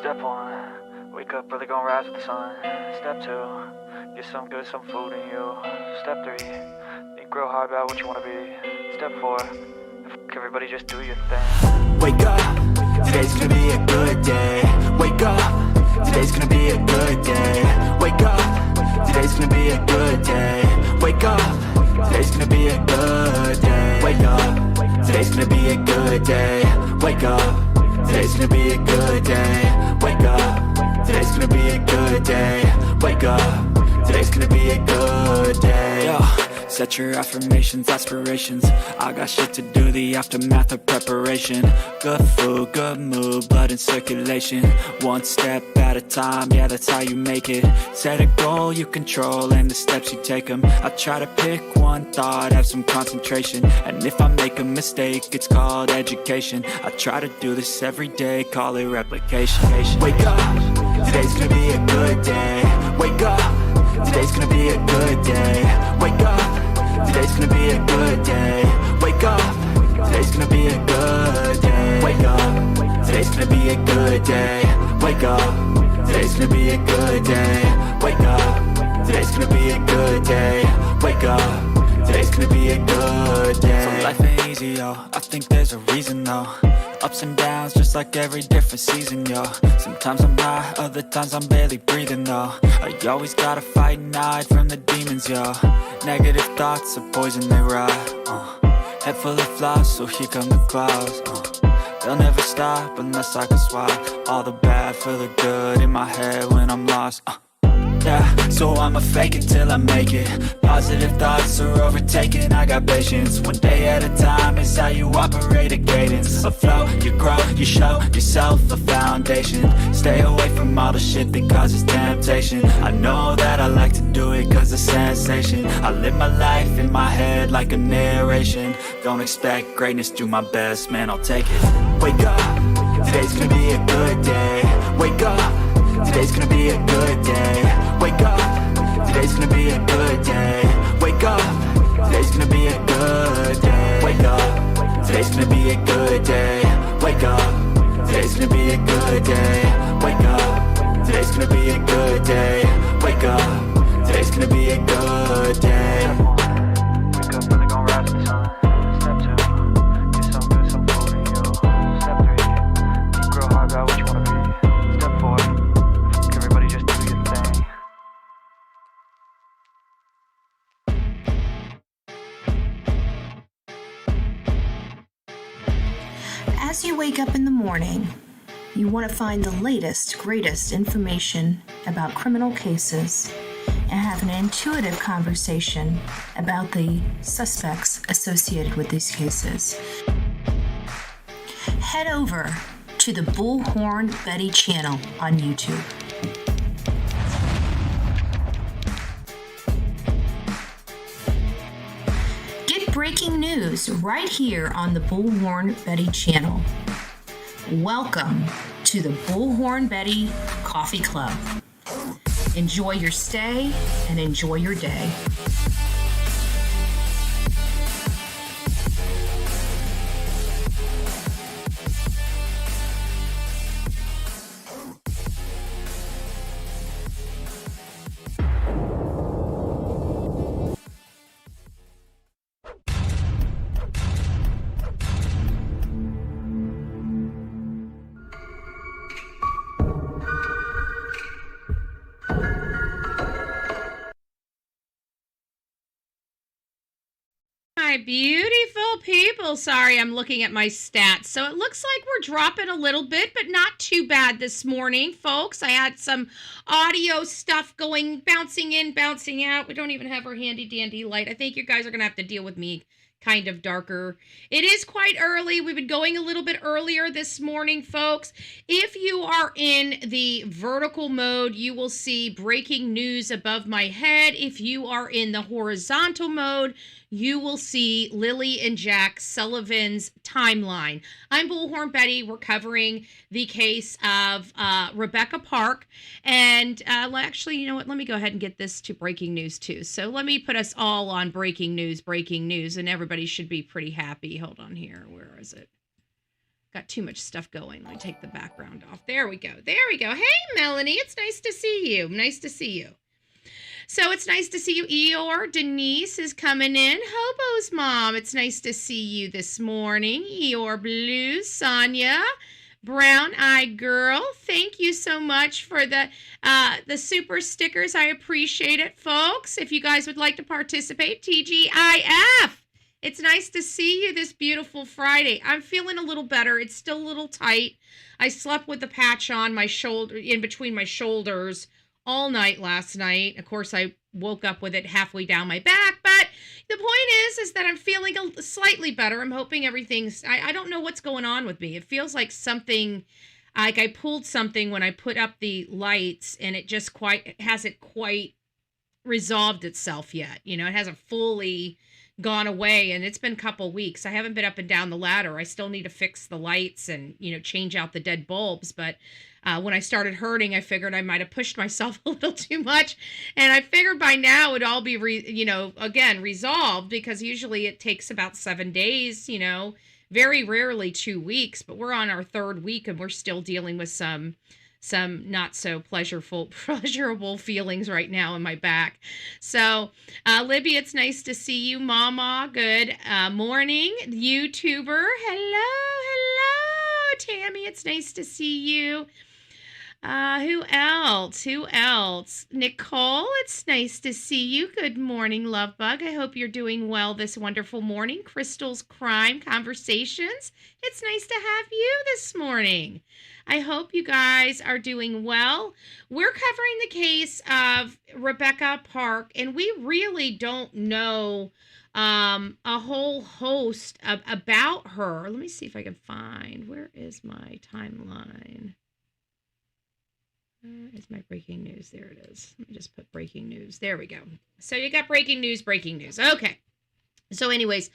Step 1, wake up early, gonna rise with the sun. Step 2, get some good, some food in you. Step 3, think real hard about what you wanna be. Step 4, everybody just do your thing. Wake up, today's gonna be a good day. Wake up, today's gonna be a good day. Wake up, today's gonna be a good day. Wake up, today's gonna be a good day. Wake up, today's gonna be a good day. Wake up, today's gonna be a good day. Wake up, today's gonna be a good day. Wake up, today's gonna be a good day. Yo, set your affirmations, aspirations. I got shit to do, the aftermath of preparation. Good food, good mood, blood in circulation. One step at a time, yeah, that's how you make it. Set a goal you control and the steps you take them. I try to pick one thought, have some concentration. And if I make a mistake, it's called education. I try to do this every day, call it replication. Wake up, today's gonna be a good day. Wake up, today's gonna be a good day. Wake up, today's gonna be a good day. Wake up, today's gonna be a good day. Wake up, today's gonna be a good day. Wake up, today's gonna be a good day. Wake up, today's gonna be a good day. Wake up, today's gonna be a good day. So life ain't easy, yo, I think there's a reason though. Ups and downs, just like every different season, yo. Sometimes I'm high, other times I'm barely breathing, though. I always gotta fight and hide from the demons, yo. Negative thoughts are poison, they rot. Head full of flies, so here come the clouds. They'll never stop unless I can swap all the bad for the good in my head when I'm lost. Yeah, so I'ma fake it till I make it. Positive thoughts are overtaken, I got patience. One day at a time is how you operate a cadence. A flow, you grow, you show yourself a foundation. Stay away from all the shit that causes temptation. I know that I like to do it cause it's sensation. I live my life in my head like a narration. Don't expect greatness, do my best, man, I'll take it. Wake up, today's gonna be a good day. Wake up, today's gonna be a good day. Wake up, today's gonna be a good day. Wake up, today's gonna be a good day. Wake up, today's gonna be a good day. Wake up, today's gonna be a good day. Wake up, today's gonna be a good day. Wake up, today's gonna be a good day. Wake up early, gonna rise with the sun. Step 2, get some good, some food in you. Step 3, think real hard about what you wanna be. Step 4, everybody just do your thing. As you wake up in the morning, you want to find the latest, greatest information about criminal cases and have an intuitive conversation about the suspects associated with these cases. Head over to the Bullhorn Betty channel on YouTube. Get breaking news right here on the Bullhorn Betty channel. Welcome to the Bullhorn Betty Coffee Club. Enjoy your stay and enjoy your day. My beautiful people. Sorry, I'm looking at my stats. So it looks like we're dropping a little bit, but not too bad this morning, folks. I had some audio stuff going, bouncing in, bouncing out. We don't even have our handy dandy light. I think you guys are going to have to deal with me kind of darker. It is quite early. We've been going a little bit earlier this morning, folks. If you are in the vertical mode, you will see breaking news above my head. If you are in the horizontal mode, you will see Lily and Jack Sullivan's timeline. I'm Bullhorn Betty. We're covering the case of Rebecca Park. And actually, you know what? Let me go ahead and get this to breaking news too. So let me put us all on breaking news, and everybody should be pretty happy. Hold on here. Where is it? got too much stuff going. Let me take the background off. There we go. There we go. Hey, Melanie, it's nice to see you. Nice to see you. So it's nice to see you, Eeyore. Denise is coming in. Hobo's mom, it's nice to see you this morning. Eeyore Blues, Sonia, Brown Eyed Girl. Thank you so much for the super stickers. I appreciate it, folks. If you guys would like to participate, TGIF. It's nice to see you this beautiful Friday. I'm feeling a little better. It's still a little tight. I slept with the patch on my shoulder, in between my shoulders, all night last night. Of course, I woke up with it halfway down my back, but the point is that I'm feeling slightly better. I'm hoping everything's, I don't know what's going on with me. It feels like something, like I pulled something when I put up the lights, and it just hasn't quite resolved itself yet. You know, it hasn't fully gone away, and it's been a couple weeks. I haven't been up and down the ladder. I still need to fix the lights and, you know, change out the dead bulbs, but when I started hurting, I figured I might have pushed myself a little too much, and I figured by now it'd all be resolved, because usually it takes about 7 days, you know, very rarely 2 weeks, but we're on our 3rd week and we're still dealing with some not so pleasurable feelings right now in my back. So, Libby, it's nice to see you. Mama, good morning. YouTuber, hello. Tammy, it's nice to see you. Who else? Nicole, it's nice to see you. Good morning, love bug. I hope you're doing well this wonderful morning. Crystal's Crime Conversations, it's nice to have you this morning. I hope you guys are doing well. We're covering the case of Rebecca Park, and we really don't know a whole host about her. Let me see if I can find, where is my timeline? Is my breaking news? There it is. Let me just put breaking news. There we go. So you got breaking news. Okay. So anyways,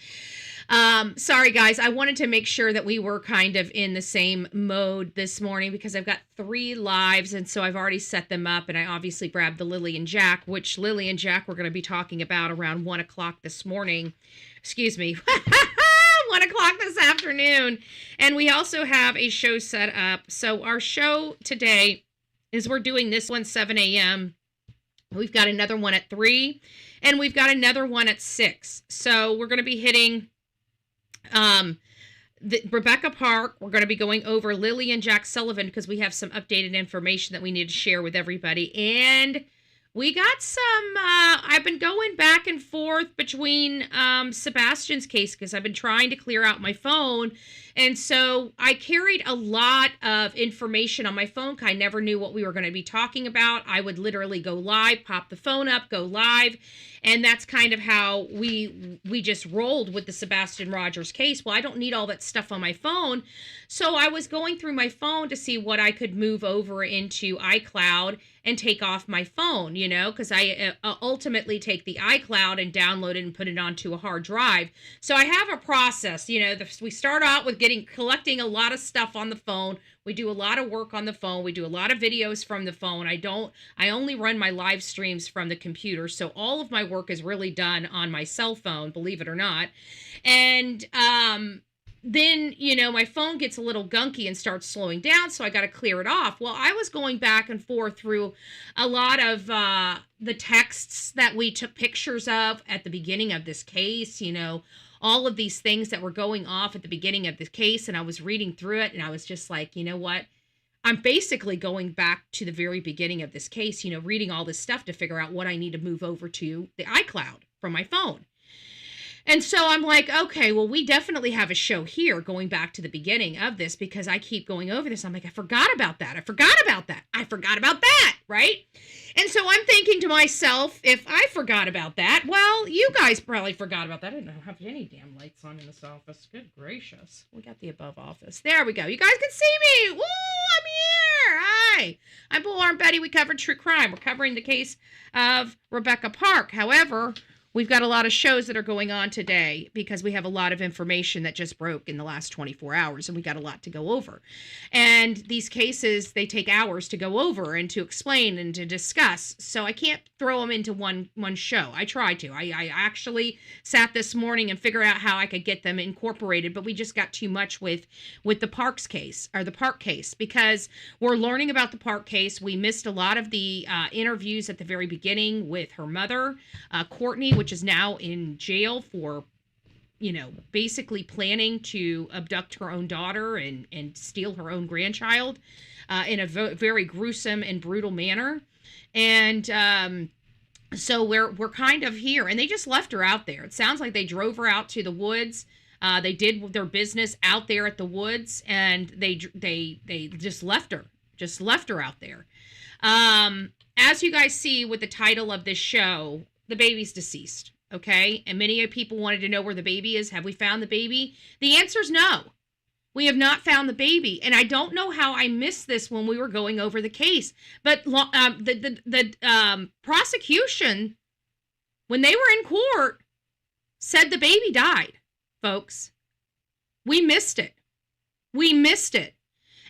sorry guys, I wanted to make sure that we were kind of in the same mode this morning, because I've got 3 lives, and so I've already set them up, and I obviously grabbed the Lily and Jack, which Lily and Jack we're going to be talking about around 1 o'clock this morning. Excuse me. 1 o'clock this afternoon. And we also have a show set up. So our show today is, we're doing this one 7 a.m. We've got another one at 3, and we've got another one at 6. So we're going to be hitting Rebecca Park. We're going to be going over Lily and Jack Sullivan, because we have some updated information that we need to share with everybody. And we got some, I've been going back and forth between Sebastian's case, because I've been trying to clear out my phone. And so I carried a lot of information on my phone. I never knew what we were going to be talking about. I would literally go live, pop the phone up, go live. And that's kind of how we just rolled with the Sebastian Rogers case. Well, I don't need all that stuff on my phone. So I was going through my phone to see what I could move over into iCloud and take off my phone, you know, because I ultimately take the iCloud and download it and put it onto a hard drive. So I have a process, you know, we start out with collecting a lot of stuff on the phone. We do a lot of work on the phone. We do a lot of videos from the phone. I only run my live streams from the computer. So all of my work is really done on my cell phone, believe it or not. And, then, you know, my phone gets a little gunky and starts slowing down, so I got to clear it off. Well, I was going back and forth through a lot of the texts that we took pictures of at the beginning of this case, you know, all of these things that were going off at the beginning of the case, and I was reading through it, and I was just like, you know what? I'm basically going back to the very beginning of this case, you know, reading all this stuff to figure out what I need to move over to the iCloud from my phone. And so I'm like, okay, well, we definitely have a show here going back to the beginning of this, because I keep going over this. I'm like, I forgot about that, right? And so I'm thinking to myself, if I forgot about that, well, you guys probably forgot about that. I didn't have any damn lights on in this office. Good gracious. We got the above office. There we go. You guys can see me. Woo, I'm here. Hi. I'm Bull Arm Betty. We covered true crime. We're covering the case of Rebecca Park. However, We've got a lot of shows that are going on today because we have a lot of information that just broke in the last 24 hours, and we got a lot to go over. And these cases, they take hours to go over and to explain and to discuss. So I can't throw them into one show. I tried to. I actually sat this morning and figured out how I could get them incorporated, but we just got too much with the Park case, because we're learning about the Park case. We missed a lot of the interviews at the very beginning with her mother, Courtney, which is now in jail for, basically planning to abduct her own daughter and steal her own grandchild in a very gruesome and brutal manner. And so we're kind of here, and they just left her out there. It sounds like they drove her out to the woods. They did their business out there at the woods, and they just left her out there. As you guys see with the title of this show, the baby's deceased, okay? And many people wanted to know where the baby is. Have we found the baby? The answer is no. We have not found the baby. And I don't know how I missed this when we were going over the case. But the prosecution, when they were in court, said the baby died, folks. We missed it.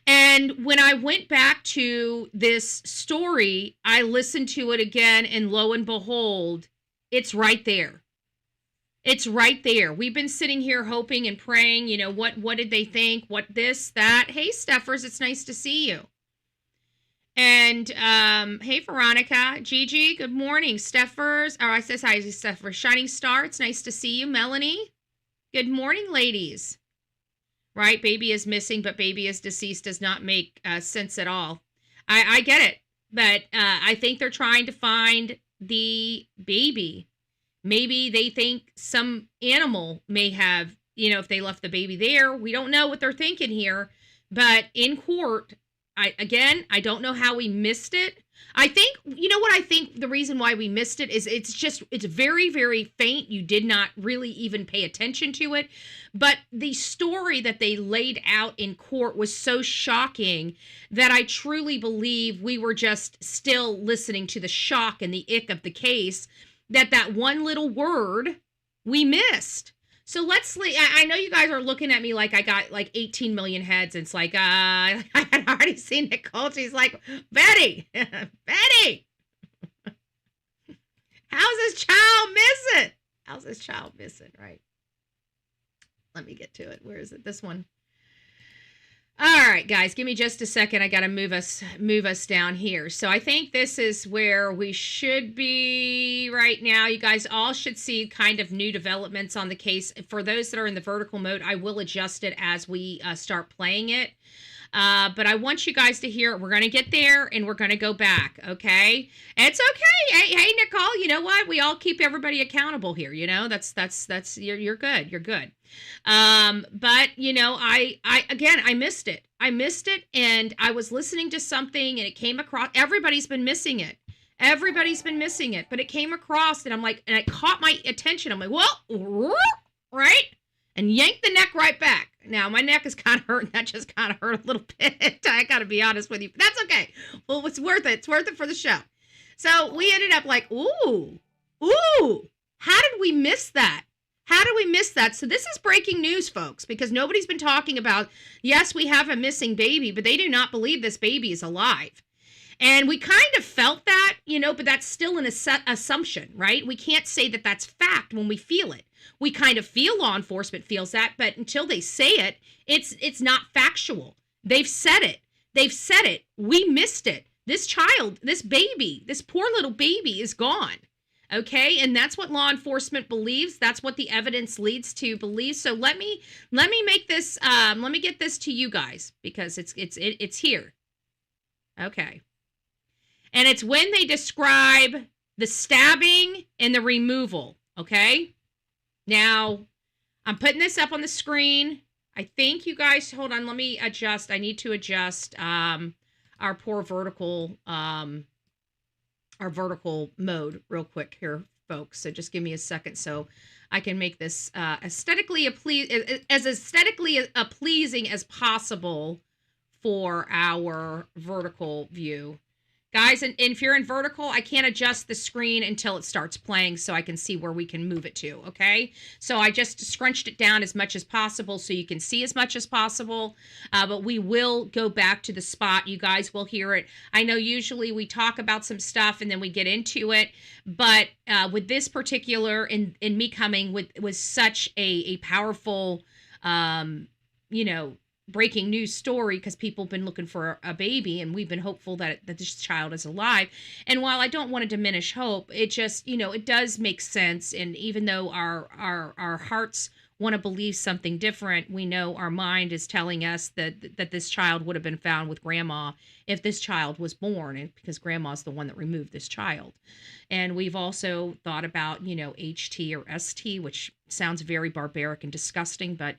And when I went back to this story, I listened to it again, and lo and behold, it's right there. It's right there. We've been sitting here hoping and praying, what did they think? What this, that? Hey, Steffers, it's nice to see you. And, hey, Veronica. Gigi, good morning. Steffers. Oh, I says hi, Steffers. Shining Star, it's nice to see you. Melanie, good morning, ladies. Right? Baby is missing, but baby is deceased does not make sense at all. I get it, but I think they're trying to find the baby. Maybe they think some animal may have, if they left the baby there. We don't know what they're thinking here, but in court, I don't know how we missed it. I think, what I think the reason why we missed it is it's very, very faint. You did not really even pay attention to it. But the story that they laid out in court was so shocking that I truly believe we were just still listening to the shock and the ick of the case, that one little word we missed. So I know you guys are looking at me like I got like 18 million heads. And it's like, I had already seen Nicole. She's like, Betty, how's this child missing? Right. Let me get to it. Where is it? This one. All right, guys, give me just a second. I got to move us down here. So I think this is where we should be right now. You guys all should see kind of new developments on the case. For those that are in the vertical mode, I will adjust it as we start playing it. But I want you guys to hear it. We're going to get there and we're going to go back. Okay. It's okay. Hey, Nicole, you know what? We all keep everybody accountable here. That's you're good. You're good. But I missed it. And I was listening to something and it came across. Everybody's been missing it. But it came across and I'm like, and it caught my attention. I'm like, well, right. And yanked the neck right back. Now, my neck is kind of hurting. That just kind of hurt a little bit. I got to be honest with you. But that's okay. Well, it's worth it. It's worth it for the show. So we ended up like, ooh, how did we miss that? So this is breaking news, folks, because nobody's been talking about, yes, we have a missing baby, but they do not believe this baby is alive. And we kind of felt that, but that's still an assumption, right? We can't say that that's fact when we feel it. We kind of feel law enforcement feels that, but until they say it, it's not factual. They've said it. We missed it. This child, this baby, this poor little baby is gone. Okay, and that's what law enforcement believes. That's what the evidence leads to believe. So let me make this. Let me get this to you guys because it's here. Okay, and it's when they describe the stabbing and the removal. Okay. Now, I'm putting this up on the screen. I think you guys, hold on, let me adjust. I need to adjust our poor vertical mode real quick here, folks. So just give me a second so I can make this aesthetically pleasing as possible for our vertical view. Guys, and if you're in vertical, I can't adjust the screen until it starts playing so I can see where we can move it to, okay? So I just scrunched it down as much as possible so you can see as much as possible, but we will go back to the spot. You guys will hear it. I know usually we talk about some stuff and then we get into it, but with this particular, in me coming with such a powerful, breaking news story, because people have been looking for a baby and we've been hopeful that this child is alive. And while I don't want to diminish hope, it just, it does make sense. And even though our hearts want to believe something different, we know our mind is telling us that this child would have been found with grandma if this child was born, and because grandma's the one that removed this child. And we've also thought about, HT or ST, which sounds very barbaric and disgusting, but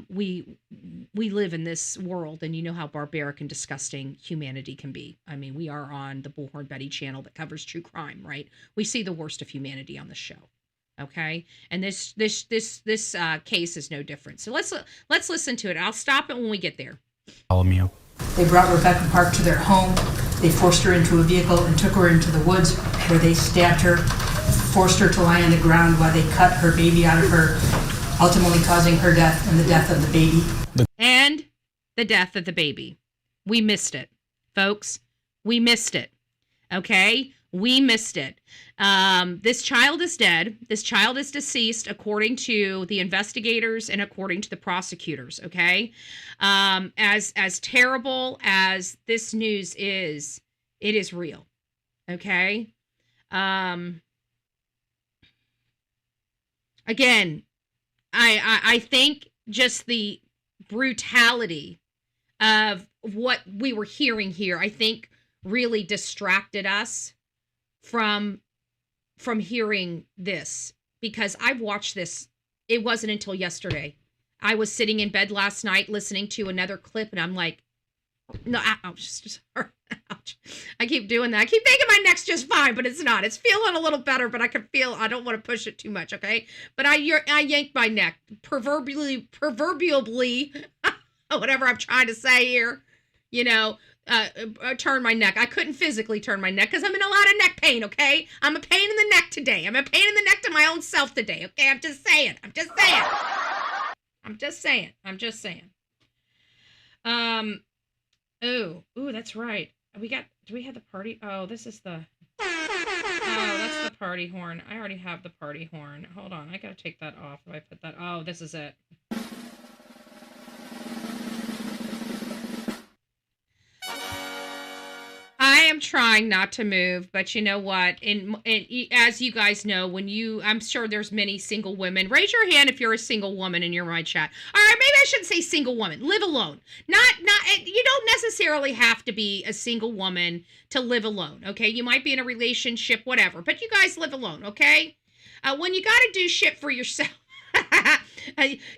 we live in this world, and you know how barbaric and disgusting humanity can be. I mean, we are on the Bullhorn Betty channel that covers true crime, right? We see the worst of humanity on the show. Okay, and this case is no different. So let's listen to it. I'll stop it when we get there. They brought Rebecca Park to their home. They forced her into a vehicle and took her into the woods, where they stabbed her, forced her to lie on the ground while they cut her baby out of her, ultimately causing her death and the death of the baby. And the death of the baby. We missed it, folks. We missed it. Okay? We missed it. This child is dead. This child is deceased, according to the investigators and according to the prosecutors. Okay? As terrible as this news is, it is real. Okay? Again, I think just the brutality of what we were hearing here, I think really distracted us from hearing this, because I've watched this. It wasn't until yesterday. I was sitting in bed last night listening to another clip, and I'm like, no, ouch. Ouch. I keep doing that. I keep thinking my neck's just fine, but it's not. It's feeling a little better, but I can feel, I don't want to push it too much, okay? But I yanked my neck, proverbially, whatever I'm trying to say here, turn my neck. I couldn't physically turn my neck because I'm in a lot of neck pain, okay? I'm a pain in the neck today. I'm a pain in the neck to my own self today, okay? I'm just saying. Ooh, that's right. Do we have the party? Oh, this is the, that's the party horn. I already have the party horn. Hold on, I gotta take that off. If I put that, oh, this is it. I am trying not to move, but you know what? And as you guys know, I'm sure there's many single women. Raise your hand if you're a single woman and you're in my chat. All right, maybe I shouldn't say single woman. Live alone. You don't necessarily have to be a single woman to live alone, okay? You might be in a relationship, whatever, but you guys live alone, okay? When you got to do shit for yourself,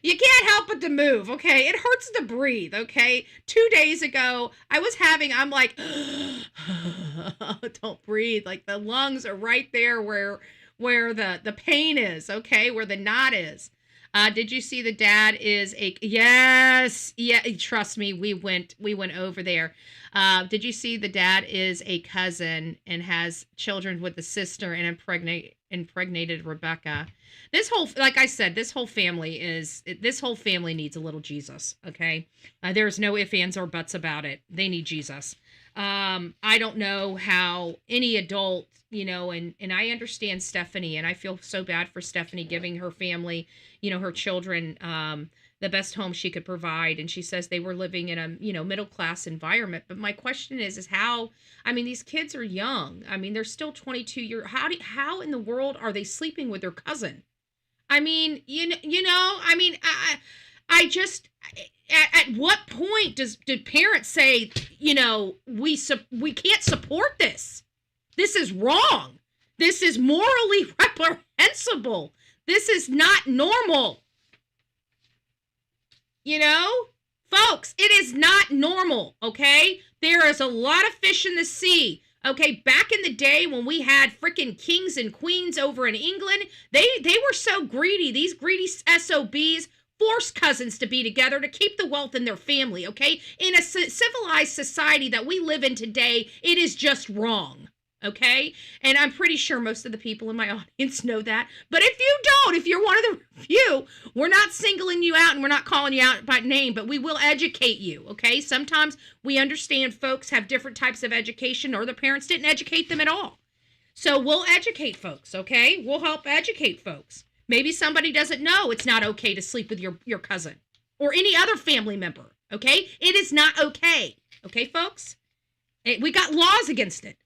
you can't help but to move, okay? It hurts to breathe, okay? 2 days ago, I'm like, don't breathe. Like, the lungs are right there where the pain is, okay? Where the knot is. Did you see the dad is yes, yeah, trust me, we went over there. Did you see the dad is a cousin and has children with the sister and impregnated Rebecca? Like I said, this whole family needs a little Jesus, okay? There's no ifs, ands, or buts about it. They need Jesus. I don't know how any adult, and I understand Stephanie, and I feel so bad for Stephanie giving her family, her children, the best home she could provide. And she says they were living in a, middle-class environment. But my question is how, these kids are young. They're still 22 years. How in the world are they sleeping with their cousin? I just, at what point do parents say, we can't support this. This is wrong. This is morally reprehensible. This is not normal. Folks, it is not normal, okay? There is a lot of fish in the sea. Okay, back in the day when we had freaking kings and queens over in England, they were so greedy. These greedy SOBs force cousins to be together to keep the wealth in their family, okay? In a civilized society that we live in today, it is just wrong, okay? And I'm pretty sure most of the people in my audience know that. But if you don't, if you're one of the few, we're not singling you out and we're not calling you out by name, but we will educate you, okay? Sometimes we understand folks have different types of education or their parents didn't educate them at all. So we'll educate folks, okay? We'll help educate folks. Maybe somebody doesn't know it's not okay to sleep with your cousin or any other family member, okay? It is not okay, okay, folks? We got laws against it.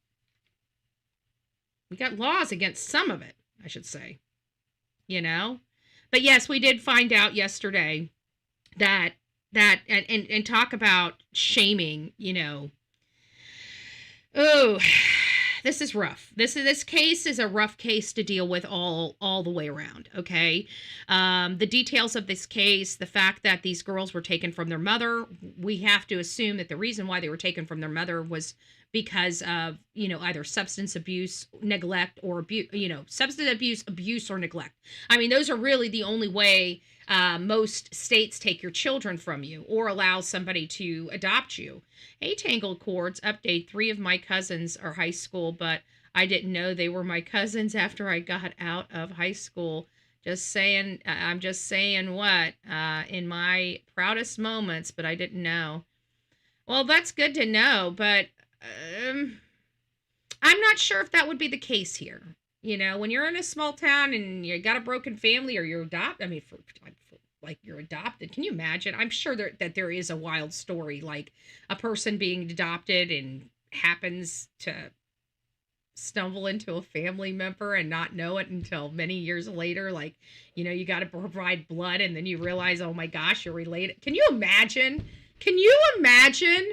We got laws against some of it, I should say, you know? But yes, we did find out yesterday that and talk about shaming, you know. Oh, this is rough. This case is a rough case to deal with all the way around, okay? The details of this case, the fact that these girls were taken from their mother, we have to assume that the reason why they were taken from their mother was because of, you know, either substance abuse, neglect, or abuse, you know, substance abuse, or neglect. I mean, those are really the only way most states take your children from you or allow somebody to adopt you. Hey, Tangled Cords, update: 3 of my cousins are high school, but I didn't know they were my cousins after I got out of high school. Just saying, I'm just saying what, in my proudest moments, but I didn't know. Well, that's good to know, but I'm not sure if that would be the case here. You know, when you're in a small town and you got a broken family or you're adopted, I mean, like you're adopted, can you imagine? I'm sure that there is a wild story, like a person being adopted and happens to stumble into a family member and not know it until many years later. Like, you know, you got to provide blood and then you realize, oh my gosh, you're related. Can you imagine? Can you imagine?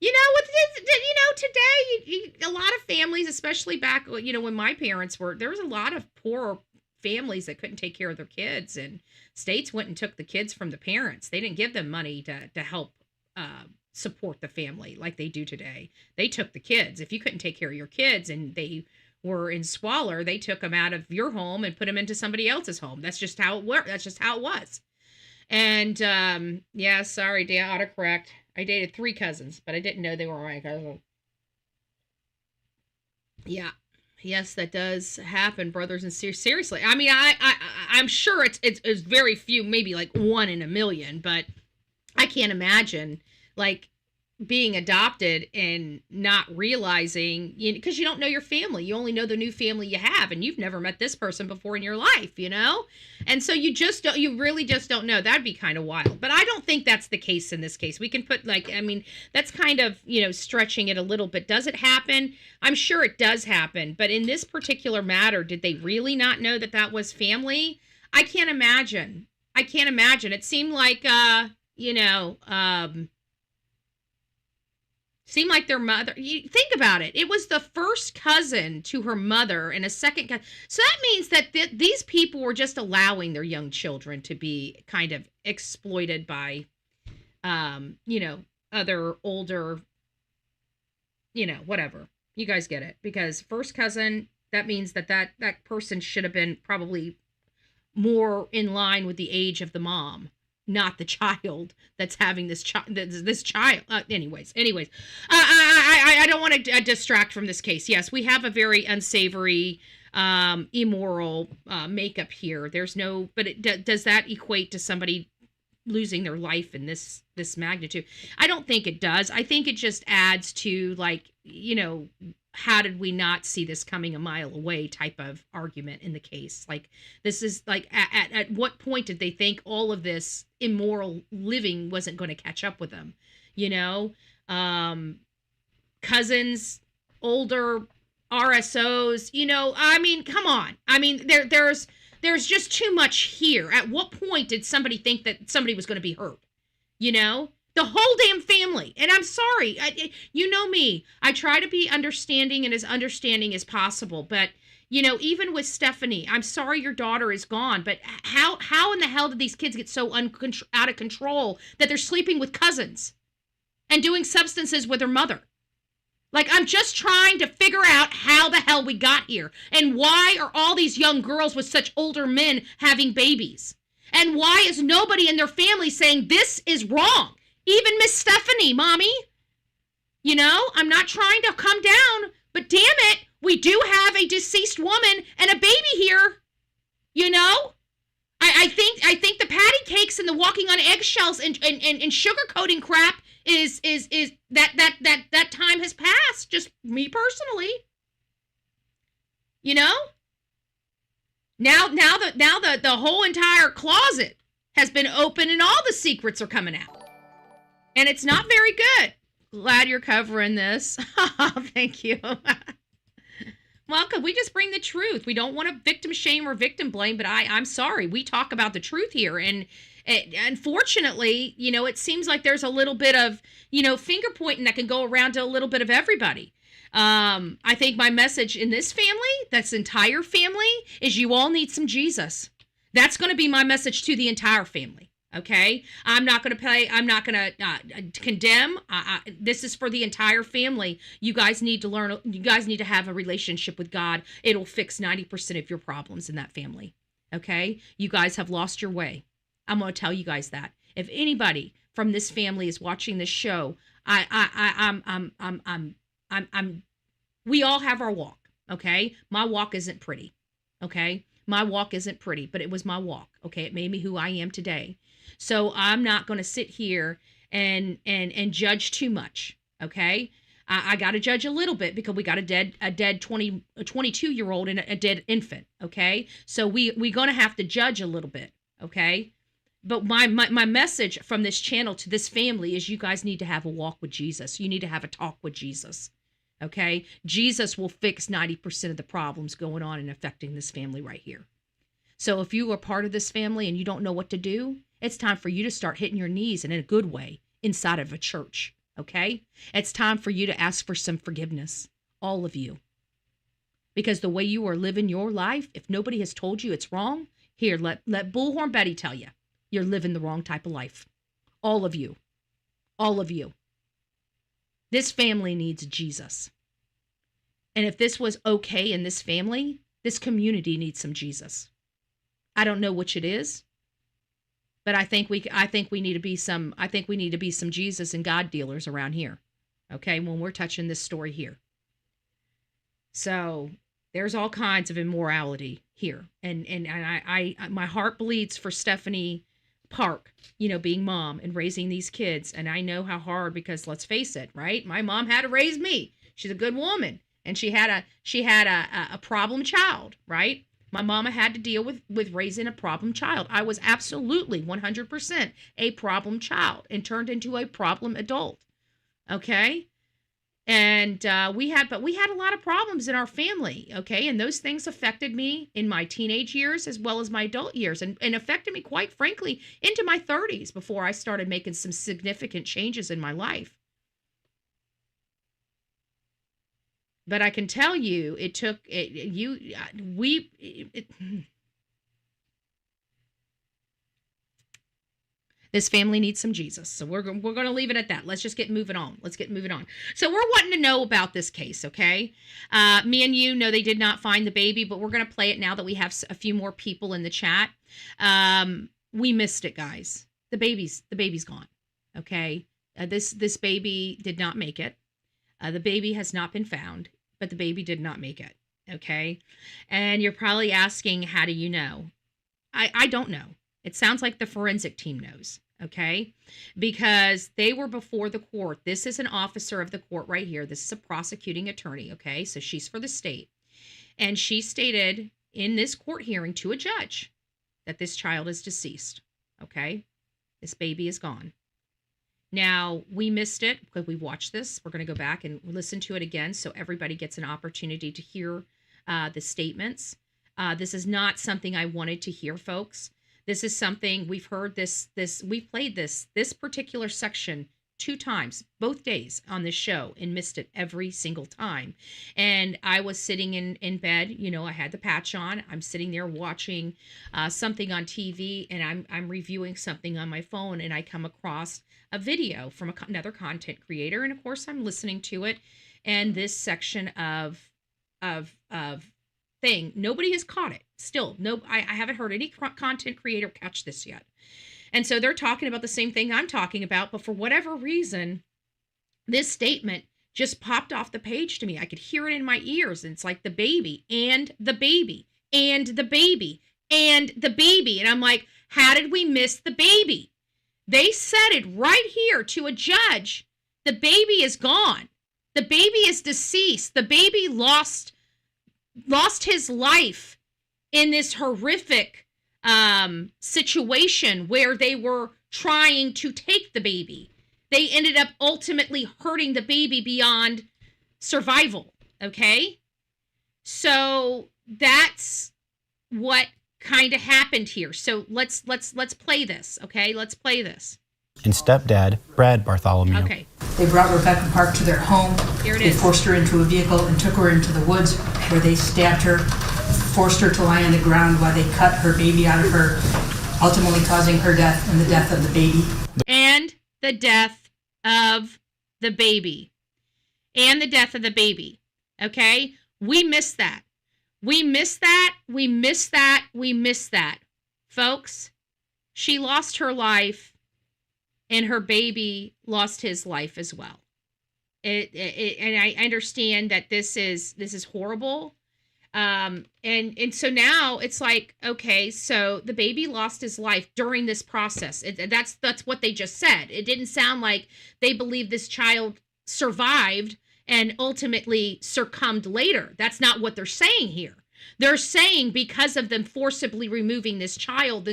You know, with this, you know, today, a lot of families, especially back, you know, when my parents were, there was a lot of poor families that couldn't take care of their kids, and states went and took the kids from the parents. They didn't give them money to help support the family like they do today. They took the kids. If you couldn't take care of your kids and they were in squalor, they took them out of your home and put them into somebody else's home. That's just how it worked. That's just how it was. And yeah, sorry, Dan, autocorrect. I dated 3 cousins, but I didn't know they were my cousins. Yeah. Yes, that does happen, brothers and sisters. Seriously. I mean, I'm sure it's very few, maybe like 1 in a million, but I can't imagine like being adopted and not realizing, you know, because you don't know your family. You only know the new family you have, and you've never met this person before in your life, you know? And so you really just don't know. That'd be kind of wild. But I don't think that's the case in this case. We can put like, I mean, that's kind of, you know, stretching it a little bit. Does it happen? I'm sure it does happen. But in this particular matter, did they really not know that that was family? I can't imagine. It seemed like, you know, seemed like their mother, you think about it. It was the first cousin to her mother and a second cousin. So that means that these people were just allowing their young children to be kind of exploited by, you know, other older, you know, whatever. You guys get it. Because first cousin, that means that person should have been probably more in line with the age of the mom, not the child that's having this child. Anyways, I don't want to distract from this case. Yes, we have a very unsavory, immoral makeup here. There's no, but does that equate to somebody losing their life in this magnitude? I don't think it does. I think it just adds to, like, you know, how did we not see this coming a mile away type of argument in the case. Like, this is like, at what point did they think all of this immoral living wasn't going to catch up with them? You know, cousins, older RSOs, you know, I mean, come on. I mean, there's just too much here. At what point did somebody think that somebody was going to be hurt? You know? The whole damn family. And I'm sorry. You know me. I try to be understanding and as understanding as possible. But, you know, even with Stephanie, I'm sorry your daughter is gone. But how in the hell did these kids get so out of control that they're sleeping with cousins and doing substances with their mother? Like, I'm just trying to figure out how the hell we got here. And why are all these young girls with such older men having babies? And why is nobody in their family saying this is wrong? Even Miss Stephanie, Mommy. You know, I'm not trying to come down, but damn it, we do have a deceased woman and a baby here. You know? I think the patty cakes and the walking on eggshells and sugarcoating crap is that time has passed. Just me personally. You know? Now the whole entire closet has been opened and all the secrets are coming out. And it's not very good. Glad you're covering this. Thank you. Welcome. We just bring the truth. We don't want to victim shame or victim blame, but I'm sorry. We talk about the truth here. And unfortunately, you know, it seems like there's a little bit of, you know, finger pointing that can go around to a little bit of everybody. I think my message in this family, this entire family, is you all need some Jesus. That's going to be my message to the entire family. Okay, I'm not going to condemn. This is for the entire family. You guys need to learn. You guys need to have a relationship with God. It'll fix 90% of your problems in that family. Okay, you guys have lost your way. I'm going to tell you guys that. If anybody from this family is watching this show, we all have our walk. Okay, my walk isn't pretty. Okay, my walk isn't pretty, but it was my walk. Okay, it made me who I am today. So I'm not going to sit here and judge too much. Okay, I got to judge a little bit because we got a dead 22-year-old and a dead infant. Okay, so we're going to have to judge a little bit. Okay, but my message from this channel to this family is you guys need to have a walk with Jesus. You need to have a talk with Jesus. Okay, Jesus will fix 90% of the problems going on and affecting this family right here. So if you are part of this family and you don't know what to do, it's time for you to start hitting your knees, and in a good way, inside of a church, okay? It's time for you to ask for some forgiveness, all of you. Because the way you are living your life, if nobody has told you it's wrong, here, let Bullhorn Betty tell you, you're living the wrong type of life. All of you. All of you. This family needs Jesus. And if this was okay in this family, this community needs some Jesus. I don't know which it is. But I think we need to be some Jesus and God dealers around here. Okay, when we're touching this story here. So there's all kinds of immorality here. And I my heart bleeds for Stephanie Park, you know, being mom and raising these kids. And I know how hard, because let's face it, right? My mom had to raise me. She's a good woman. And she had a problem child, right? My mama had to deal with raising a problem child. I was absolutely 100% a problem child and turned into a problem adult. Okay? And we had a lot of problems in our family. Okay? And those things affected me in my teenage years as well as my adult years, and affected me, quite frankly, into my 30s before I started making some significant changes in my life. But I can tell you, this family needs some Jesus. So we're going to leave it at that. Let's just get moving on. Let's get moving on. So we're wanting to know about this case, okay? Me and you know they did not find the baby, but we're going to play it now that we have a few more people in the chat. We missed it, guys. The baby's gone, okay? This baby did not make it. The baby has not been found. But the baby did not make it, okay? And you're probably asking, how do you know? I don't know. It sounds like the forensic team knows, okay? Because they were before the court. This is an officer of the court right here. This is a prosecuting attorney, okay? So she's for the state. And she stated in this court hearing to a judge that this child is deceased, okay? This baby is gone. Now, we missed it because we watched this. We're going to go back and listen to it again so everybody gets an opportunity to hear the statements. This is not something I wanted to hear, folks. This is something we've heard we've played this particular section 2 times, both days on this show, and missed it every single time. And I was sitting in bed, you know, I had the patch on. I'm sitting there watching something on TV, and I'm reviewing something on my phone, and I come across a video from another content creator, and of course I'm listening to it. And this section of thing. Nobody has caught it. Still, no, I haven't heard any content creator catch this yet. And so they're talking about the same thing I'm talking about, but for whatever reason, this statement just popped off the page to me. I could hear it in my ears, and it's like the baby and the baby and the baby and the baby. And I'm like, how did we miss the baby? They said it right here to a judge. The baby is gone. The baby is deceased. The baby lost his life in this horrific situation where they were trying to take the baby. They ended up ultimately hurting the baby beyond survival. Okay? So that's what kind of happened here. So let's play this. Okay? Let's play this. And stepdad, Brad Bartholomew. Okay. They brought Rebecca Park to their home. Here it They is. forced her into a vehicle and took her into the woods where they stabbed her, forced her to lie on the ground while they cut her baby out of her, ultimately causing her death and the death of the baby. And the death of the baby. And the death of the baby. Okay? We missed that. We missed that. We missed that. We missed that. Folks, she lost her life, and her baby lost his life as well. And I understand that this is horrible. And so now it's like, okay, so the baby lost his life during this process. That's what they just said. It didn't sound like they believe this child survived and ultimately succumbed later. That's not what they're saying here. They're saying because of them forcibly removing this child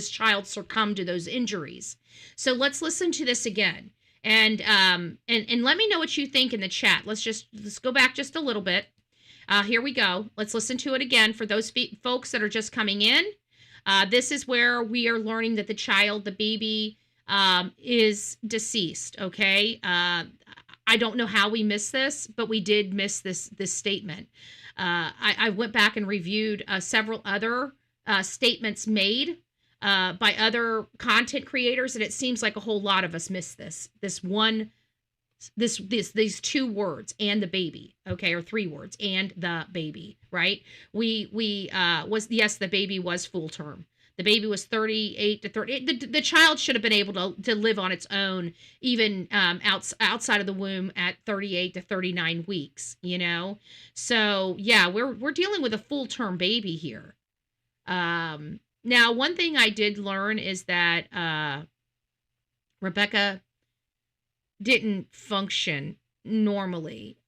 succumbed to those injuries. So let's listen to this again. And let me know what you think in the chat. Let's go back just a little bit. Here we go. Let's listen to it again for those folks that are just coming in. This is where we are learning that the baby, is deceased. Okay. I don't know how we missed this, but we did miss this statement. I went back and reviewed several other statements made by other content creators, and it seems like a whole lot of us missed these two words, and the baby, okay, or three words, and the baby, right? The baby was full term. The baby was 38 to 30. The child should have been able to live on its own, even outside of the womb at 38 to 39 weeks, you know? So, yeah, we're dealing with a full-term baby here. Now, one thing I did learn is that Rebecca didn't function normally.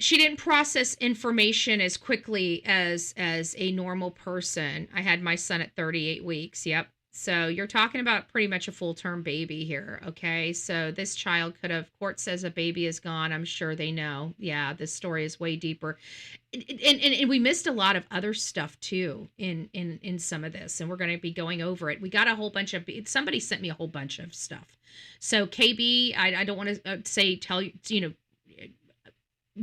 She didn't process information as quickly as a normal person. I had my son at 38 weeks. Yep. So you're talking about pretty much a full-term baby here. Okay. So this child court says a baby is gone. I'm sure they know. Yeah. This story is way deeper. And we missed a lot of other stuff too in some of this. And we're going to be going over it. We got a whole bunch of, somebody sent me a whole bunch of stuff. So KB, I don't want to tell you,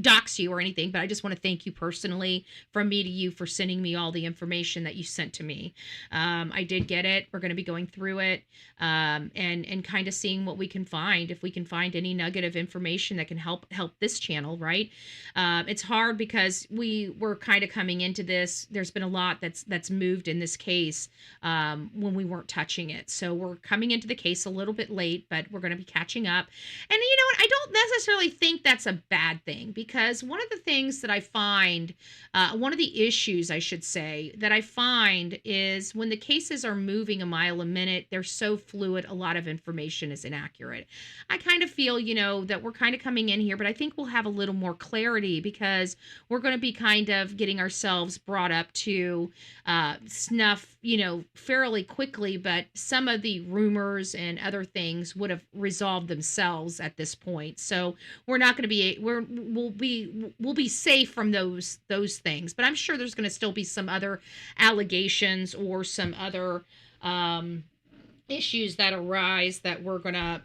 dox you or anything, but I just want to thank you personally from me to you for sending me all the information that you sent to me. I did get it. We're going to be going through it and kind of seeing what we can find, if we can find any nugget of information that can help this channel, right? It's hard because we were kind of coming into this. There's been a lot that's moved in this case when we weren't touching it. So we're coming into the case a little bit late, but we're going to be catching up. And you know what? I don't necessarily think that's a bad thing, because one of the things that I find, one of the issues, I should say, that I find is when the cases are moving a mile a minute, they're so fluid, a lot of information is inaccurate. I kind of feel, that we're kind of coming in here, but I think we'll have a little more clarity because we're going to be kind of getting ourselves brought up to snuff, fairly quickly, but some of the rumors and other things would have resolved themselves at this point. So we're not going to be, we'll be safe from those things, but I'm sure there's going to still be some other allegations or some other issues that arise that we're going to,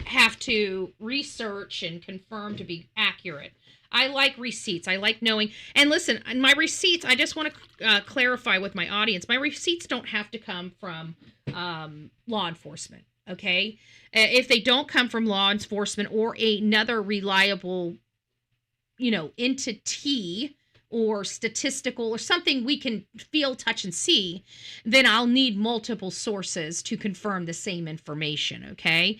have to research and confirm to be accurate. I like receipts. I like knowing. And listen, my receipts, I just want to clarify with my audience, my receipts don't have to come from law enforcement. okay? If they don't come from law enforcement or another reliable, entity or statistical or something we can feel, touch, and see, then I'll need multiple sources to confirm the same information, okay?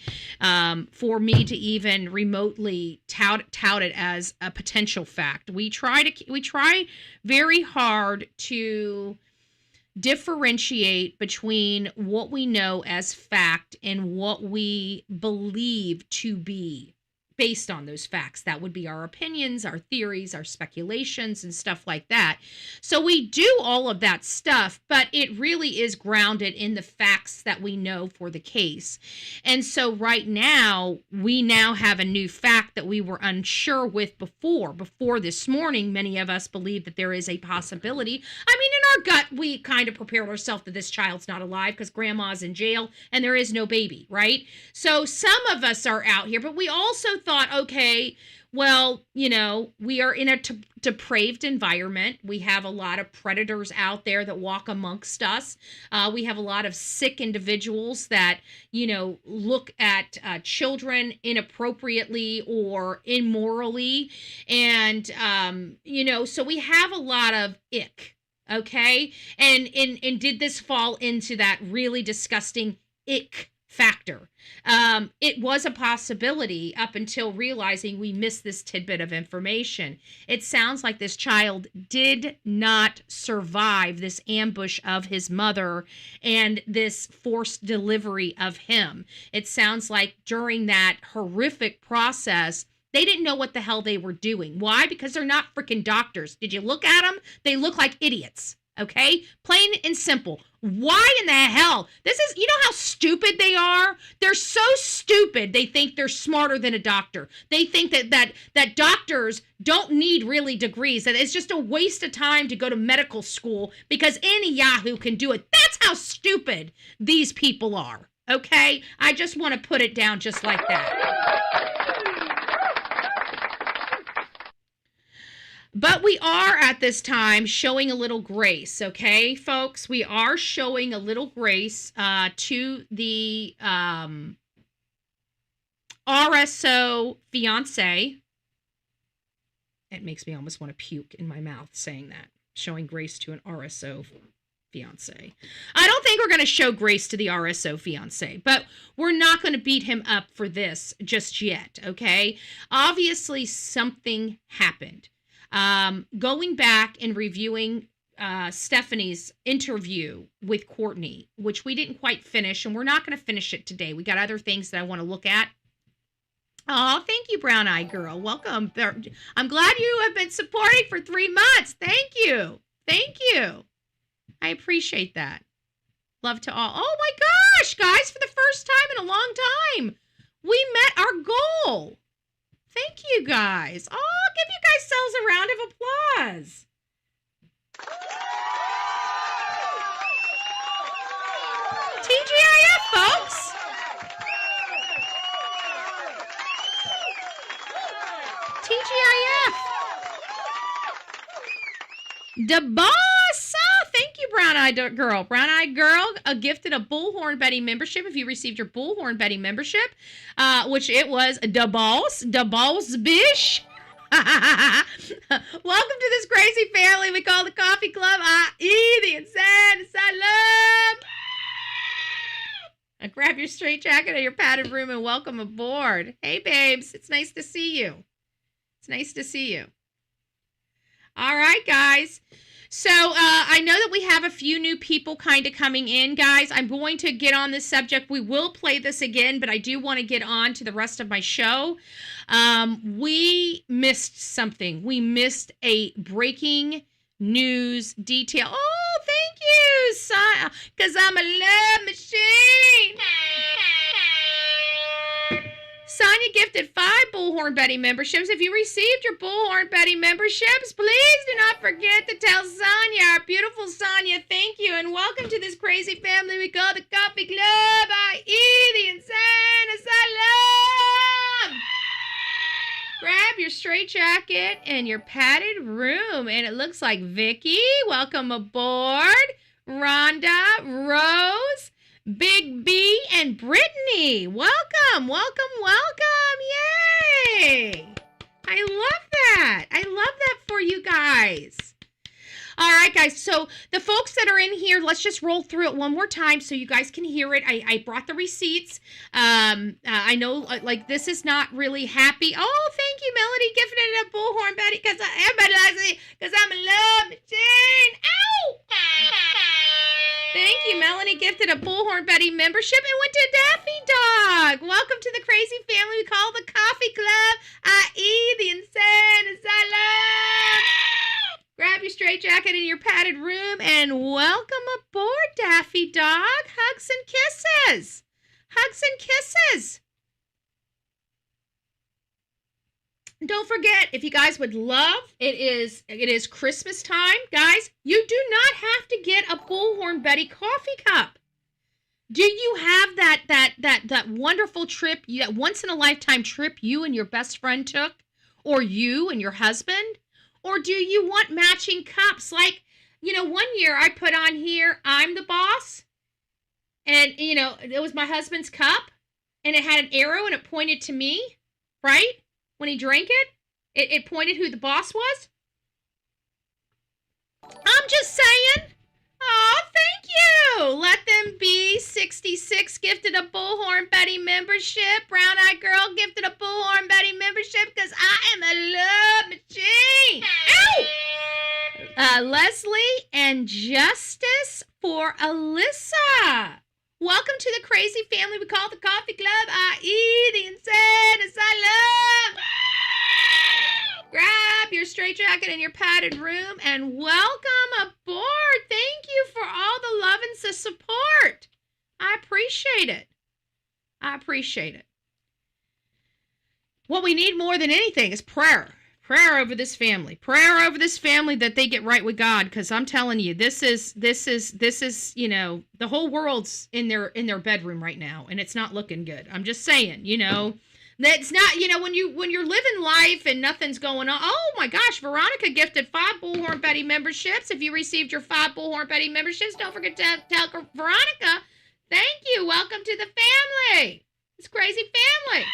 For me to even remotely tout it as a potential fact. We try very hard to differentiate between what we know as fact and what we believe to be based on those facts. That would be our opinions, our theories, our speculations, and stuff like that. So we do all of that stuff, but it really is grounded in the facts that we know for the case. And so right now, we now have a new fact that we were unsure with before. Before this morning, many of us believe that there is a possibility. I mean, in our gut, we kind of prepared ourselves that this child's not alive because grandma's in jail and there is no baby, right? So some of us are out here, but we also thought, okay, well, we are in a depraved environment. We have a lot of predators out there that walk amongst us. We have a lot of sick individuals that, look at children inappropriately or immorally. And, so we have a lot of ick, okay? And did this fall into that really disgusting ick factor? It was a possibility up until realizing we missed this tidbit of information. It sounds like this child did not survive this ambush of his mother and this forced delivery of him. It sounds like during that horrific process, they didn't know what the hell they were doing. Why? Because they're not freaking doctors. Did you look at them? They look like idiots. Okay? Plain and simple. Why in the hell? You know how stupid they are? They're so stupid, they think they're smarter than a doctor. They think that doctors don't need really degrees, that it's just a waste of time to go to medical school because any yahoo can do it. That's how stupid these people are. Okay? I just want to put it down just like that. But we are at this time showing a little grace, okay, folks? We are showing a little grace to the RSO fiance. It makes me almost want to puke in my mouth saying that. Showing grace to an RSO fiance. I don't think we're going to show grace to the RSO fiance, but we're not going to beat him up for this just yet, okay? Obviously, something happened. Going back and reviewing Stephanie's interview with Courtney, which we didn't quite finish, and we're not going to finish it today. We got other things that I want to look at. Oh, thank you, Brown Eye Girl. Welcome. I'm glad you have been supporting for 3 months. Thank you. Thank you. I appreciate that. Love to all. Oh my gosh, guys, for the first time in a long time, we met our goal. Thank you, guys. Oh, give you guys selves a round of applause. TGIF, folks. TGIF. Da boss. Oh, thank you, Brown Eyed Girl. Brown Eyed Girl gifted a Bullhorn Betty membership. If you received your Bullhorn Betty membership, which it was da boss bish. Welcome to this crazy family we call the Coffee Club, i.e. the Insane Asylum. Grab your straight jacket and your padded room and welcome aboard. Hey, babes. It's nice to see you. It's nice to see you. All right, guys. So I know that we have a few new people kind of coming in, guys. I'm going to get on this subject. We will play this again, but I do want to get on to the rest of my show. We missed something. We missed a breaking news detail. Oh, thank you, son, because I'm a love machine. Sonia gifted 5 Bullhorn Betty memberships. If you received your Bullhorn Betty memberships, please do not forget to tell Sonia, our beautiful Sonia, thank you, and welcome to this crazy family we call the Coffee Club, i.e. the Insane Asylum. Grab your straight jacket and your padded room, and it looks like Vicky, welcome aboard, Rhonda, Rose, Big B and Brittany. Welcome, welcome, welcome. Yay. I love that. I love that for you guys. All right, guys. So the folks that are in here, let's just roll through it one more time so you guys can hear it. I brought the receipts. I know, like, this is not really happy. Oh, thank you, Melody, gifting it a bullhorn, Betty, because everybody likes it, because I'm a love machine. Ow! Thank you, Melanie gifted a Bullhorn Betty membership and went to Daffy Dog. Welcome to the crazy family we call the Coffee Club, i.e. the Insane Asylum. Grab your straitjacket in your padded room and welcome aboard, Daffy Dog. Hugs and kisses. Hugs and kisses. Don't forget, if you guys would love, it is Christmas time, guys. You do not have to get a Bullhorn Betty coffee cup. Do you have that wonderful trip, that once in a lifetime trip you and your best friend took, or you and your husband? Or do you want matching cups? Like, one year I put on here, I'm the boss, and it was my husband's cup, and it had an arrow and it pointed to me, right? When he drank it pointed who the boss was. I'm just saying. Oh, thank you. Let them be 66 gifted a Bullhorn Betty membership. Brown Eyed Girl gifted a Bullhorn Betty membership because I am a love machine. Ow! Leslie and Justice for Alyssa. Welcome to the crazy family we call the Coffee Club, i.e. the Insane Asylum. Grab your straitjacket in your padded room and welcome aboard. Thank you for all the love and the support. I appreciate it. I appreciate it. What we need more than anything is prayer. Prayer over this family. Prayer over this family that they get right with God. Because I'm telling you, this is, the whole world's in their bedroom right now, and it's not looking good. I'm just saying, that's not, when you're living life and nothing's going on. Oh my gosh, Veronica gifted 5 Bullhorn Betty memberships. If you received your 5 Bullhorn Betty memberships, don't forget to tell Veronica, thank you. Welcome to the family. This crazy family.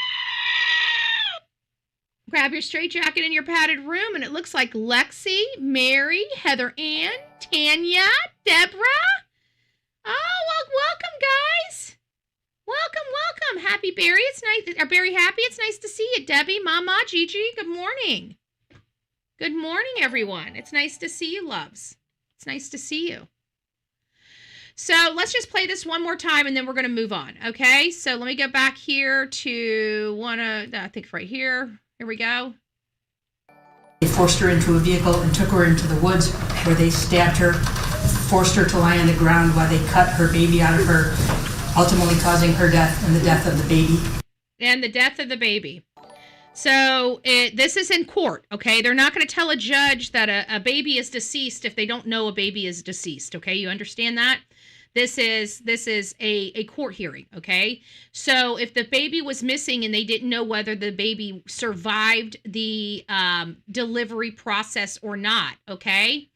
Grab your straitjacket in your padded room, and it looks like Lexi, Mary, Heather Ann, Tanya, Deborah. Oh, well, welcome, guys. Welcome. Happy Barry. It's nice. Are Barry happy? It's nice to see you. Debbie, Mama, Gigi, good morning. Good morning, everyone. It's nice to see you, loves. It's nice to see you. So let's just play this one more time, and then we're going to move on, okay? So let me go back here to I think right here. Here we go. They forced her into a vehicle and took her into the woods where they stabbed her, forced her to lie on the ground while they cut her baby out of her, ultimately causing her death and the death of the baby. And the death of the baby. So this is in court, okay? They're not going to tell a judge that a baby is deceased if they don't know a baby is deceased, okay? You understand that? This is a court hearing, okay? So if the baby was missing and they didn't know whether the baby survived the delivery process or not, okay?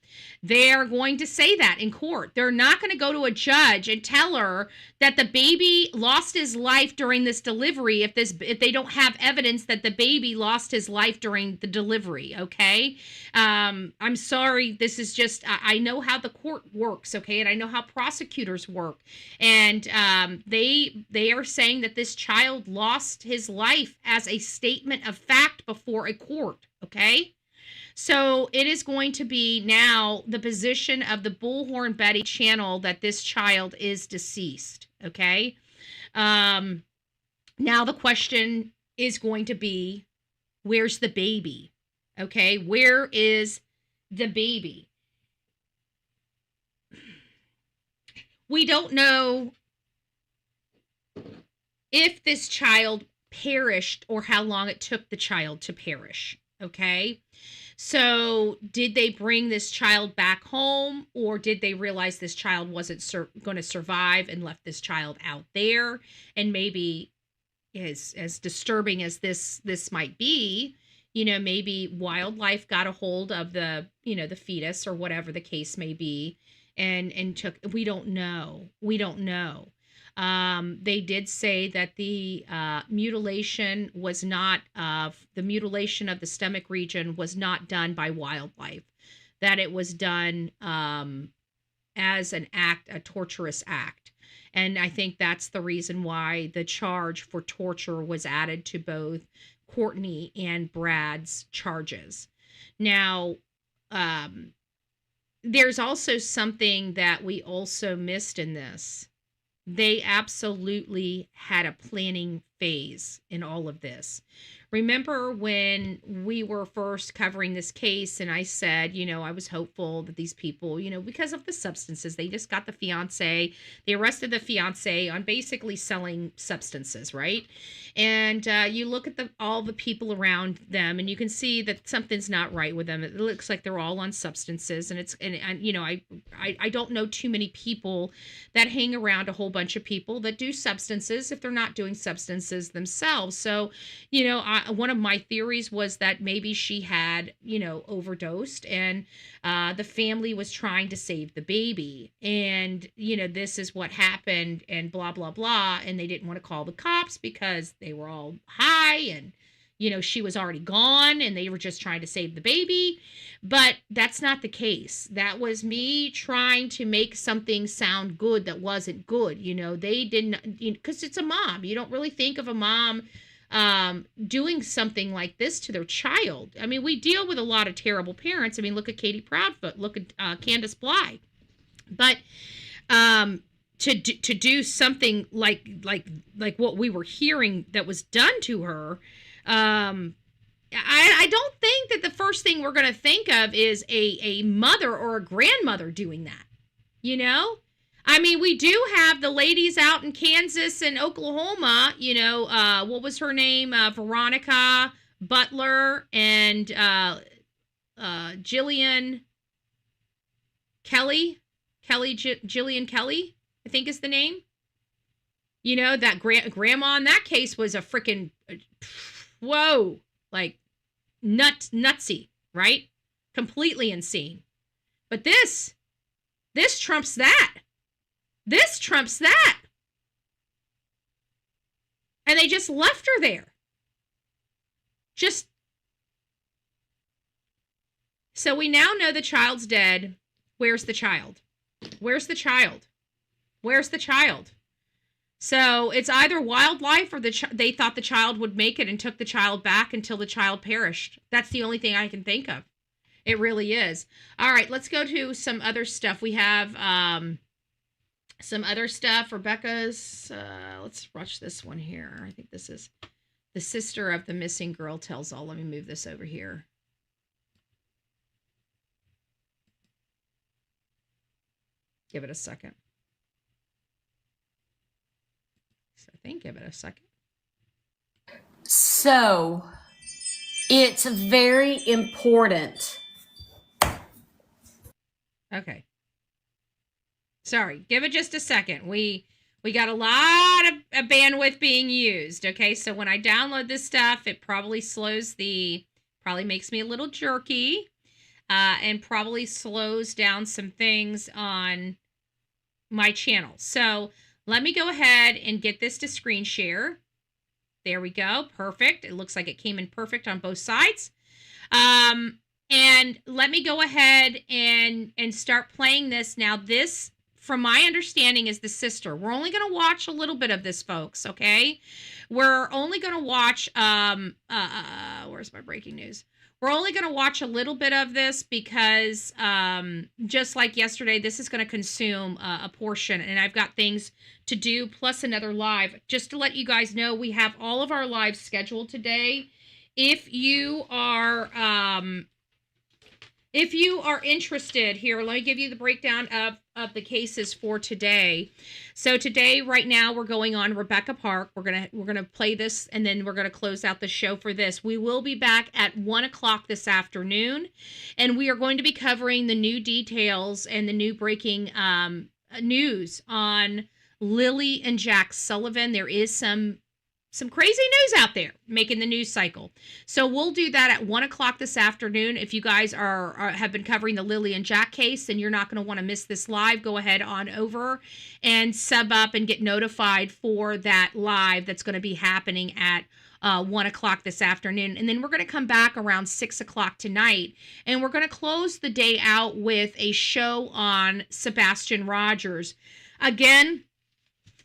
They're going to say that in court. They're not going to go to a judge and tell her that the baby lost his life during this delivery if they don't have evidence that the baby lost his life during the delivery, okay? I'm sorry, this is just, I know how the court works, okay? And I know how prosecutors work. And they are saying that this child lost his life as a statement of fact before a court, okay? So it is going to be now the position of the Bullhorn Betty channel that this child is deceased, okay? Now the question is going to be, where's the baby? Okay, where is the baby? We don't know if this child perished or how long it took the child to perish, okay? So did they bring this child back home, or did they realize this child wasn't going to survive and left this child out there? And maybe as disturbing as this might be, maybe wildlife got a hold of the fetus or whatever the case may be and took, we don't know. They did say that the mutilation was not the mutilation of the stomach region was not done by wildlife, that it was done as an act, a torturous act. And I think that's the reason why the charge for torture was added to both Courtney and Brad's charges. Now, there's also something that we also missed in this. They absolutely had a planning phase in all of this. Remember when we were first covering this case and I said, I was hopeful that these people, because of the substances, they just got the fiance, they arrested the fiance on basically selling substances, right? And you look at all the people around them and you can see that something's not right with them. It looks like they're all on substances, and I don't know too many people that hang around a whole bunch of people that do substances if they're not doing substances themselves. So, one of my theories was that maybe she had, overdosed, and the family was trying to save the baby. And, this is what happened, and blah, blah, blah. And they didn't want to call the cops because they were all high and, she was already gone and they were just trying to save the baby. But that's not the case. That was me trying to make something sound good that wasn't good. They didn't, because it's a mom. You don't really think of a mom doing something like this to their child. I mean, we deal with a lot of terrible parents. I mean, look at Katie Proudfoot, look at Candace Bly. But to do something like what we were hearing that was done to her, I don't think that the first thing we're going to think of is a mother or a grandmother doing that. I mean, we do have the ladies out in Kansas and Oklahoma, what was her name? Veronica Butler and Jillian Kelly. Jillian Kelly, I think is the name. That grandma in that case was a freaking, whoa, like nutsy, right? Completely insane. But this trumps that. This trumps that. And they just left her there. So we now know the child's dead. Where's the child? Where's the child? Where's the child? So it's either wildlife or they thought the child would make it and took the child back until the child perished. That's the only thing I can think of. It really is. All right, let's go to some other stuff. We have some other stuff. Rebecca's, let's watch this one here. I think this is the sister of the missing girl tells all. Let me move this over here. Give it a second. So I think give it a second. So it's very important. Okay. Sorry, give it just a second. We got a lot of bandwidth being used. Okay, so when I download this stuff, it probably probably makes me a little jerky, and probably slows down some things on my channel. So let me go ahead and get this to screen share. There we go. Perfect. It looks like it came in perfect on both sides. And let me go ahead and start playing this. Now, this, from my understanding, is the sister. We're only going to watch a little bit of this, folks, okay? We're only going to watch, where's my breaking news? We're only going to watch a little bit of this because, just like yesterday, this is going to consume a portion, and I've got things to do, plus another live. Just to let you guys know, we have all of our lives scheduled today. If you are interested, here, let me give you the breakdown of the cases for today. So today, right now, we're going on Rebecca Park. We're gonna play this, and then we're gonna close out the show for this. We will be back at 1:00 this afternoon, and we are going to be covering the new details and the new breaking news on Lily and Jack Sullivan. There is some crazy news out there making the news cycle. So we'll do that at 1 o'clock this afternoon. If you guys have been covering the Lily and Jack case, then you're not going to want to miss this live. Go ahead on over and sub up and get notified for that live that's going to be happening at 1 o'clock this afternoon. And then we're going to come back around 6 o'clock tonight, and we're going to close the day out with a show on Sebastian Rogers. Again,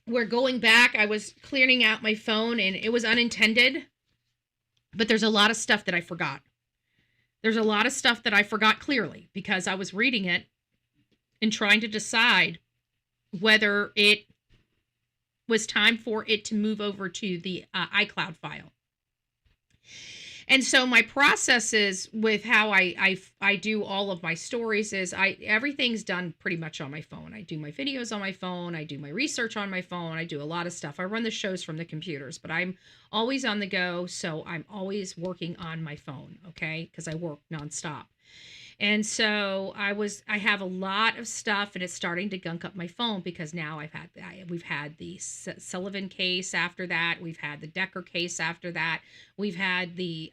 we're going back. I was clearing out my phone, and it was unintended, but there's a lot of stuff that I forgot. There's a lot of stuff that I forgot clearly because I was reading it and trying to decide whether it was time for it to move over to the iCloud file. And so my process is with how I do all of my stories is everything's done pretty much on my phone. I do my videos on my phone. I do my research on my phone. I do a lot of stuff. I run the shows from the computers, but I'm always on the go. So I'm always working on my phone. Okay. Because I work nonstop. And so I have a lot of stuff, and it's starting to gunk up my phone because now we've had the Sullivan case after that. We've had the Decker case after that. We've had the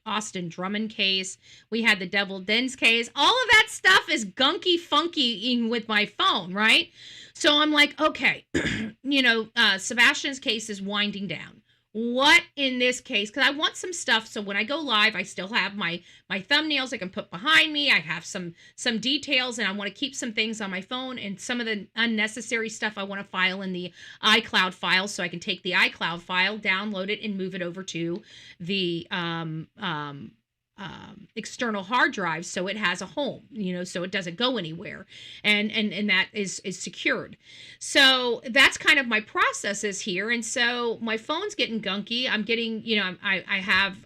Austin Drummond case. We had the Devil Dens case. All of that stuff is gunky funky with my phone, right? So I'm like, okay, Sebastian's case is winding down. What in this case, because I want some stuff so when I go live, I still have my thumbnails I can put behind me. I have some details, and I want to keep some things on my phone, and some of the unnecessary stuff I want to file in the iCloud file so I can take the iCloud file, download it, and move it over to the external hard drive so it has a home, so it doesn't go anywhere, and that is secured. So that's kind of my processes here. And so my phone's getting gunky. I'm getting, I have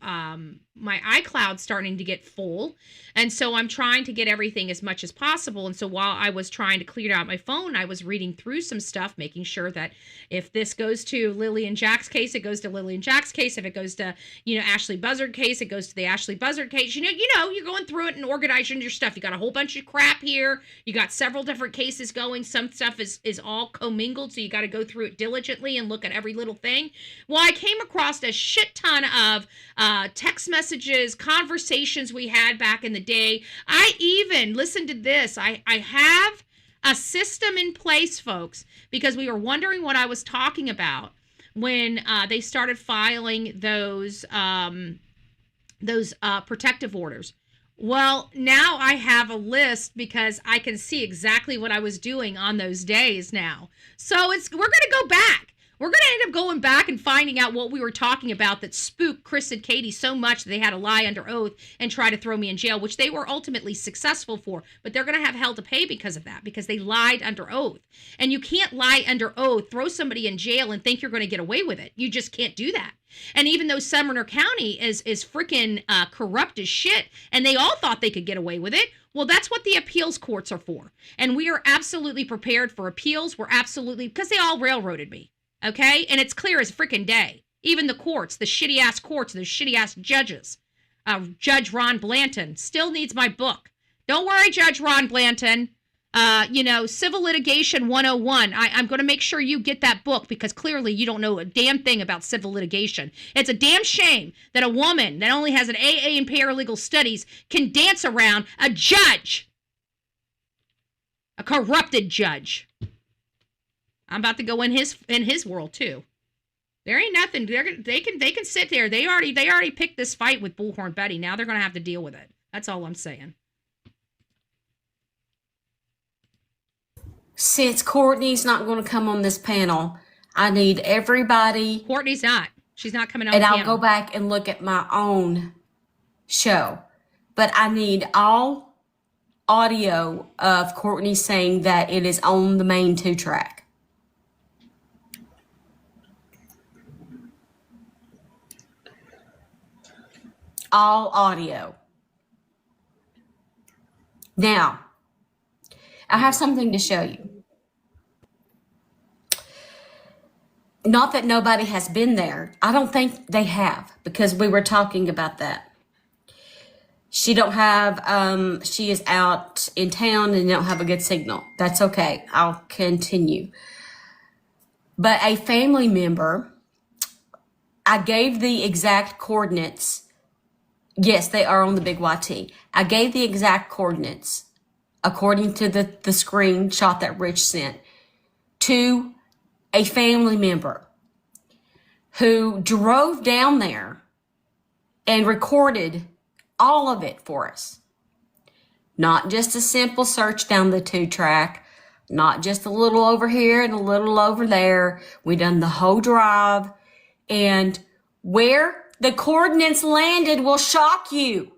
my iCloud starting to get full, and so I'm trying to get everything as much as possible. And so while I was trying to clear out my phone, I was reading through some stuff, making sure that if this goes to Lily and Jack's case, it goes to Lily and Jack's case. If it goes to Ashley Buzzard case, it goes to the Ashley Buzzard case. You're going through it and organizing your stuff. You got a whole bunch of crap here. You got several different cases going. Some stuff is all commingled, so you got to go through it diligently and look at every little thing. Well, I came across a shit ton of text messages, conversations we had back in the day. I even, listen to this, I have a system in place, folks, because we were wondering what I was talking about when they started filing those protective orders. Well, now I have a list because I can see exactly what I was doing on those days now. So we're going to go back. We're going to end up going back and finding out what we were talking about that spooked Chris and Katie so much that they had to lie under oath and try to throw me in jail, which they were ultimately successful for. But they're going to have hell to pay because of that, because they lied under oath. And you can't lie under oath, throw somebody in jail, and think you're going to get away with it. You just can't do that. And even though Sumner County is freaking corrupt as shit, and they all thought they could get away with it, well, that's what the appeals courts are for. And we are absolutely prepared for appeals. We're absolutely, because they all railroaded me. Okay? And it's clear as freaking day. Even the courts, the shitty-ass courts, those shitty-ass judges. Judge Ron Blanton still needs my book. Don't worry, Judge Ron Blanton. Civil Litigation 101. I'm going to make sure you get that book because clearly you don't know a damn thing about civil litigation. It's a damn shame that a woman that only has an AA in paralegal studies can dance around a judge. A corrupted judge. I'm about to go in his world too. There ain't nothing. They can sit there. They already picked this fight with Bullhorn Betty. Now they're gonna have to deal with it. That's all I'm saying. Since Courtney's not going to come on this panel, I need everybody. Courtney's not. She's not coming on. And the I'll panel. go back and look at my own show. But I need all audio of Courtney saying that it is on the main 2-track. All audio. Now, I have something to show you. Not that nobody has been there. I don't think they have, because we were talking about that. She is out in town and don't have a good signal. That's okay. I'll continue. But a family member I gave the exact coordinates. Yes, they are on the big YT. I gave the exact coordinates according to the screenshot that Rich sent to a family member who drove down there and recorded all of it for us. Not just a simple search down the 2-track, not just a little over here and a little over there. We done the whole drive, and where the coordinates landed will shock you.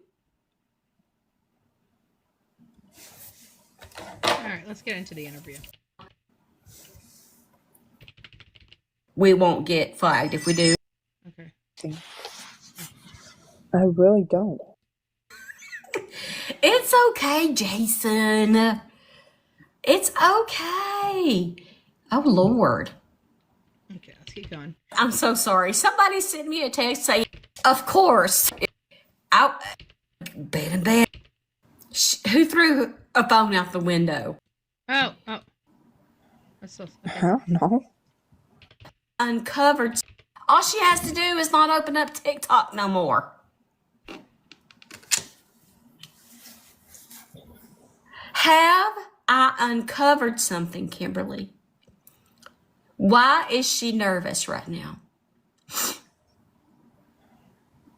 All right, let's get into the interview. We won't get flagged if we do. Okay. I really don't. It's okay, Jason. It's okay. Oh, Lord. Okay, let's keep going. I'm so sorry. Somebody sent me a text saying, of course. Out. Bad. Who threw a phone out the window? Oh. That's so, okay. I don't know. Uncovered. All she has to do is not open up TikTok no more. Have I uncovered something, Kimberly? Why is she nervous right now?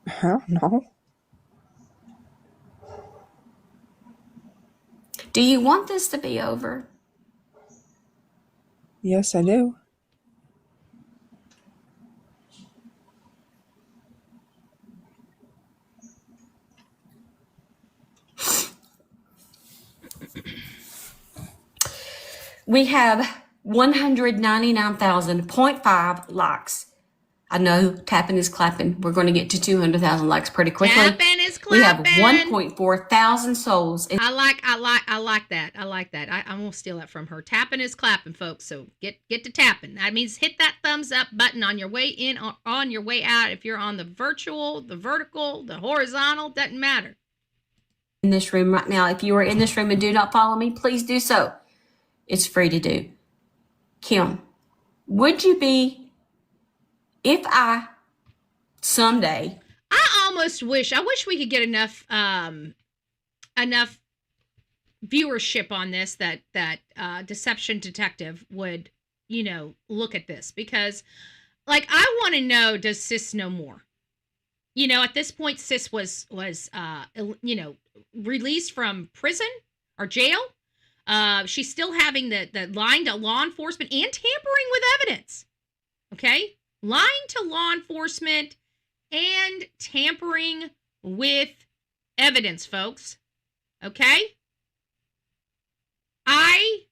I don't know. Do you want this to be over? Yes, I do. We have 199,000.5 likes. I know tapping is clapping. We're going to get to 200,000 likes pretty quickly. Tapping is clapping. We have 1.4 thousand souls. I like that. I'm gonna steal that from her. Tapping is clapping, folks. So get to tapping. That means hit that thumbs up button on your way in or on your way out. If you're on the virtual, the vertical, the horizontal, doesn't matter. In this room right now, if you are in this room and do not follow me, please do so. It's free to do. Kim, would you be, if I someday, I wish we could get enough viewership on this that Deception Detective would, look at this, because I want to know, does Sis know more? At this point, Sis was released from prison or jail. She's still having the lying to law enforcement and tampering with evidence. Okay? Lying to law enforcement and tampering with evidence, folks. Okay? I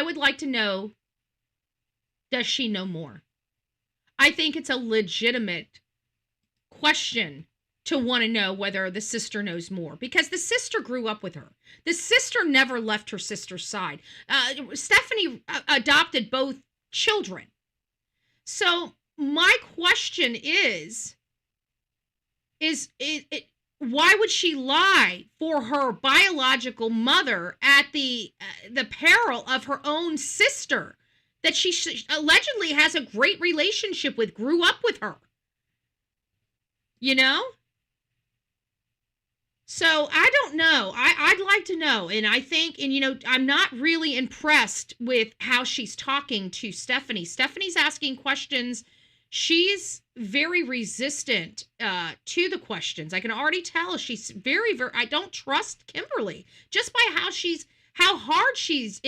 would like to know, does she know more? I think it's a legitimate question to want to know whether the sister knows more, because the sister grew up with her. The sister never left her sister's side. Stephanie adopted both children. So my question is why would she lie for her biological mother at the peril of her own sister that she allegedly has a great relationship with, grew up with her? So I don't know. I'd like to know. And I think, I'm not really impressed with how she's talking to Stephanie. Stephanie's asking questions. She's very resistant to the questions. I can already tell she's very, very, I don't trust Kimberly just by how hard she's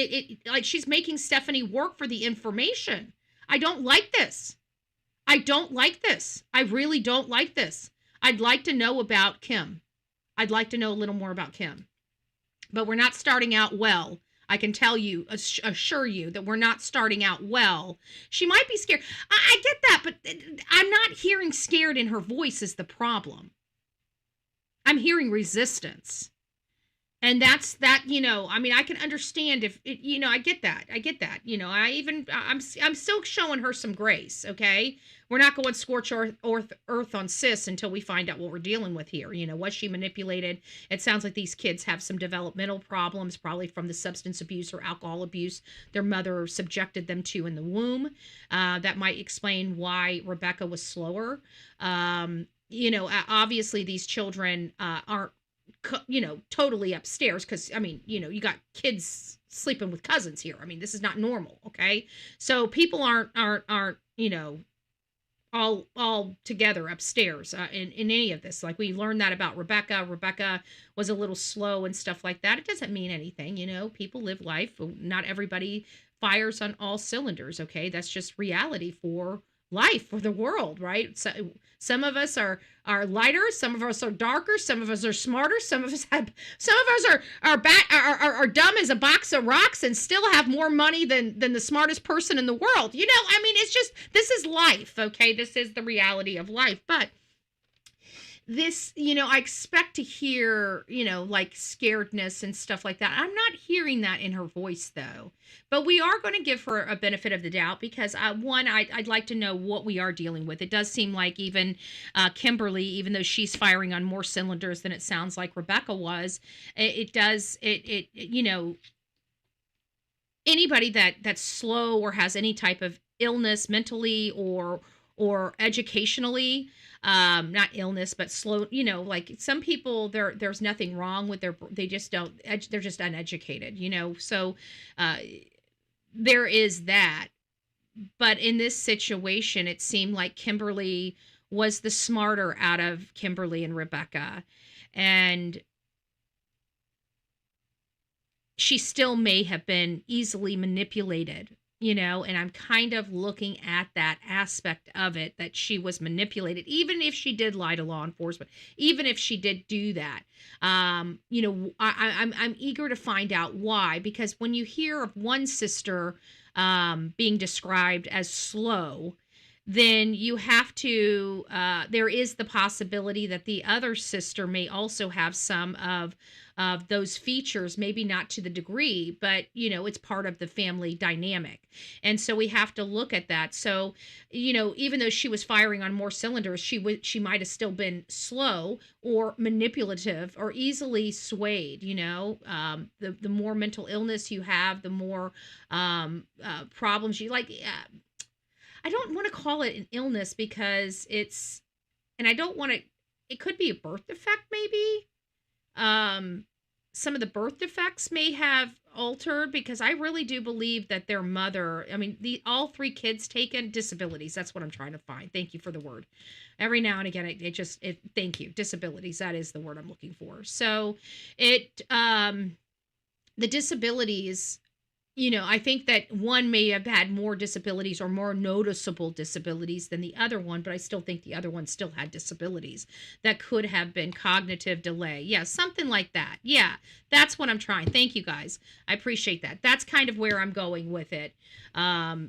making Stephanie work for the information. I don't like this. I really don't like this. I'd like to know about Kim. I'd like to know a little more about Kim. But we're not starting out well. I can assure you that we're not starting out well. She might be scared. I get that, but I'm not hearing scared in her voice is the problem. I'm hearing resistance. And that's that, I mean, I can understand if it, I get that. I'm still showing her some grace. Okay. We're not going scorch earth on sis until we find out what we're dealing with here. Was she manipulated? It sounds like these kids have some developmental problems, probably from the substance abuse or alcohol abuse their mother subjected them to in the womb. That might explain why Rebecca was slower. Obviously these children aren't totally upstairs, because I mean, you got kids sleeping with cousins here. I mean, this is not normal. Okay. So people aren't all together upstairs in any of this. Like, we learned that about Rebecca was a little slow and stuff like that. It doesn't mean anything. People live life. Not everybody fires on all cylinders. Okay. That's just reality for life, for the world, right? So some of us are lighter, some of us are darker, some of us are smarter, some of us are dumb as a box of rocks and still have more money than the smartest person in the world. I mean, it's just, this is life. Okay. This is the reality of life. But this, I expect to hear, like scaredness and stuff like that. I'm not hearing that in her voice, though. But we are going to give her a benefit of the doubt, because I'd like to know what we are dealing with. It does seem like even Kimberly, even though she's firing on more cylinders than it sounds like Rebecca was, anybody that's slow or has any type of illness mentally or educationally, not illness, but slow, like some people, there's nothing wrong with they're just uneducated, so there is that. But in this situation, it seemed like Kimberly was the smarter out of Kimberly and Rebecca, and she still may have been easily manipulated, and I'm kind of looking at that aspect of it, that she was manipulated, even if she did lie to law enforcement, even if she did do that. I'm eager to find out why, because when you hear of one sister being described as slow, then you have to, there is the possibility that the other sister may also have some of those features, maybe not to the degree, but it's part of the family dynamic. And so we have to look at that. So, even though she was firing on more cylinders, she might have still been slow or manipulative or easily swayed. The more mental illness you have, the more problems you like. I don't want to call it an illness, because and I don't want to, it could be a birth defect maybe. Some of the birth defects may have altered, because I really do believe that their mother, I mean, all three kids taken disabilities. That's what I'm trying to find. Thank you for the word. Every now and again, thank you. Disabilities. That is the word I'm looking for. So the disabilities, I think that one may have had more disabilities or more noticeable disabilities than the other one, but I still think the other one still had disabilities that could have been cognitive delay. Yeah, something like that. Yeah, that's what I'm trying. Thank you, guys. I appreciate that. That's kind of where I'm going with it,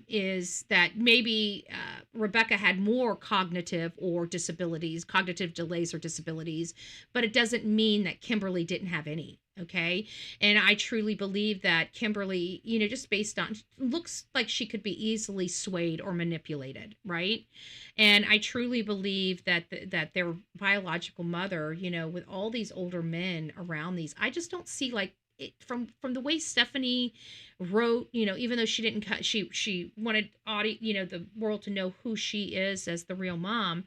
is that maybe Rebecca had more cognitive delays or disabilities, but it doesn't mean that Kimberly didn't have any. Okay. And I truly believe that Kimberly, just based on, looks like she could be easily swayed or manipulated. Right. And I truly believe that their biological mother, with all these older men around these, I just don't see like it from the way Stephanie wrote, even though she didn't cut, she wanted the world to know who she is as the real mom.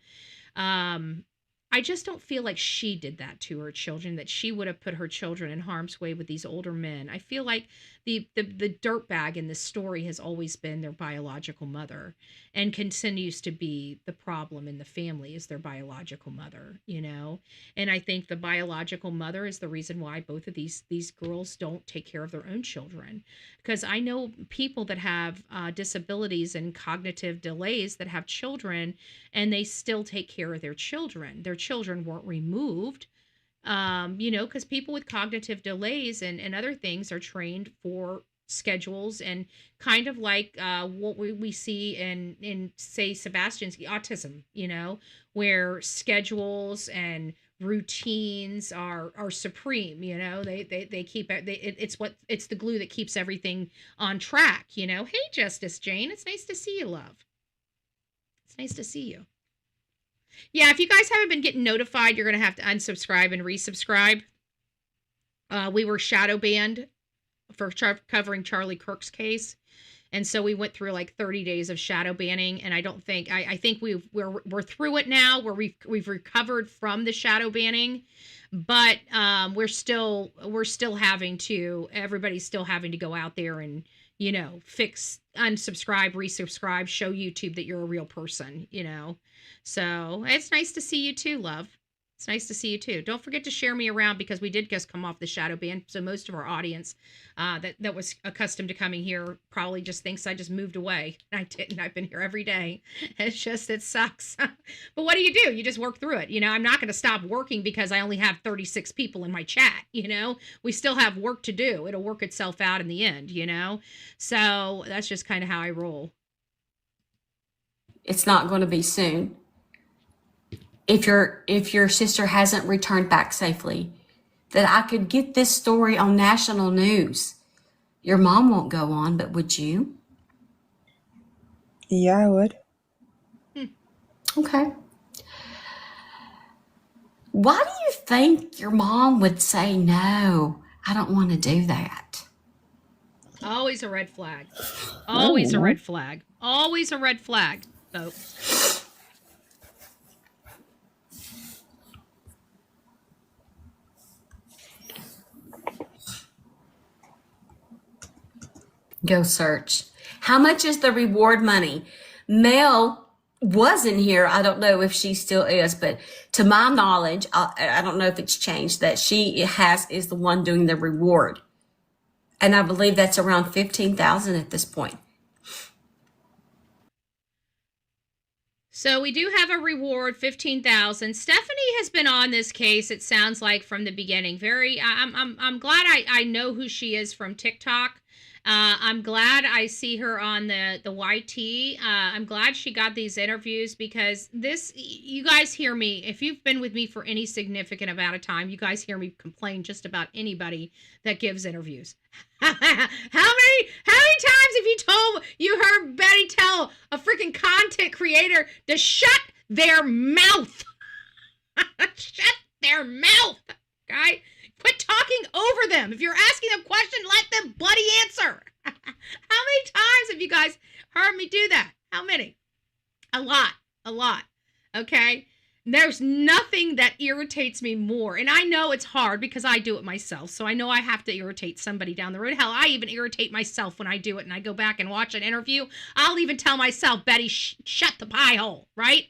I just don't feel like she did that to her children, that she would have put her children in harm's way with these older men. I feel like the dirtbag in this story has always been their biological mother, and continues to be the problem in the family is their biological mother, And I think the biological mother is the reason why both of these girls don't take care of their own children. Because I know people that have disabilities and cognitive delays that have children, and they still take care of their children. Their children weren't removed, because people with cognitive delays and other things are trained for schedules, and kind of like what we see in say Sebastian's autism, where schedules and routines are supreme. They keep it. It's the glue that keeps everything on track. Hey, Justice Jane, it's nice to see you, love. It's nice to see you. Yeah, if you guys haven't been getting notified, you're gonna have to unsubscribe and resubscribe. We were shadow banned for covering Charlie Kirk's case. And so we went through like 30 days of shadow banning, and I think we're through it now. We've recovered from the shadow banning, but everybody's still having to go out there and fix, unsubscribe, resubscribe, show YouTube that you're a real person. So it's nice to see you too, love. It's nice to see you too. Don't forget to share me around, because we did just come off the shadow ban. So most of our audience that was accustomed to coming here probably just thinks I just moved away. I didn't. I've been here every day. It sucks. But what do? You just work through it. I'm not going to stop working because I only have 36 people in my chat. We still have work to do. It'll work itself out in the end, So that's just kind of how I roll. It's not going to be soon. If your sister hasn't returned back safely, that I could get this story on national news. Your mom won't go on, but would you? Yeah, I would. Okay. Why do you think your mom would say, no, I don't want to do that? Always a red flag. Always a red flag. Always a red flag, folks. Go search. How much is the reward money? Mel was in here. I don't know if she still is, but to my knowledge, I don't know if it's changed, that she is the one doing the reward. And I believe that's around $15,000 at this point. So we do have a reward, $15,000. Stephanie has been on this case, it sounds like, from the beginning. I'm glad I know who she is from TikTok. I'm glad I see her on the YT. I'm glad she got these interviews, because you guys hear me. If you've been with me for any significant amount of time, you guys hear me complain just about anybody that gives interviews. How many times have you heard Betty tell a freaking content creator to shut their mouth? Shut their mouth, okay? Quit talking over them. If you're asking them a question, let them bloody answer. How many times have you guys heard me do that? How many? A lot. Okay? There's nothing that irritates me more. And I know it's hard because I do it myself. So I know I have to irritate somebody down the road. Hell, I even irritate myself when I do it and I go back and watch an interview. I'll even tell myself, Betty, shut the pie hole, right?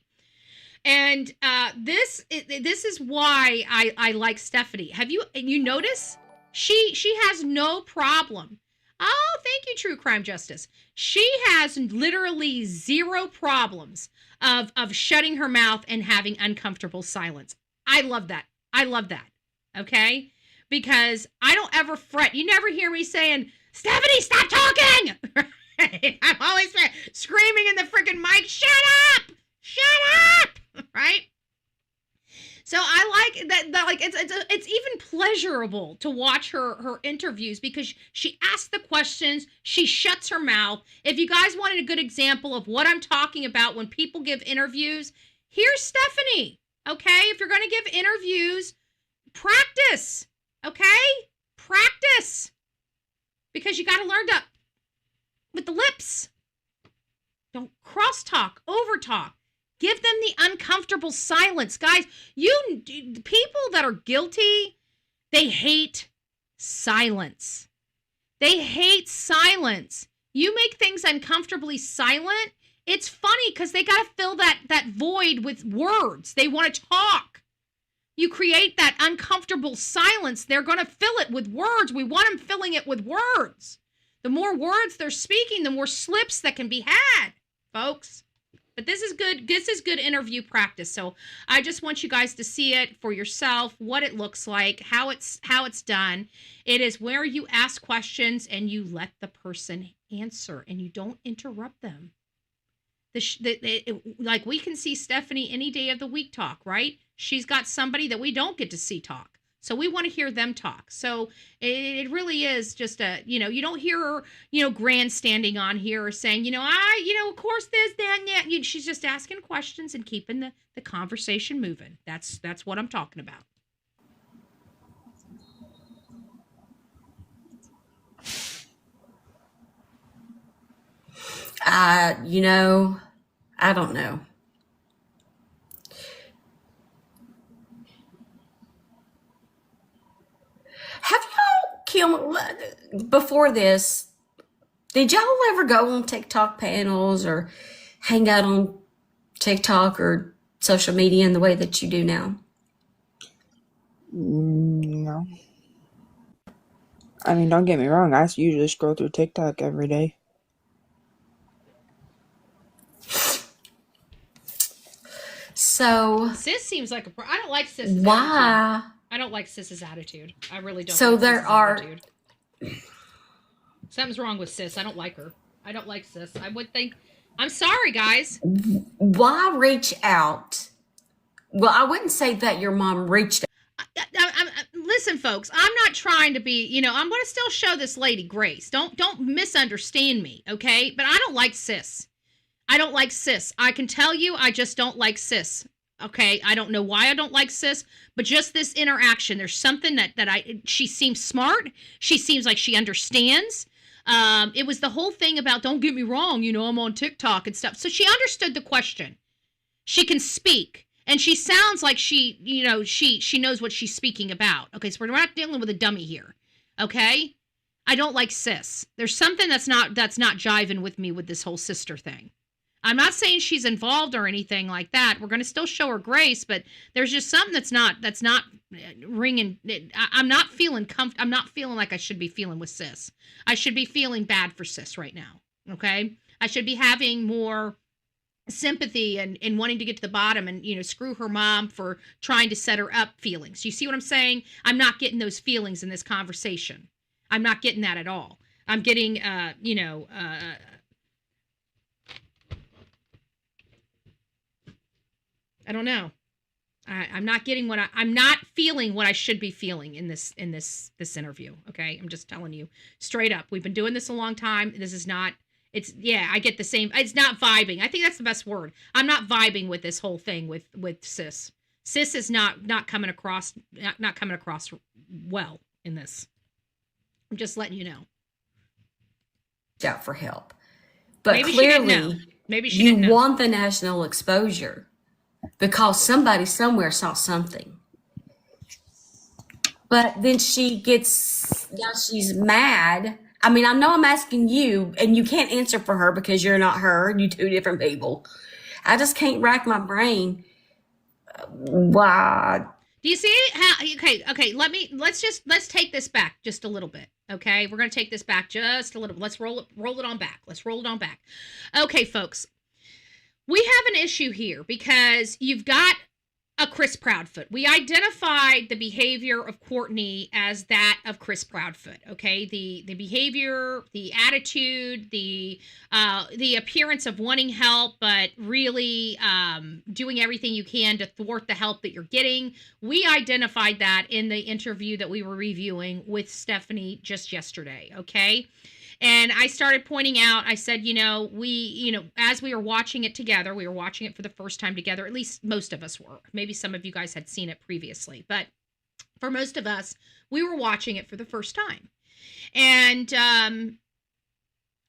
And this is why I like Stephanie. Have you notice? She has no problem. Oh, thank you, True Crime Justice. She has literally zero problems of shutting her mouth and having uncomfortable silence. I love that. Okay? Because I don't ever fret. You never hear me saying, Stephanie, stop talking! I'm always screaming in the freaking mic, shut up! Right? So I like that like it's even pleasurable to watch her interviews, because she asks the questions, she shuts her mouth. If you guys wanted a good example of what I'm talking about when people give interviews, here's Stephanie. Okay? If you're going to give interviews, practice. Okay? Practice. Because you got to learn to with the lips. Don't crosstalk, overtalk. Give them the uncomfortable silence. Guys, people that are guilty, they hate silence. They hate silence. You make things uncomfortably silent, it's funny because they got to fill that void with words. They want to talk. You create that uncomfortable silence, they're going to fill it with words. We want them filling it with words. The more words they're speaking, the more slips that can be had, folks. But this is good. This is good interview practice. So I just want you guys to see it for yourself, what it looks like, how it's done. It is where you ask questions and you let the person answer and you don't interrupt them. Like, we can see Stephanie any day of the week talk, right? She's got somebody that we don't get to see talk. So we want to hear them talk. So it really is just you don't hear her, grandstanding on here or saying, of course this, that, and that. She's just asking questions and keeping the conversation moving. That's what I'm talking about. I don't know. Have y'all, before this, did y'all ever go on TikTok panels or hang out on TikTok or social media in the way that you do now? No. I mean, don't get me wrong. I usually scroll through TikTok every day. So Sis seems like I don't like Sis's why? attitude. I don't like Sis's attitude. I really don't. So like there Sis's are. attitude. Something's wrong with Sis. I don't like her. I don't like Sis. I would think. I'm sorry, guys. Why reach out? Well, I wouldn't say that your mom reached out. Listen, folks, I'm not trying to be, I'm going to still show this lady grace. Don't misunderstand me, okay? But I don't like Sis. I don't like Sis. I can tell you, I just don't like Sis. Okay, I don't know why I don't like Sis, but just this interaction, there's something she seems smart. She seems like she understands. It was the whole thing about, don't get me wrong, I'm on TikTok and stuff. So she understood the question. She can speak. And she sounds like she knows what she's speaking about. Okay, so we're not dealing with a dummy here. Okay? I don't like Sis. There's something that's not jiving with me with this whole sister thing. I'm not saying she's involved or anything like that. We're going to still show her grace, but there's just something that's not ringing. I'm not feeling I'm not feeling like I should be feeling with Sis. I should be feeling bad for Sis right now. Okay? I should be having more sympathy and wanting to get to the bottom and, screw her mom for trying to set her up feelings. You see what I'm saying? I'm not getting those feelings in this conversation. I'm not getting that at all. I'm getting, I don't know. I'm not getting I'm not feeling what I should be feeling in this interview. Okay. I'm just telling you straight up. We've been doing this a long time. This is not, I get the same. It's not vibing. I think that's the best word. I'm not vibing with this whole thing with Sis. Sis is not coming across well in this. I'm just letting you know. Out for help. But maybe clearly, maybe she didn't know. Want the national exposure because somebody somewhere saw something. But then she's mad. I mean, I know I'm asking you, and you can't answer for her because you're not her, you two different people. I just can't rack my brain. Why? Do you see how? Okay. Let's take this back just a little bit. Okay, we're gonna take this back just a little. Let's roll it on back. Let's roll it on back. Okay, folks, we have an issue here because you've got a Chris Proudfoot. We identified the behavior of Courtney as that of Chris Proudfoot. Okay, the behavior, the attitude, the appearance of wanting help, but really doing everything you can to thwart the help that you're getting. We identified that in the interview that we were reviewing with Stephanie just yesterday. Okay. And I started pointing out, I said, as we were watching it together, we were watching it for the first time together, at least most of us were. Maybe some of you guys had seen it previously, but for most of us, we were watching it for the first time. And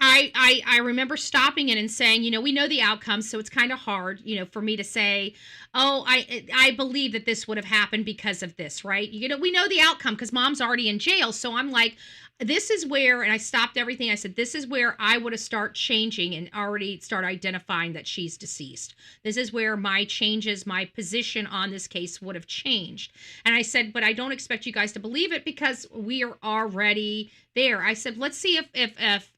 I remember stopping it and saying, we know the outcome, so it's kind of hard, for me to say, oh, I believe that this would have happened because of this, right? We know the outcome because mom's already in jail. So I'm like, this is where, and I stopped everything. I said, this is where I would have started changing and already start identifying that she's deceased. This is where my position on this case would have changed. And I said, but I don't expect you guys to believe it because we are already there. I said, let's see if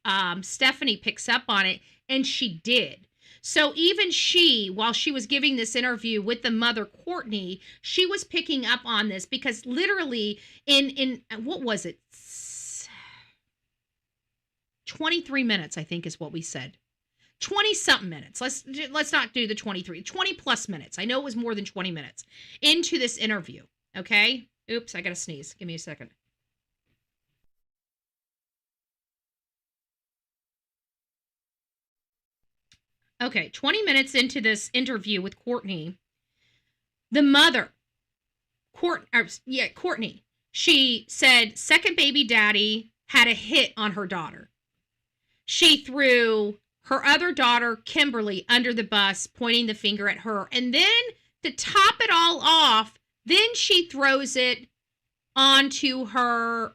Stephanie picks up on it. And she did. So even she, while she was giving this interview with the mother, Courtney, she was picking up on this because literally in what was it? 23 minutes, I think is what we said. 20 something minutes. Let's not do the 23, 20 plus minutes. I know it was more than 20 minutes into this interview. Okay. Oops, I got to sneeze. Give me a second. Okay, 20 minutes into this interview with Courtney, the mother, Courtney, she said second baby daddy had a hit on her daughter. She threw her other daughter, Kimberly, under the bus, pointing the finger at her. And then to top it all off, then she throws it onto her,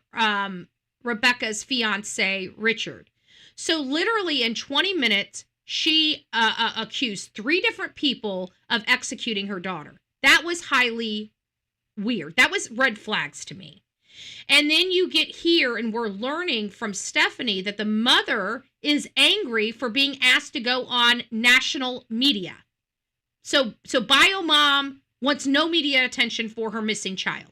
Rebecca's fiance, Richard. So literally in 20 minutes, she accused 3 different people of executing her daughter. That was highly weird. That was red flags to me. And then you get here and we're learning from Stephanie that the mother is angry for being asked to go on national media. So bio mom wants no media attention for her missing child.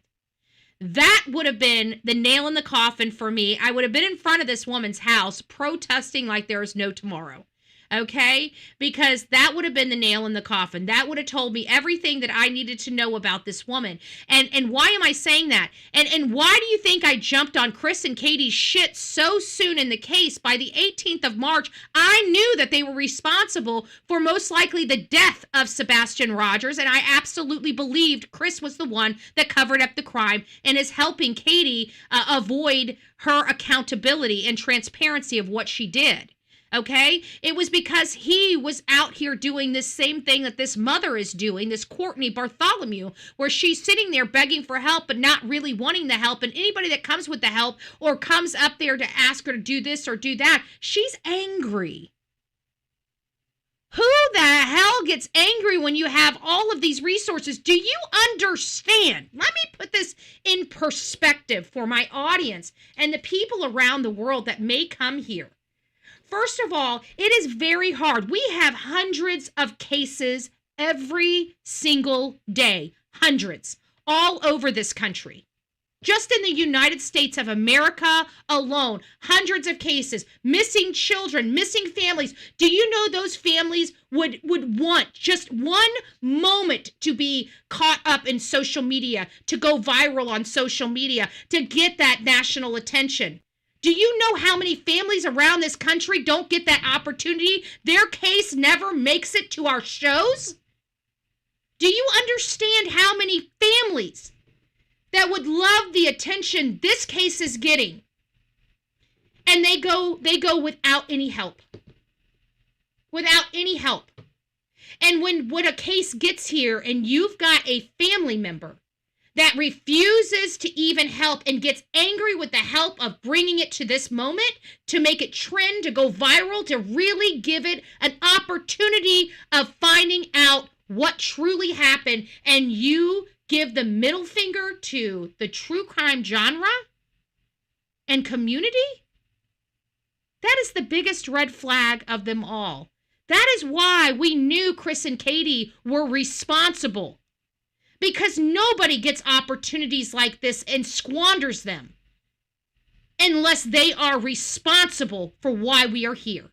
That would have been the nail in the coffin for me. I would have been in front of this woman's house protesting like there is no tomorrow. Okay? Because that would have been the nail in the coffin. That would have told me everything that I needed to know about this woman. And why am I saying that? And why do you think I jumped on Chris and Katie's shit so soon in the case? By the 18th of March, I knew that they were responsible for most likely the death of Sebastian Rogers, and I absolutely believed Chris was the one that covered up the crime and is helping Katie avoid her accountability and transparency of what she did. Okay? It was because he was out here doing this same thing that this mother is doing, this Courtney Bartholomew, where she's sitting there begging for help but not really wanting the help. And anybody that comes with the help or comes up there to ask her to do this or do that, she's angry. Who the hell gets angry when you have all of these resources? Do you understand? Let me put this in perspective for my audience and the people around the world that may come here. First of all, it is very hard. We have hundreds of cases every single day. Hundreds. All over this country. Just in the United States of America alone, hundreds of cases. Missing children, missing families. Do you know those families would want just one moment to be caught up in social media, to go viral on social media, to get that national attention? Do you know how many families around this country don't get that opportunity? Their case never makes it to our shows? Do you understand how many families that would love the attention this case is getting? And they go without any help. Without any help. And when a case gets here and you've got a family member that refuses to even help and gets angry with the help of bringing it to this moment, to make it trend, to go viral, to really give it an opportunity of finding out what truly happened, and you give the middle finger to the true crime genre and community, that is the biggest red flag of them all. That is why we knew Chris and Katie were responsible. Because nobody gets opportunities like this and squanders them unless they are responsible for why we are here.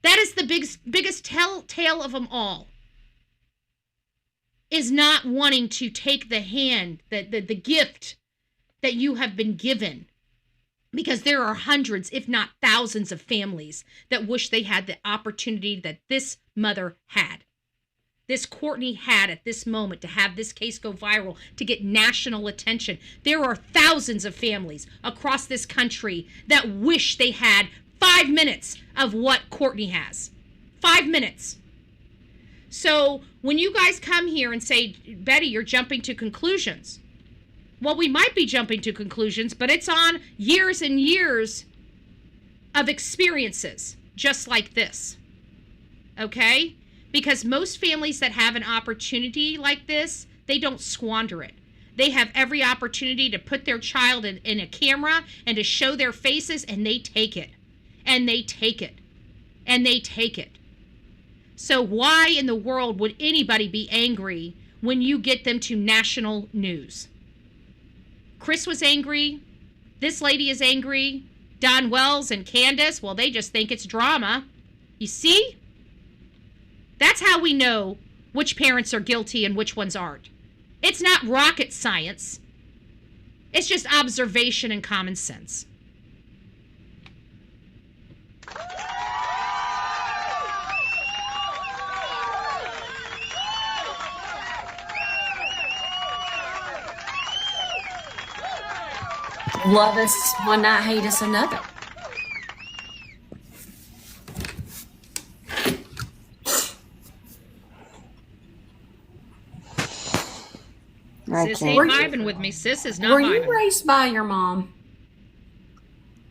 That is the biggest telltale of them all, is not wanting to take the hand, the gift that you have been given. Because there are hundreds, if not thousands, of families that wish they had the opportunity that this mother had. This Courtney had at this moment to have this case go viral, to get national attention. There are thousands of families across this country that wish they had 5 minutes of what Courtney has. 5 minutes. So when you guys come here and say, Betty, you're jumping to conclusions. Well, we might be jumping to conclusions, but it's on years and years of experiences just like this. Okay? Because most families that have an opportunity like this, they don't squander it. They have every opportunity to put their child in a camera and to show their faces, and they take it. And they take it. And they take it. So why in the world would anybody be angry when you get them to national news? Chris was angry. This lady is angry. Don Wells and Candace, well, they just think it's drama. You see? That's how we know which parents are guilty and which ones aren't. It's not rocket science. It's just observation and common sense. Love us one night, hate us another. I Sis can't. ain't vibing with me. Sis is not Were vibing. you raised by your mom?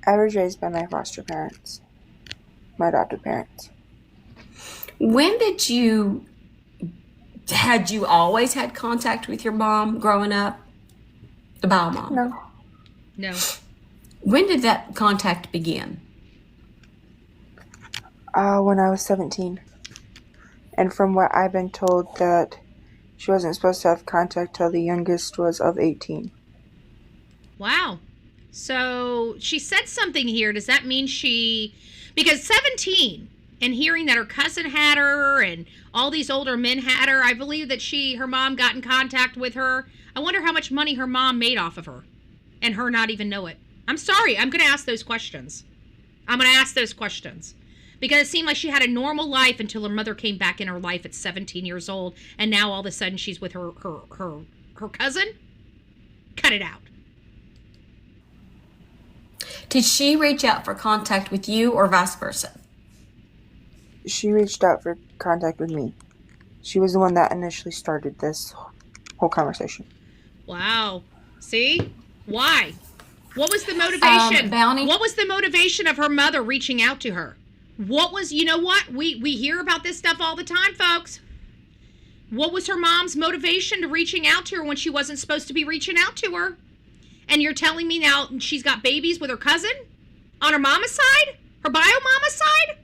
I was raised by my foster parents, my adopted parents. When had you always had contact with your mom growing up? The bio mom? No. No. When did that contact begin? When I was 17. And from what I've been told, that she wasn't supposed to have contact till the youngest was of 18. Wow. So she said something here. Does that mean because 17 and hearing that her cousin had her and all these older men had her, I believe that her mom got in contact with her. I wonder how much money her mom made off of her and her not even know it. I'm sorry. I'm going to ask those questions. Because it seemed like she had a normal life until her mother came back in her life at 17 years old, and now all of a sudden she's with her cousin? Cut it out. Did she reach out for contact with you or vice versa? She reached out for contact with me. She was the one that initially started this whole conversation. Wow. See? Why? What was the motivation? Bounty? What was the motivation of her mother reaching out to her? What was, you know what? We hear about this stuff all the time, folks. What was her mom's motivation to reaching out to her when she wasn't supposed to be reaching out to her? And you're telling me now she's got babies with her cousin? On her mama's side? Her bio mama's side?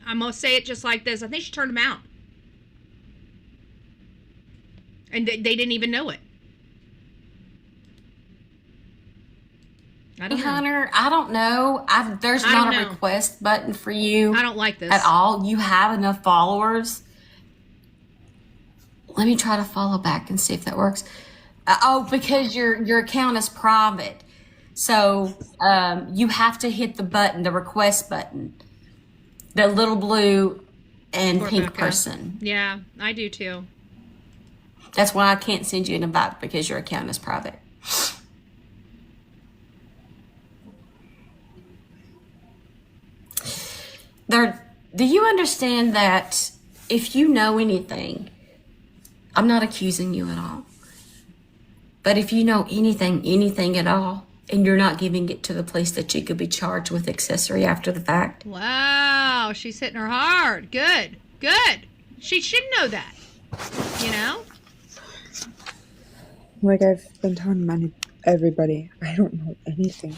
I'm going to say it just like this. I think she turned him out. And they didn't even know it. I don't know. Hunter, I don't know. There's I not don't a know. request button for you I don't like this. at all. You have enough followers. Let me try to follow back and see if that works. Because your account is private. So you have to hit the button, the request button. The little blue and Poor pink Becca. person. Yeah, I do too. That's why I can't send you an invite, because your account is private. Do you understand that if you know anything, I'm not accusing you at all, but if you know anything at all, and you're not giving it to the police, that you could be charged with accessory after the fact? Wow, she's hitting her hard. Good. She should know that. You know? Like I've been telling everybody, I don't know anything.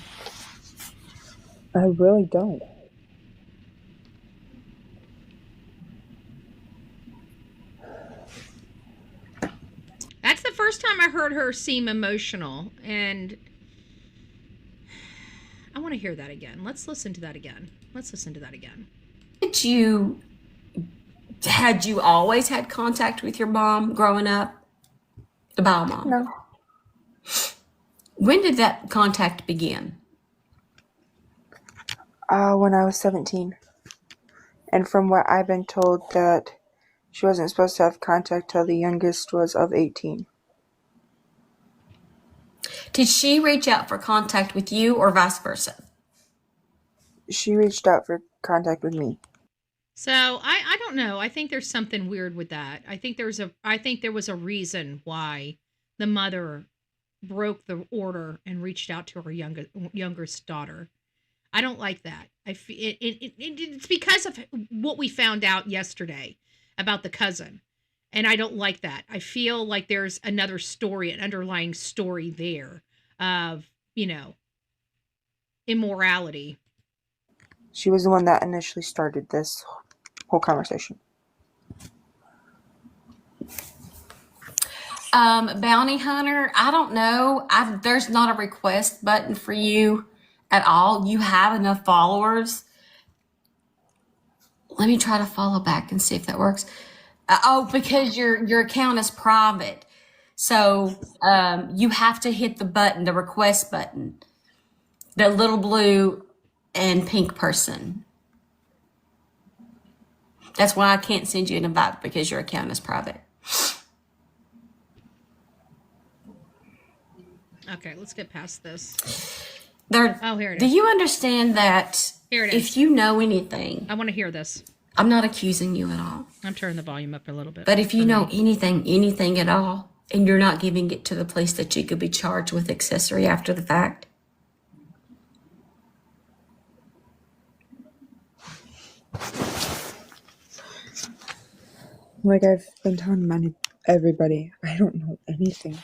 I really don't. That's the first time I heard her seem emotional, and I want to hear that again. Let's listen to that again. Had you always had contact with your mom growing up? The bio mom? No. When did that contact begin? When I was 17. And from what I've been told, that she wasn't supposed to have contact till the youngest was of 18. Did she reach out for contact with you or vice versa? She reached out for contact with me. So I don't know. I think there's something weird with that. I think there was a reason why the mother broke the order and reached out to her youngest daughter. I don't like that. It's because of what we found out yesterday about the cousin. And I don't like that. I feel like there's another story, an underlying story there of, immorality. She was the one that initially started this whole conversation. Bounty hunter, I don't know. There's not a request button for you at all. You have enough followers. Let me try to follow back and see if that works. Because your account is private. So you have to hit the button, the request button, the little blue and pink person. That's why I can't send you an invite, because your account is private. Okay, let's get past this. Here it Do is. you understand that Here it is. if you know anything, I want to hear this. I'm not accusing you at all, I'm turning the volume up a little bit. but if you know anything at all, and you're not giving it to the police, that you could be charged with accessory after the fact. Like I've been telling everybody, I don't know anything.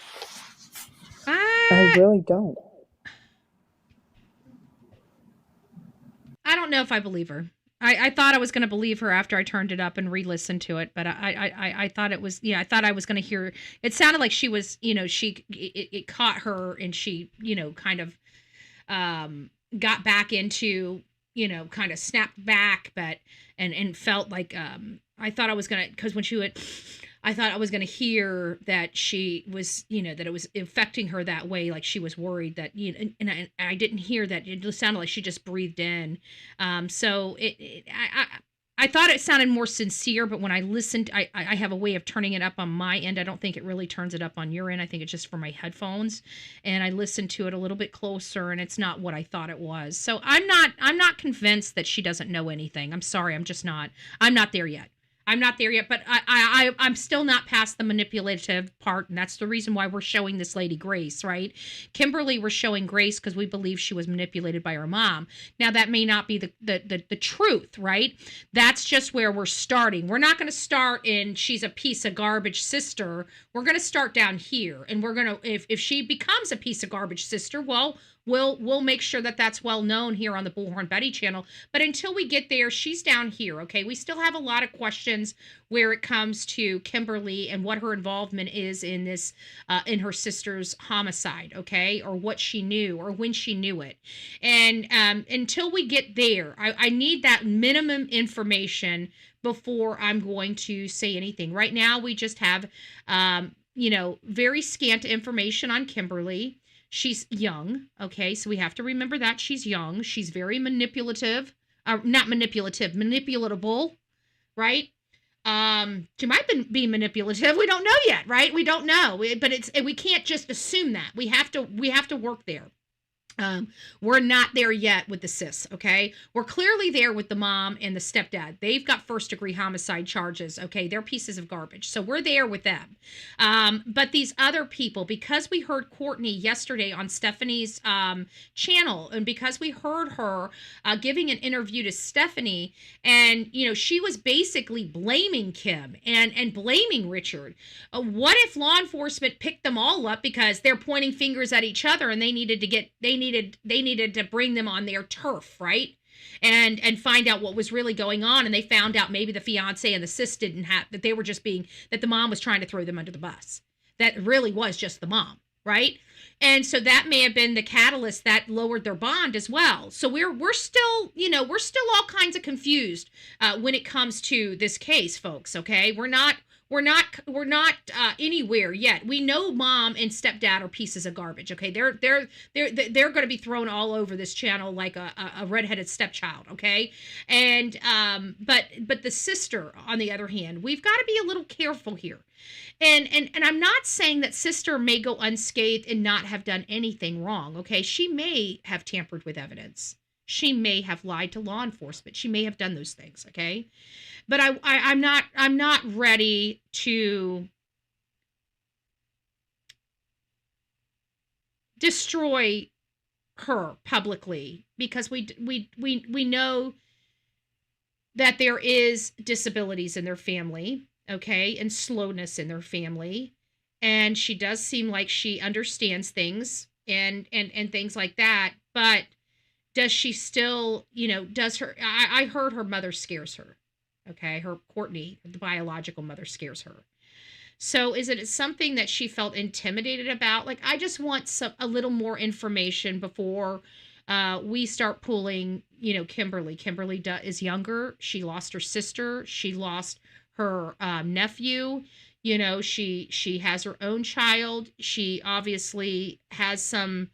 I really don't. I don't know if I believe her. I thought I was going to believe her after I turned it up and re-listened to it, but I thought it was, I thought I was going to hear. It sounded like she was, it caught her, and she, kind of got back into, kind of snapped back, but and felt like I thought I was going to, because when she would, I thought I was going to hear that she was, that it was affecting her that way, like she was worried that, and I didn't hear that. It just sounded like she just breathed in. So I thought it sounded more sincere, but when I listened, I have a way of turning it up on my end. I don't think it really turns it up on your end. I think it's just for my headphones, and I listened to it a little bit closer, and it's not what I thought it was. So I'm not convinced that she doesn't know anything. I'm sorry. I'm just not. I'm not there yet. I'm not there yet, but I'm still not past the manipulative part, and that's the reason why we're showing this lady grace, right? Kimberly, we're showing grace because we believe she was manipulated by her mom. Now, that may not be the truth, right? That's just where we're starting. We're not going to start in she's a piece of garbage sister. We're going to start down here, and we're going to, if she becomes a piece of garbage sister, well, we'll make sure that that's well known here on the Bullhorn Betty channel. But until we get there, she's down here, okay? We still have a lot of questions where it comes to Kimberly and what her involvement is in this, in her sister's homicide, okay? Or what she knew, or when she knew it. And until we get there, I need that minimum information before I'm going to say anything. Right now, we just have, very scant information on Kimberly. She's young, okay? So we have to remember that she's young. She's very manipulative. Not manipulative, manipulatable, right? She might be manipulative. We don't know yet, right? We don't know. But we can't just assume that. We have to work there. We're not there yet with the sis, okay? We're clearly there with the mom and the stepdad. They've got first-degree homicide charges, okay? They're pieces of garbage. So we're there with them. But these other people, because we heard Courtney yesterday on Stephanie's channel, and because we heard her giving an interview to Stephanie, and, she was basically blaming Kim and blaming Richard. What if law enforcement picked them all up because they're pointing fingers at each other, and they needed to bring them on their turf, right? And find out what was really going on. And they found out maybe the fiance and the sis didn't have, that they were just that the mom was trying to throw them under the bus. That really was just the mom, right? And so that may have been the catalyst that lowered their bond as well. So we're still all kinds of confused when it comes to this case, folks, okay? We're not anywhere yet. We know mom and stepdad are pieces of garbage. Okay, they're going to be thrown all over this channel like a redheaded stepchild. Okay, and but the sister, on the other hand, we've got to be a little careful here. And I'm not saying that sister may go unscathed and not have done anything wrong. Okay, she may have tampered with evidence. She may have lied to law enforcement. She may have done those things. Okay. But I'm not ready to destroy her publicly, because we know that there is disabilities in their family, okay, and slowness in their family, and she does seem like she understands things and things like that. But does she still, I heard her mother scares her. Okay, her Courtney, the biological mother, scares her. So is it something that she felt intimidated about? Like, I just want a little more information before we start pulling, Kimberly. Kimberly is younger. She lost her sister. She lost her nephew. She has her own child. She obviously has some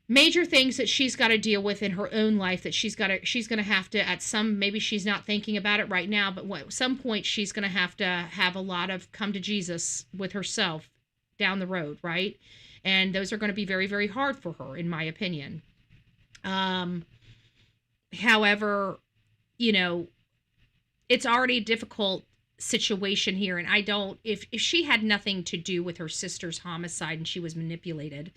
major things that she's got to deal with in her own life that she's going to have to maybe she's not thinking about it right now, but at some point she's going to have a lot of come to Jesus with herself down the road, right? And those are going to be very, very hard for her, in my opinion. However, it's already a difficult situation here, and if she had nothing to do with her sister's homicide and she was manipulated,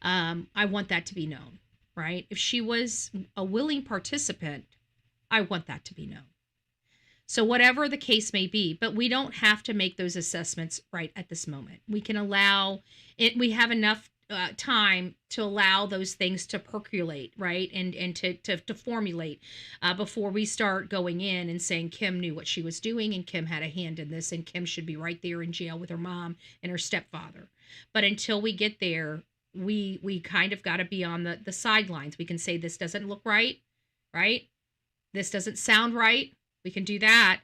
I want that to be known, right? If she was a willing participant, I want that to be known. So whatever the case may be, but we don't have to make those assessments right at this moment. We can allow it. We have enough time to allow those things to percolate, right? And to formulate before we start going in and saying Kim knew what she was doing and Kim had a hand in this and Kim should be right there in jail with her mom and her stepfather. But until we get there, we kind of got to be on the sidelines. We can say this doesn't look right? This doesn't sound right. We can do that.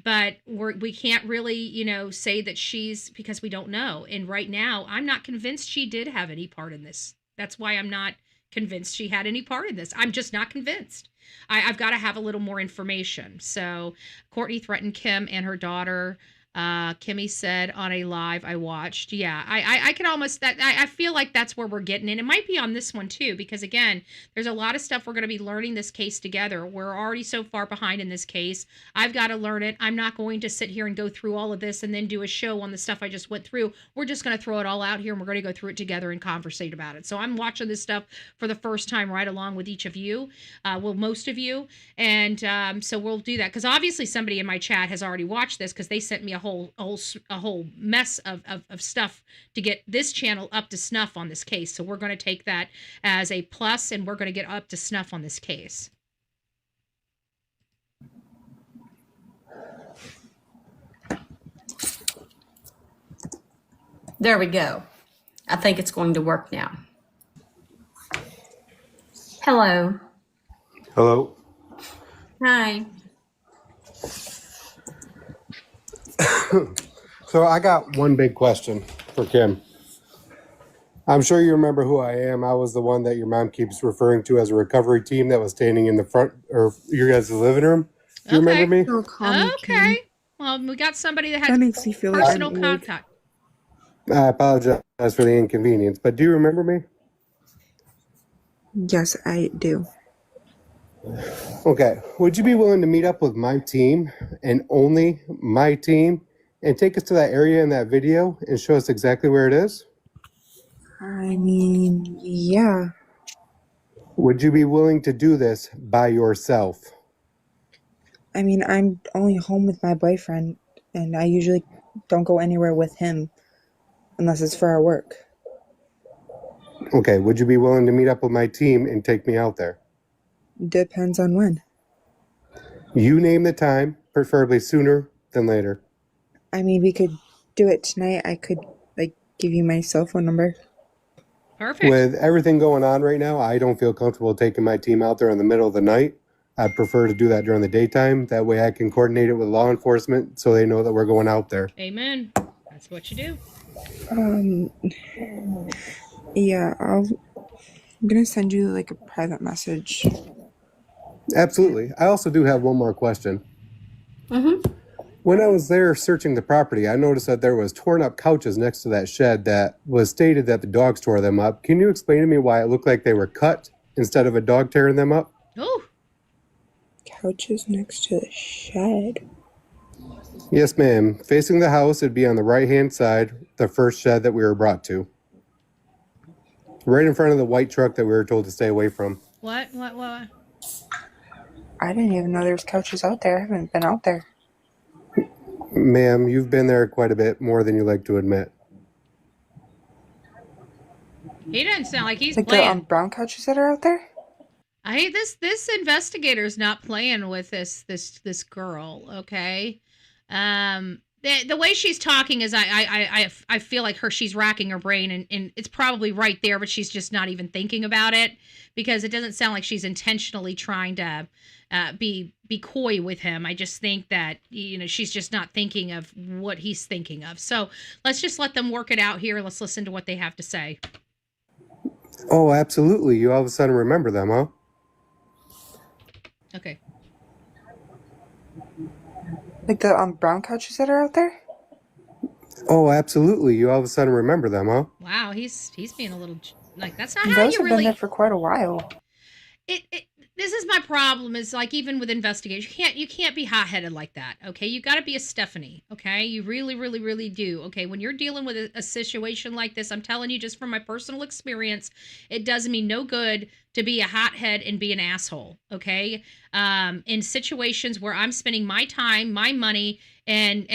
But we can't really, say that because we don't know. And right now, I'm not convinced she did have any part in this. That's why I'm not convinced she had any part in this. I'm just not convinced. I've got to have a little more information. So Courtney threatened Kim and her daughter. Kimmy said on a live I watched. Yeah, I can almost I feel like that's where we're getting in. It might be on this one too, because again, there's a lot of stuff we're going to be learning this case together. We're already so far behind in this case. I've got to learn it. I'm not going to sit here and go through all of this and then do a show on the stuff I just went through. We're just going to throw it all out here and we're going to go through it together and conversate about it. So I'm watching this stuff for the first time right along with each of you, most of you. And so we'll do that because obviously somebody in my chat has already watched this because they sent me a whole mess of stuff to get this channel up to snuff on this case. So we're going to take that as a plus and we're going to get up to snuff on this case. There we go. I think it's going to work now. Hello. Hello. Hi. So I got one big question for Kim. I'm sure you remember who I am. I was the one that your mom keeps referring to as a recovery team that was standing in the front or your guys' living room. Do you remember me? So calm, Okay. Kim. Well, we got somebody that That has makes me feel like personal I'm old. contact. I apologize for the inconvenience, but do you remember me? Yes, I do. Okay. Would you be willing to meet up with my team and only my team and take us to that area in that video and show us exactly where it is? I mean, yeah. Would you be willing to do this by yourself? I mean, I'm only home with my boyfriend, and I usually don't go anywhere with him unless it's for our work. Okay. Would you be willing to meet up with my team and take me out there? Depends on when. You name the time, preferably sooner than later. I mean, we could do it tonight. I could, give you my cell phone number. Perfect. With everything going on right now, I don't feel comfortable taking my team out there in the middle of the night. I prefer to do that during the daytime. That way I can coordinate it with law enforcement so they know that we're going out there. Amen. That's what you do. Yeah, I'm gonna send you, a private message. Absolutely. I also do have one more question. Mm-hmm. When I was there searching the property, I noticed that there was torn up couches next to that shed that was stated that the dogs tore them up. Can you explain to me why it looked like they were cut instead of a dog tearing them up? Oh, Couches next to the shed. Yes, ma'am. Facing the house, it'd be on the right-hand side, the first shed that we were brought to. Right in front of the white truck that we were told to stay away from. what? I didn't even know there was couches out there. I haven't been out there. Ma'am, you've been there quite a bit more than you like to admit. He doesn't sound like he's The playing. brown couches that are out there? This investigator's not playing with this girl, okay? the way she's talking is I feel like she's racking her brain, and it's probably right there, but she's just not even thinking about it, because it doesn't sound like she's intentionally trying to be coy with him. I just think that, she's just not thinking of what he's thinking of. So let's just let them work it out here. Let's listen to what they have to say. Oh, absolutely. You all of a sudden remember them, huh? Okay. Like the brown couches that are out there? Oh, absolutely. You all of a sudden remember them, huh? Wow, he's being a little like, that's not how Those you have really. been there for quite a while. This is my problem, is like, even with investigation, you can't be hot-headed like that. Okay, you got to be a Stephanie. Okay, you really, really, really do. Okay, when you're dealing with a situation like this, I'm telling you, just from my personal experience, it does me no good to be a hothead and be an asshole. Okay, in situations where I'm spending my time, my money, and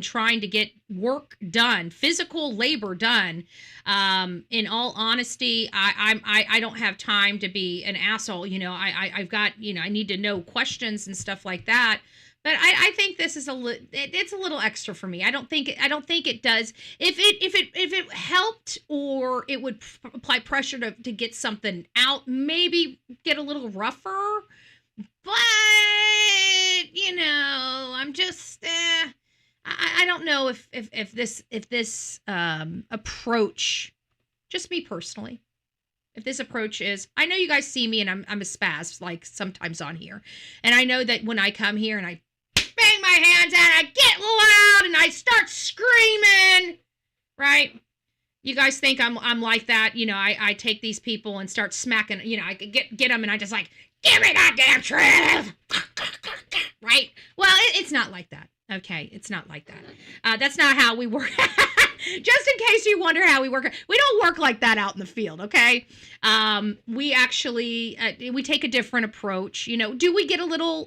trying to get work done, physical labor done. In all honesty, I don't have time to be an asshole. I've got, I need to know questions and stuff like that. But I think this is it's a little extra for me. I don't think it does. If it helped, or it would apply pressure to get something out, maybe get a little rougher. But I'm just I don't know if this approach, just me personally, if this approach is, I know you guys see me and I'm a spaz like sometimes on here, and I know that when I come here and I bang my hands out, I get loud and I start screaming, right? You guys think I'm like that? I take these people and start smacking. I get them and I just like, give me that damn truth, right? Well, it's not like that. Okay, it's not like that. That's not how we work. Just in case you wonder how we work, we don't work like that out in the field. Okay, we actually we take a different approach. Do we get a little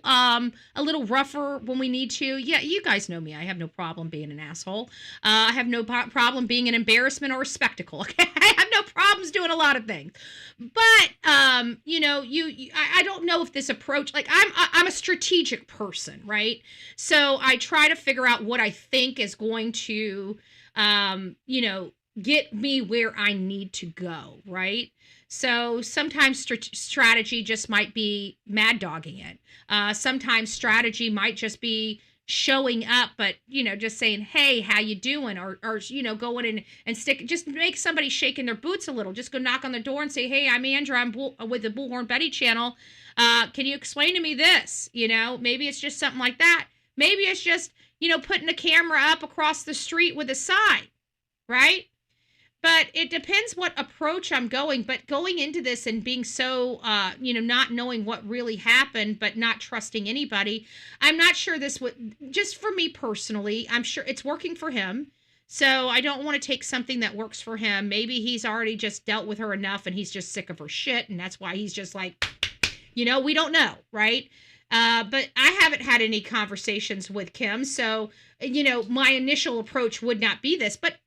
rougher when we need to? Yeah, you guys know me. I have no problem being an asshole. I have no problem being an embarrassment or a spectacle. Okay, I have no problems doing a lot of things. But I don't know if this approach, like, I'm a strategic person, right? So I try to figure out what I think is going to get me where I need to go, right? So sometimes strategy just might be mad dogging it. Sometimes strategy might just be showing up, but just saying, hey, how you doing? Or going in and just make somebody shake in their boots a little. Just go knock on the door and say, hey, I'm Andra, I'm with the Bullhorn Betty channel. Can you explain to me this? Maybe it's just something like that. Maybe it's just, putting a camera up across the street with a sign, right? But it depends what approach I'm going. But going into this and being so, not knowing what really happened, but not trusting anybody, I'm not sure this would, just for me personally, I'm sure it's working for him. So I don't want to take something that works for him. Maybe he's already just dealt with her enough and he's just sick of her shit. And that's why he's just like, we don't know, right? But I haven't had any conversations with Kim, so, my initial approach would not be this. But,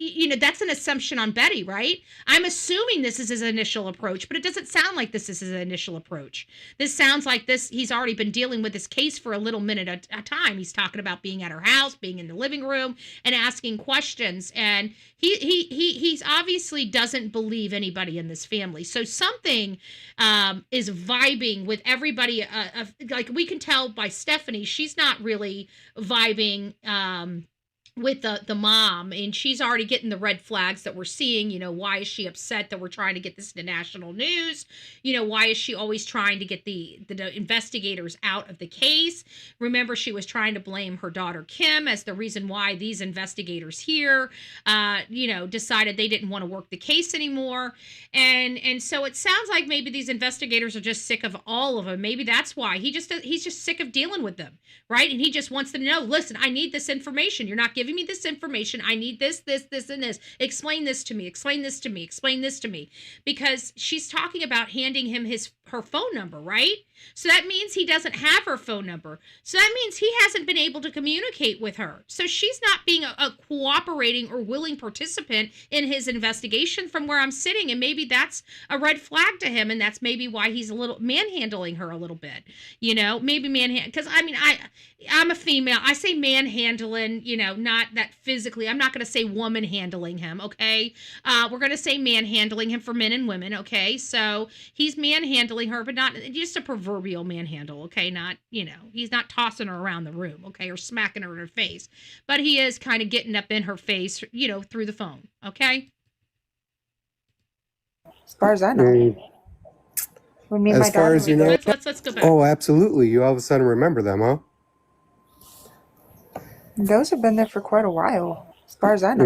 that's an assumption on Betty, right? I'm assuming this is his initial approach, but it doesn't sound like this is his initial approach. This sounds like he's already been dealing with this case for a little minute at a time. He's talking about being at her house, being in the living room, and asking questions. And he's obviously doesn't believe anybody in this family. So something is vibing with everybody. Like, we can tell by Stephanie, she's not really vibing with the mom, and she's already getting the red flags that we're seeing. Why is she upset that we're trying to get this into national news? Why is she always trying to get the investigators out of the case? Remember, she was trying to blame her daughter Kim as the reason why these investigators here decided they didn't want to work the case anymore. And so it sounds like maybe these investigators are just sick of all of them. Maybe that's why he's just sick of dealing with them, right? And he just wants them to know, listen, I need this information. You're not giving giving me this information. I need this, and this. Explain this to me. Explain this to me. Explain this to me. Because she's talking about handing him her phone number, right? So that means he doesn't have her phone number. So that means he hasn't been able to communicate with her. So she's not being a cooperating or willing participant in his investigation from where I'm sitting. And maybe that's a red flag to him. And that's maybe why he's a little manhandling her a little bit. You know, maybe because I mean, I'm a female. I say manhandling, you know, not that physically. I'm not going to say woman handling him, okay? We're going to say manhandling him for men and women, okay? So he's manhandling her, but not just a proverbial manhandle, okay? Not, you know, he's not tossing her around the room, okay, or smacking her in her face. But he is kind of getting up in her face, you know, through the phone, okay? As far as I know. When me and my As far daughter as you were know. Let's go back. Oh, absolutely. You all of a sudden remember them, huh? those have been there for quite a while, as far as I know.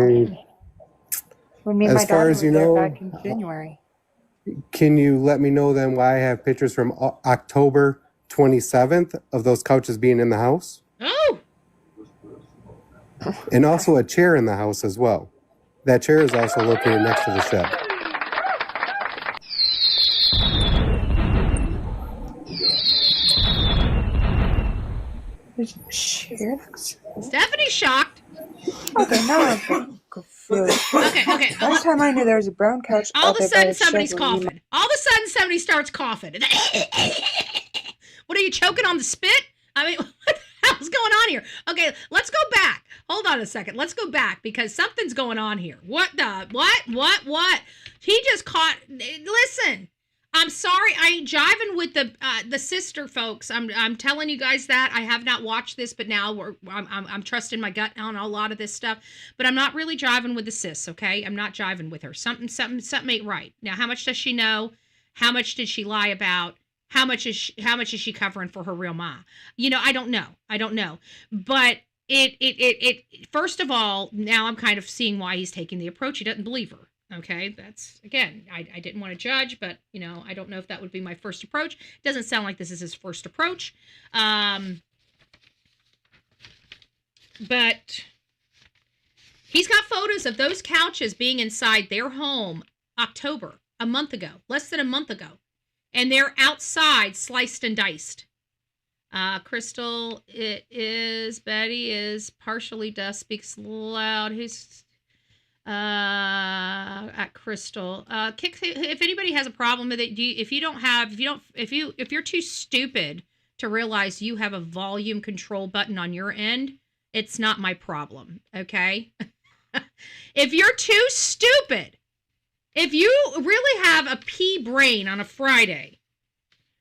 When me and As my far daughter as were you there know, back in January. Can you let me know then why I have pictures from October 27th of those couches being in the house? Oh! And also a chair in the house as well. That chair is also located next to the shed. Stephanie's shocked. Okay, now I'm confused. Okay. Last time I knew there was a brown couch All out of a there by sudden, the somebody's shed where me and coughing. All of a sudden, somebody starts coughing. What are you, choking on the spit? I mean, what the hell's going on here? Okay, let's go back. Hold on a second. Let's go back because something's going on here. What? He just caught. Listen, I'm sorry. I ain't jiving with the sister folks. I'm telling you guys that. I have not watched this, but now I'm trusting my gut on a lot of this stuff. But I'm not really jiving with the sis. Okay, I'm not jiving with her. Something ain't right. Now, how much does she know? How much did she lie about? How much is she covering for her real ma? You know, I don't know. But it first of all, now I'm kind of seeing why he's taking the approach. He doesn't believe her. Okay, that's, again, I didn't want to judge, but, you know, I don't know if that would be my first approach. It doesn't sound like this is his first approach. But he's got photos of those couches being inside their home October, less than a month ago. And they're outside, sliced and diced. Crystal, Betty is partially deaf, speaks loud. Who's at Crystal? If anybody has a problem with it, if you're too stupid to realize you have a volume control button on your end, it's not my problem, okay? If you're too stupid, if you really have a pea brain on a Friday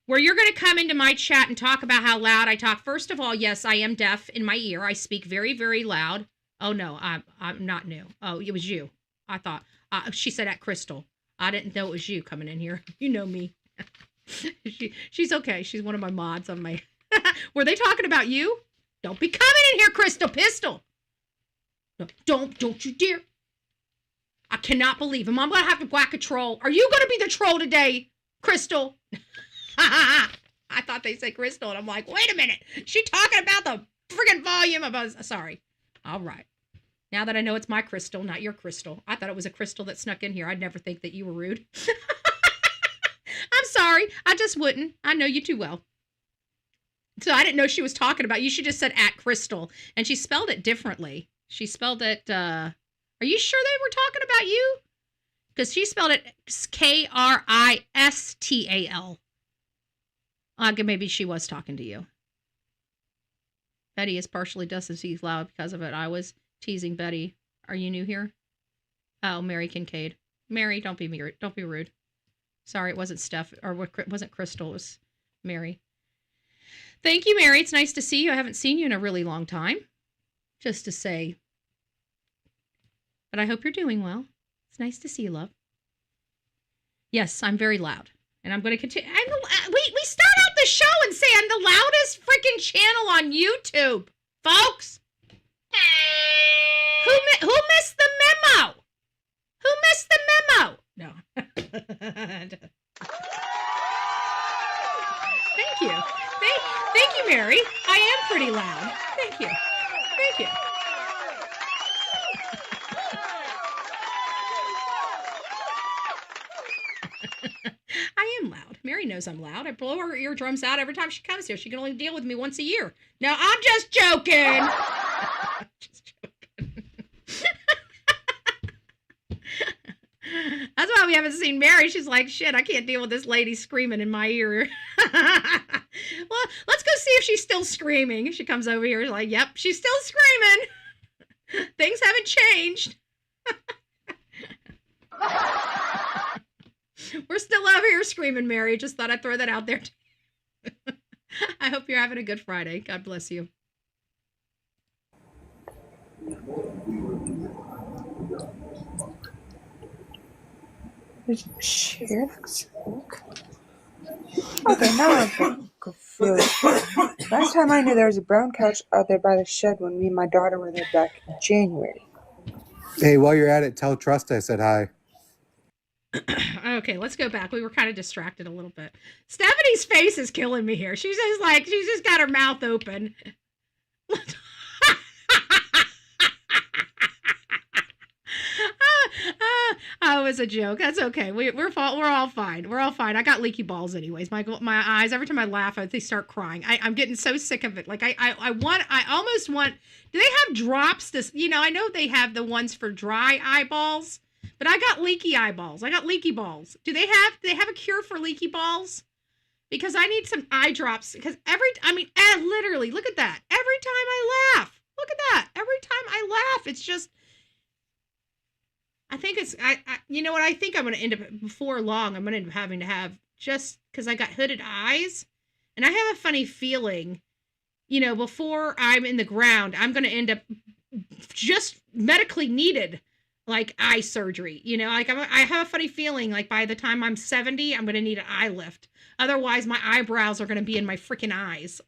where you're going to come into my chat and talk about how loud I talk, first of all, yes, I am deaf in my ear. I speak very, very loud. Oh, no, I'm not new. Oh, it was you. I thought. She said at Crystal. I didn't know it was you coming in here. You know me. She's okay. She's one of my mods on my... Were they talking about you? Don't be coming in here, Crystal Pistol. No, don't you dare. I cannot believe him. I'm going to have to whack a troll. Are you going to be the troll today, Crystal? I thought they said Crystal, and I'm like, wait a minute. She talking about the friggin' volume of us. Sorry. All right. Now that I know it's my Crystal, not your Crystal. I thought it was a Crystal that snuck in here. I'd never think that you were rude. I'm sorry. I just wouldn't. I know you too well. So I didn't know she was talking about you. She just said at Crystal, and she spelled it differently. She spelled it, are you sure they were talking about you? Because she spelled it Kristal. Maybe she was talking to you. Betty is partially deaf and speaks loud because of it. I was teasing Betty. Are you new here? Oh, Mary Kincaid. Mary, don't be rude. Sorry, it wasn't Steph, or it wasn't Crystal. It was Mary. Thank you, Mary. It's nice to see you. I haven't seen you in a really long time. Just to say. But I hope you're doing well. It's nice to see you, love. Yes, I'm very loud. And I'm going to continue. We start out the show and say I'm the loudest freaking channel on YouTube, folks. Who missed the memo? Who missed the memo? No. Thank you. Thank you, Mary. I am pretty loud. Thank you. I am loud. Mary knows I'm loud. I blow her eardrums out every time she comes here. She can only deal with me once a year. No, I'm just joking. Just joking. That's why we haven't seen Mary. She's like, shit, I can't deal with this lady screaming in my ear. Well, let's go see if she's still screaming. She comes over here, like, yep, she's still screaming. Things haven't changed. We're still over here screaming, Mary. Just thought I'd throw that out there. I hope you're having a good Friday. God bless you. There's a sheriff's book. Okay, now I'm confused. Last time I knew there was a brown couch out there by the shed when me and my daughter were there back in January. Hey, while you're at it, tell Trust I said hi. Okay, let's go back. We were kind of distracted a little bit. Stephanie's face is killing me here. She's just got her mouth open. Oh, it was a joke. That's okay. We're all fine. We're all fine. I got leaky balls anyways. My eyes, every time I laugh, they start crying. I'm getting so sick of it. Like I almost want, do they have drops? I know they have the ones for dry eyeballs, but I got leaky eyeballs. I got leaky balls. Do they have a cure for leaky balls? Because I need some eye drops because literally, look at that. Every time I laugh, look at that. Every time I laugh, it's just, I think it's, you know what, I think I'm going to end up, before long, I'm going to end up having to have, just because I got hooded eyes, and I have a funny feeling, before I'm in the ground, I'm going to end up just medically needed, like, eye surgery, I have a funny feeling, like, by the time I'm 70, I'm going to need an eye lift. Otherwise, my eyebrows are going to be in my freaking eyes.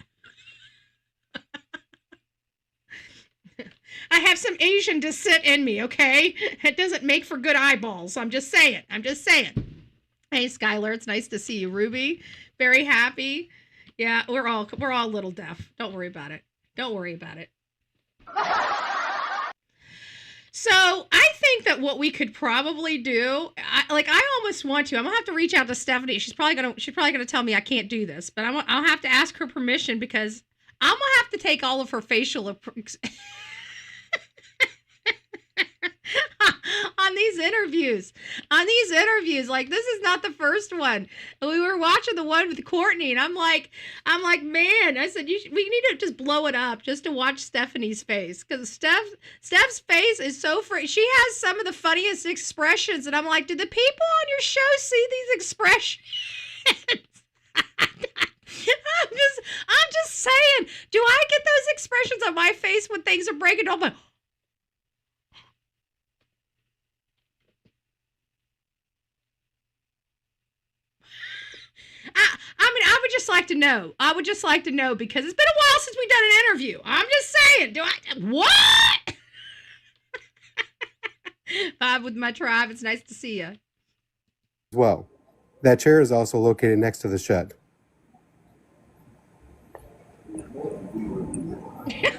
I have some Asian descent in me, okay? It doesn't make for good eyeballs. I'm just saying. Hey, Skylar, it's nice to see you. Ruby, very happy. Yeah, we're all a little deaf. Don't worry about it. So I think that what we could probably do, I almost want to. I'm gonna have to reach out to Stephanie. She's probably gonna tell me I can't do this, but I'll have to ask her permission because I'm gonna have to take all of her facial on these interviews, like, this is not the first one. We were watching the one with Courtney, and I'm like, man, I said, we need to just blow it up just to watch Stephanie's face, because Steph's face is so free. She has some of the funniest expressions, and I'm like, do the people on your show see these expressions? I'm just saying, do I get those expressions on my face when things are breaking down? Like, I would just like to know. Because it's been a while since we've done an interview. I'm just saying. What? Vibe with my tribe. It's nice to see you. Well, that chair is also located next to the shed.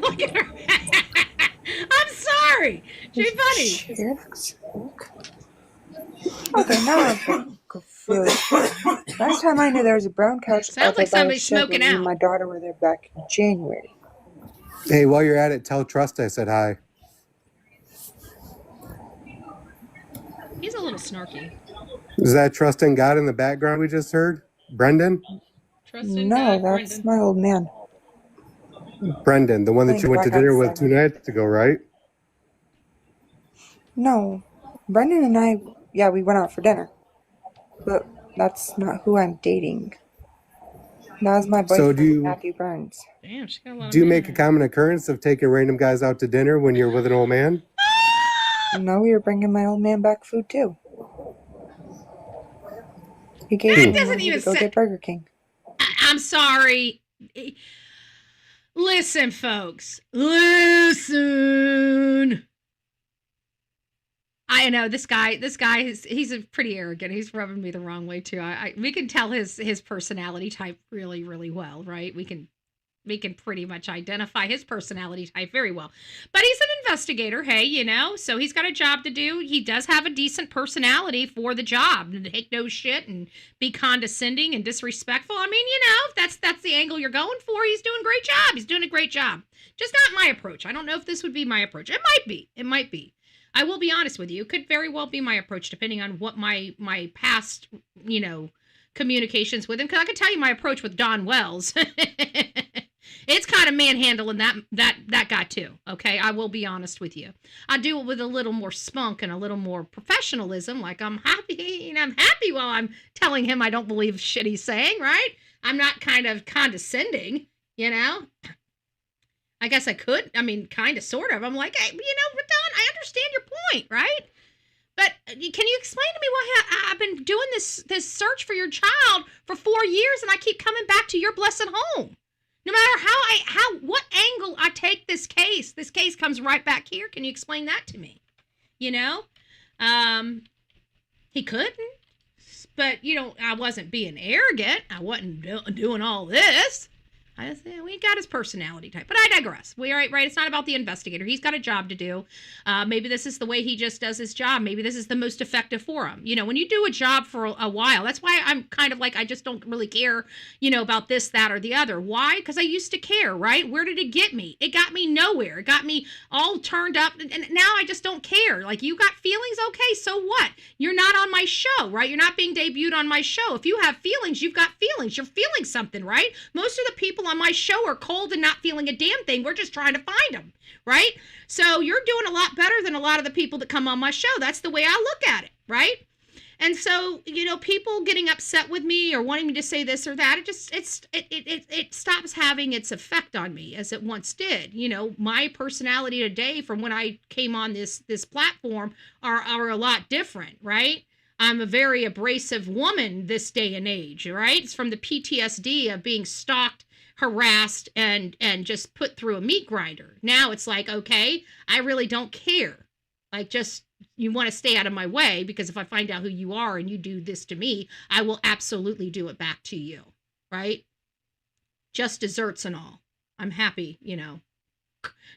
Look at her. I'm sorry. She's funny. Sheriff's book. Okay, now I'm confused. Last time I knew there was a brown couch Sounds out there like by the somebody's shed when smoking me and out. my daughter were there back in January. Hey, while you're at it, tell Trust I said hi. He's a little snarky. Is that Trust in God in the background we just heard? Brendan? No, that's my old man. Brendan, the one that you went to dinner with 2 nights ago, right? No, Brendan and I, yeah, we went out for dinner. But that's not who I'm dating. That was my boyfriend, Matthew Burns. Damn, she got a lot of Do you men make a there. common occurrence of taking random guys out to dinner when you're with an old man? No, we were bringing my old man back food too. He gave me doesn't money even to go say- get Burger King. I'm sorry. Listen, folks. Listen. I know this guy he's a pretty arrogant. He's rubbing me the wrong way too. We can tell his personality type really, really well, right? We can We can pretty much identify his personality type very well. But he's an investigator, hey, you know, so he's got a job to do. He does have a decent personality for the job, and take no shit and be condescending and disrespectful. I mean, you know, if that's the angle you're going for, he's doing a great job. He's doing a great job. Just not my approach. I don't know if this would be my approach. It might be. It might be. I will be honest with you. It could very well be my approach, depending on what my past, you know, communications with him. Because I can tell you my approach with Don Wells. It's kind of manhandling that guy too. Okay, I will be honest with you. I do it with a little more spunk and a little more professionalism. Like I'm happy while I'm telling him I don't believe shit he's saying. Right? I'm not kind of condescending. You know. I guess I could. I mean, kind of, sort of. I'm like, hey, you know, Don, I understand your point, right? But can you explain to me why I've been doing this search for your child for 4 years and I keep coming back to your blessed home? No matter what angle I take this case comes right back here. Can you explain that to me? You know, he couldn't, but you know, I wasn't being arrogant. I wasn't doing all this. We got his personality type, but I digress. We are right. It's not about the investigator. He's got a job to do. Maybe this is the way he just does his job. Maybe this is the most effective for him. You know, when you do a job for a while, that's why I'm kind of like, I just don't really care, you know, about this, that, or the other. Why? Because I used to care, right? Where did it get me? It got me nowhere. It got me all turned up. And now I just don't care. Like, you got feelings? Okay, so what? You're not on my show, right? You're not being debuted on my show. If you have feelings, you've got feelings. You're feeling something, right? Most of the people on my show are cold and not feeling a damn thing. We're just trying to find them, right? So you're doing a lot better than a lot of the people that come on my show. That's the way I look at it, right? And so, you know, people getting upset with me or wanting me to say this or that, it stops having its effect on me as it once did. You know, my personality today from when I came on this platform are a lot different, right? I'm a very abrasive woman this day and age, right? It's from the PTSD of being stalked, harassed, and just put through a meat grinder. Now it's like, okay, I really don't care. Like, just, you want to stay out of my way, because if I find out who you are and you do this to me, I will absolutely do it back to you, right? Just desserts and all. I'm happy, you know.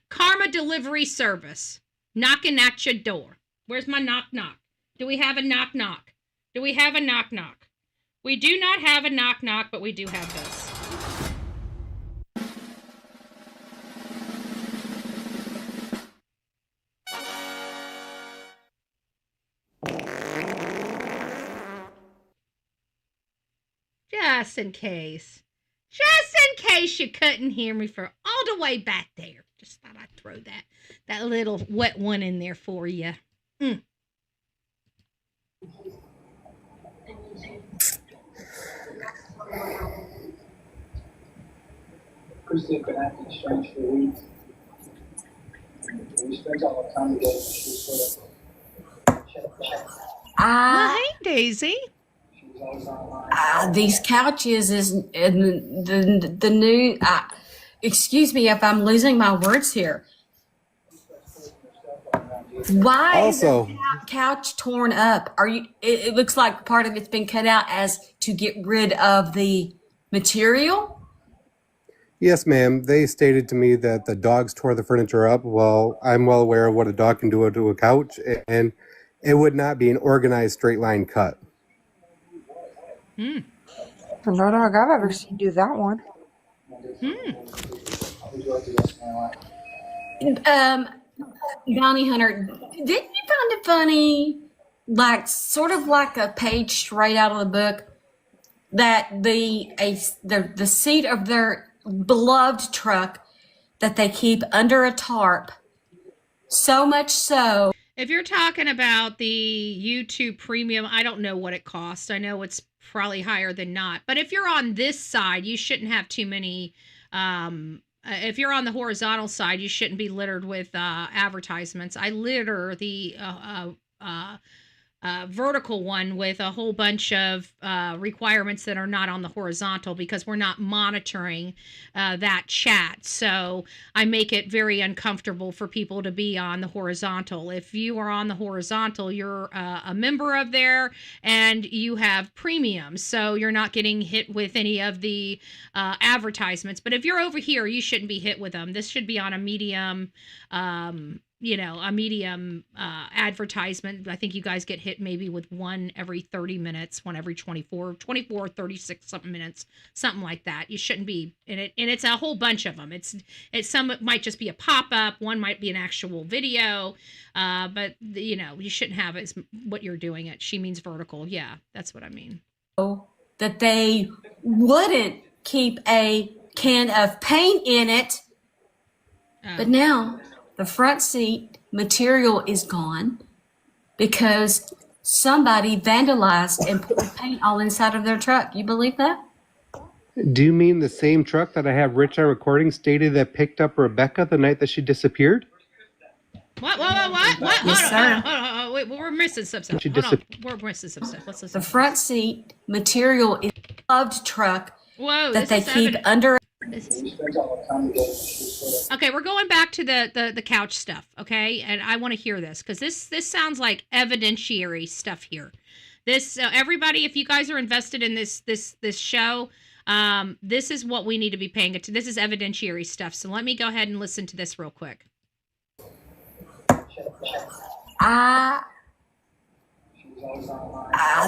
Karma delivery service. Knocking at your door. Where's my knock knock? Do we have a knock knock? Do we have a knock knock? We do not have a knock knock, but we do have this. Just in case you couldn't hear me for all the way back there. Just thought I'd throw that little wet one in there for you. Christy had been acting strange for weeks. We spent all the time together, and she was sort of Well, hey, Daisy. These couches is the new. Excuse me if I'm losing my words here. Why Also, is the couch torn up? Are you? It looks like part of it's been cut out as to get rid of the material. yes, ma'am. They stated to me that the dogs tore the furniture up. Well, I'm well aware of what a dog can do to a couch, and it would not be an organized straight line cut. No dog I've ever seen do that one. Bounty Hunter, didn't you find it funny, like sort of like a page straight out of the book, that the seat of their beloved truck that they keep under a tarp, so much so. If you're talking about the YouTube Premium, I don't know what it costs. I know it's probably higher than not. But if you're on this side, you shouldn't have too many. If you're on the horizontal side, you shouldn't be littered with advertisements. I litter the vertical one with a whole bunch of requirements that are not on the horizontal because we're not monitoring that chat. So I make it very uncomfortable for people to be on the horizontal. If you are on the horizontal, you're a member of there and you have premium. So you're not getting hit with any of the advertisements. But if you're over here, you shouldn't be hit with them. This should be on a medium a medium advertisement. I think you guys get hit maybe with one every 30 minutes, one every 24, 36 something minutes, something like that. You shouldn't be in it. And it's a whole bunch of them. It's some might just be a pop-up. One might be an actual video. But you shouldn't have it as what you're doing it. She means vertical. Yeah, that's what I mean. That they wouldn't keep a can of paint in it. But now the front seat material is gone because somebody vandalized and put paint all inside of their truck. You believe that? Do you mean the same truck that I have Rich on recording stated that picked up Rebecca the night that she disappeared? What? Yes, sir. Hold on. Wait, we're missing some stuff. We're missing some stuff. Let's listen. The front seat material is a loved truck that they keep under. Okay, we're going back to the couch stuff, okay? And I want to hear this because this sounds like evidentiary stuff here. This everybody, if you guys are invested in this show, this is what we need to be paying attention. This is evidentiary stuff. So let me go ahead and listen to this real quick.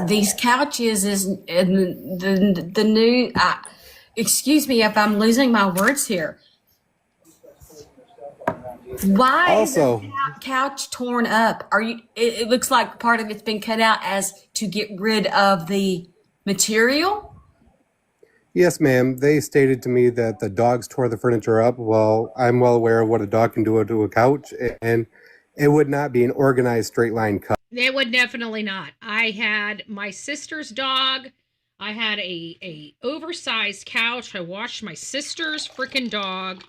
These couches is the new. Excuse me if I'm losing my words here. Why is the couch torn up? It looks like part of it's been cut out as to get rid of the material. Yes, ma'am. They stated to me that the dogs tore the furniture up. Well, I'm well aware of what a dog can do to a couch, and it would not be an organized straight line cut. It would definitely not. I had my sister's dog. I had a oversized couch. I washed my sister's freaking dog.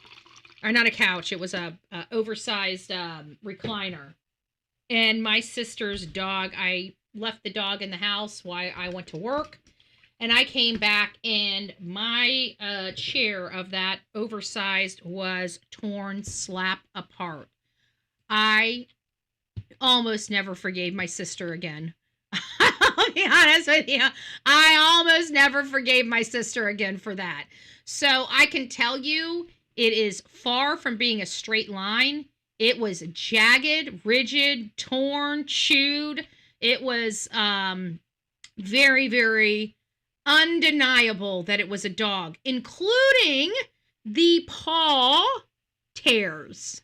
Or not a couch. It was a oversized recliner. And my sister's dog, I left the dog in the house while I went to work. And I came back and my chair of that oversized was torn slap apart. I almost never forgave my sister again. I'll be honest with you. I almost never forgave my sister again for that. So I can tell you it is far from being a straight line. It was jagged, rigid, torn, chewed. It was very, very undeniable that it was a dog, including the paw tears.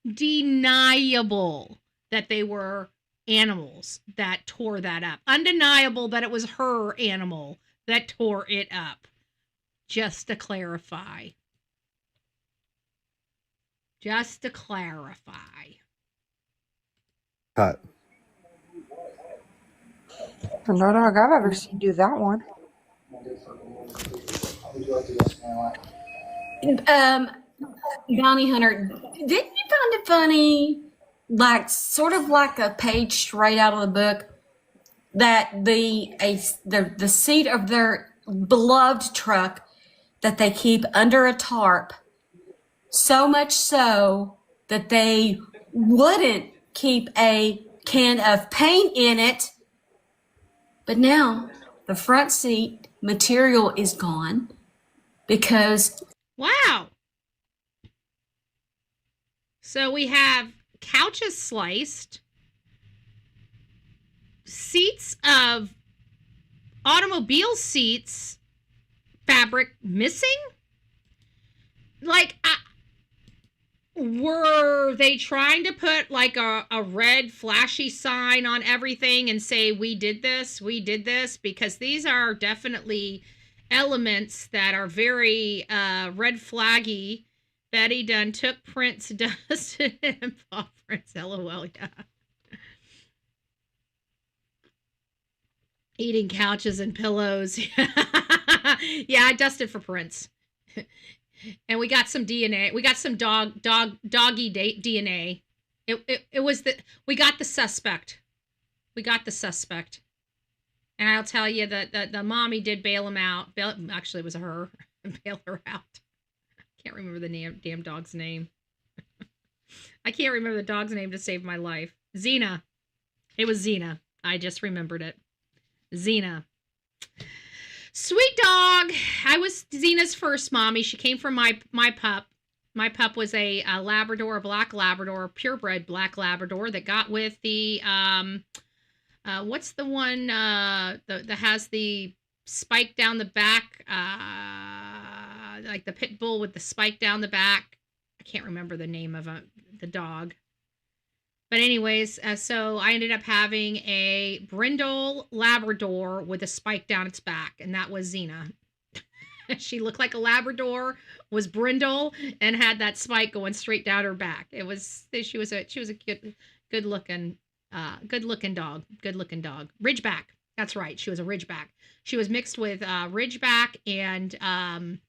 Undeniable that they were animals that tore that up. Undeniable that it was her animal that tore it up. Just to clarify. Cut. No dog I've ever seen do that one. Bounty Hunter, didn't you find it funny, like sort of like a page straight out of the book, that the seat of their beloved truck that they keep under a tarp, so much so that they wouldn't keep a can of paint in it, but now the front seat material is gone because... Wow. So we have couches sliced, seats of automobile seats, fabric missing? Like, were they trying to put like a red flashy sign on everything and say, we did this? Because these are definitely elements that are very red flaggy. Betty done took Prince, dusted and paw prints. LOL, yeah. Eating couches and pillows. Yeah, I dusted for Prince. And we got some DNA. We got some doggy DNA. It was we got the suspect. We got the suspect. And I'll tell you that the mommy did bail him out. Actually, it was her. Bail her out. Can't remember the damn dog's name. I can't remember the dog's name to save my life. Xena. It was Xena. I just remembered it. Xena. Sweet dog. I was Xena's first mommy. She came from my pup. My pup was a Labrador, a black Labrador, purebred black Labrador that got with the what's the one that has the spike down the back, like the pit bull with the spike down the back. I can't remember the name of the dog. But anyways, so I ended up having a brindle Labrador with a spike down its back, and that was Xena. She looked like a Labrador, was brindle, and had that spike going straight down her back. She was a good looking dog. Ridgeback. That's right. She was a Ridgeback. She was mixed with Ridgeback and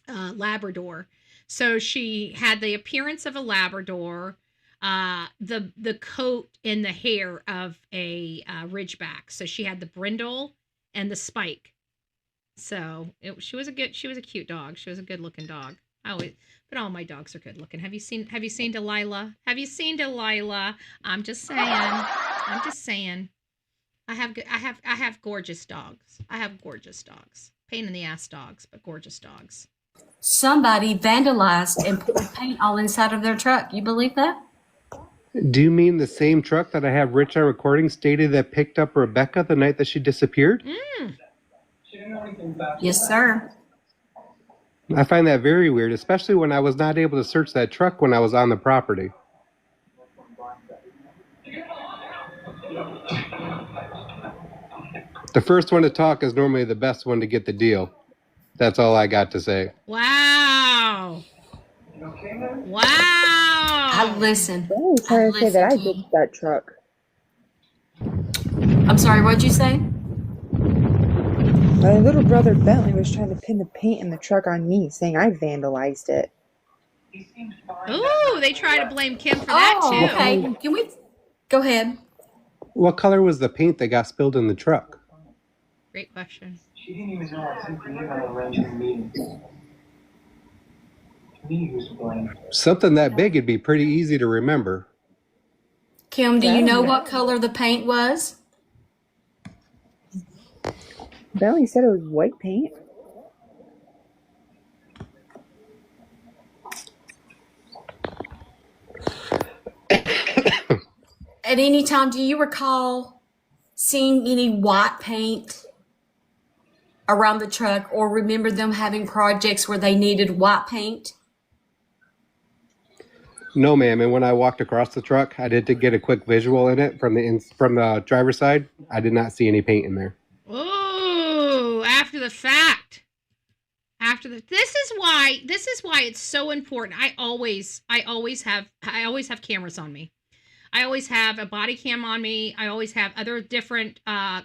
Labrador. So she had the appearance of a Labrador, the coat and the hair of a Ridgeback. So she had the brindle and the spike. So she was a cute dog. She was a good looking dog. But all my dogs are good looking. Have you seen Delilah? Have you seen Delilah? I'm just saying. I have gorgeous dogs. I have gorgeous dogs. Pain in the ass dogs, but gorgeous dogs. Somebody vandalized and put paint all inside of their truck. You believe that? Do you mean the same truck that I have Rich on recording stated that picked up Rebecca the night that she disappeared? Yes, sir. I find that very weird, especially when I was not able to search that truck when I was on the property. The first one to talk is normally the best one to get the deal. That's all I got to say. Wow. I listen. I was trying to say that I did that truck. I'm sorry, what'd you say? My little brother Bentley was trying to pin the paint in the truck on me, saying I vandalized it. Ooh, they try to blame Kim for that too. Okay. Can we go ahead? What color was the paint that got spilled in the truck? Great question. She didn't even know I sent the email arranging the meeting. To me, who's to blame? Something that big would be pretty easy to remember. Kim, do you know what color the paint was? Bentley said it was white paint. At any time, do you recall seeing any white paint around the truck, or remember them having projects where they needed white paint? No, ma'am. And when I walked across the truck, I did get a quick visual in it from the driver's side. I did not see any paint in there. Oh, after the fact. This is why it's so important. I always have cameras on me. I always have a body cam on me. I always have other different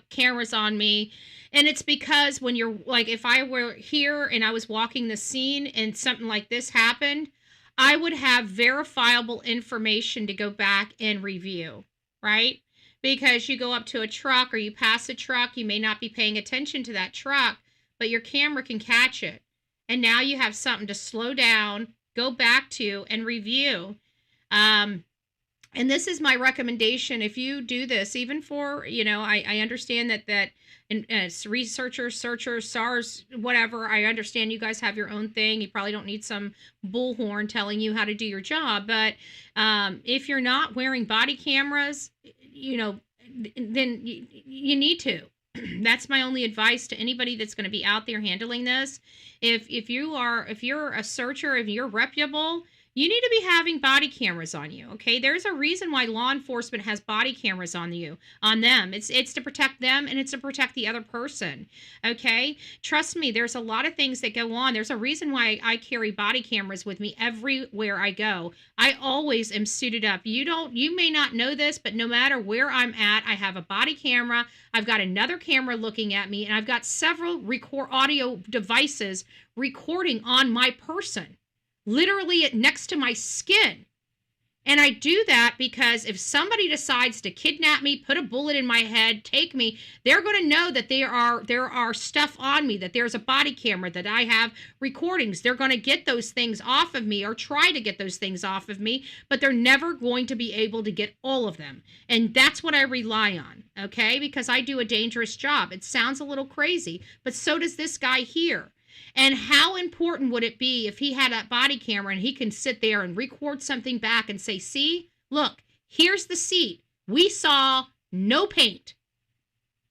cameras on me. And it's because when you're like, if I were here and I was walking the scene and something like this happened, I would have verifiable information to go back and review, right? Because you go up to a truck or you pass a truck, you may not be paying attention to that truck, but your camera can catch it. And now you have something to slow down, go back to, and review. And this is my recommendation. If you do this, even for, I understand that researchers, searchers, SARS, whatever, I understand you guys have your own thing. You probably don't need some bullhorn telling you how to do your job. But if you're not wearing body cameras, then you need to. That's my only advice to anybody that's going to be out there handling this. If you're a searcher, if you're reputable, you need to be having body cameras on you, okay? There's a reason why law enforcement has body cameras on them. It's to protect them and it's to protect the other person, okay? Trust me, there's a lot of things that go on. There's a reason why I carry body cameras with me everywhere I go. I always am suited up. You may not know this, but no matter where I'm at, I have a body camera. I've got another camera looking at me, and I've got several audio devices recording on my person. Literally next to my skin. And I do that because if somebody decides to kidnap me, put a bullet in my head, take me, they're going to know that there are stuff on me, that there's a body camera, that I have recordings. They're going to get those things off of me or try to get those things off of me, but they're never going to be able to get all of them. And that's what I rely on, okay? Because I do a dangerous job. It sounds a little crazy, but so does this guy here. And how important would it be if he had a body camera and he can sit there and record something back and say, see, look, here's the seat. We saw no paint.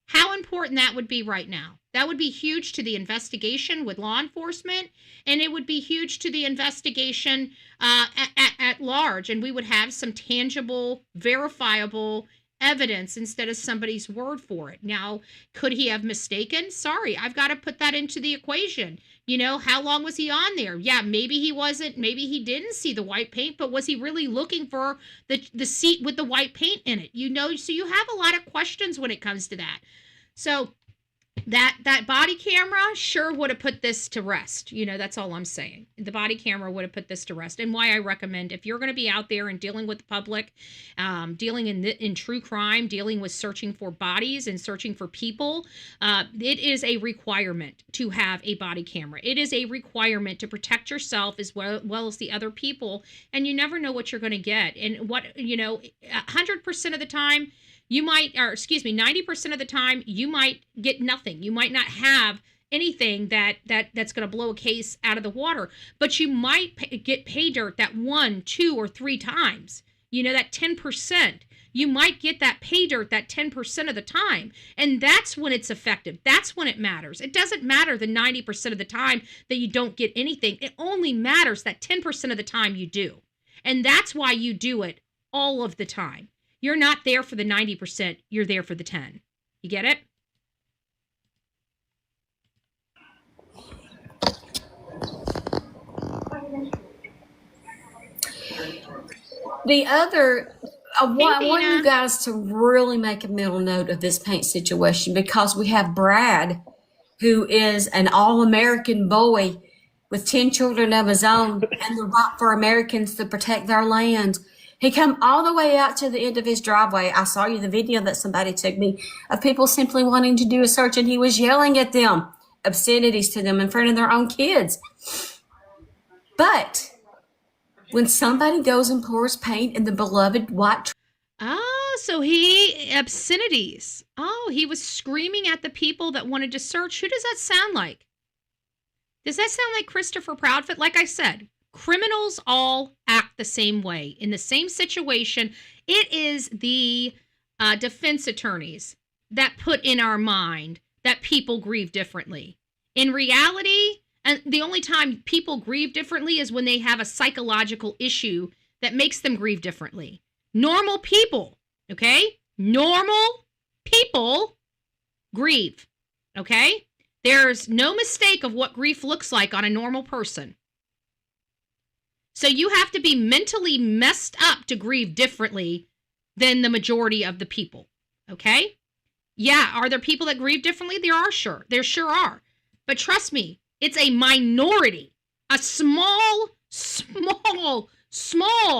How important that would be right now. That would be huge to the investigation with law enforcement, and it would be huge to the investigation at large. And we would have some tangible, verifiable evidence instead of somebody's word for it. Now, could he have mistaken? Sorry, I've got to put that into the equation. You know, how long was he on there? Yeah, maybe he wasn't, maybe he didn't see the white paint, but was he really looking for the seat with the white paint in it? You know, so you have a lot of questions when it comes to that. So that body camera sure would have put this to rest. You know, that's all I'm saying. The body camera would have put this to rest. And why I recommend, if you're going to be out there and dealing with the public, dealing in true crime, dealing with searching for bodies and searching for people, it is a requirement to have a body camera. It is a requirement to protect yourself as well as the other people. And you never know what you're going to get. And 100% of the time, 90% of the time, you might get nothing. You might not have anything that's going to blow a case out of the water, but you might get pay dirt that 1, 2, or 3 times. You know, that 10%. You might get that pay dirt that 10% of the time. And that's when it's effective. That's when it matters. It doesn't matter the 90% of the time that you don't get anything. It only matters that 10% of the time you do. And that's why you do it all of the time. You're not there for the 90%. You're there for the 10. You get it? The other, I want you guys to really make a mental note of this paint situation, because we have Brad, who is an all-American boy with 10 children of his own, and the right for Americans to protect their land. He come all the way out to the end of his driveway. I saw you the video that somebody took me of people simply wanting to do a search, and he was yelling at them, obscenities to them in front of their own kids. But when somebody goes and pours paint in the beloved white... So obscenities. He was screaming at the people that wanted to search. Who does that sound like? Does that sound like Christopher Proudfoot? Like I said, criminals all act the same way. In the same situation, it is the defense attorneys that put in our mind that people grieve differently. In reality, and the only time people grieve differently is when they have a psychological issue that makes them grieve differently. Normal people, okay? Normal people grieve, okay? There's no mistake of what grief looks like on a normal person. So you have to be mentally messed up to grieve differently than the majority of the people, okay? Yeah, are there people that grieve differently? There sure are. But trust me, it's a minority, a small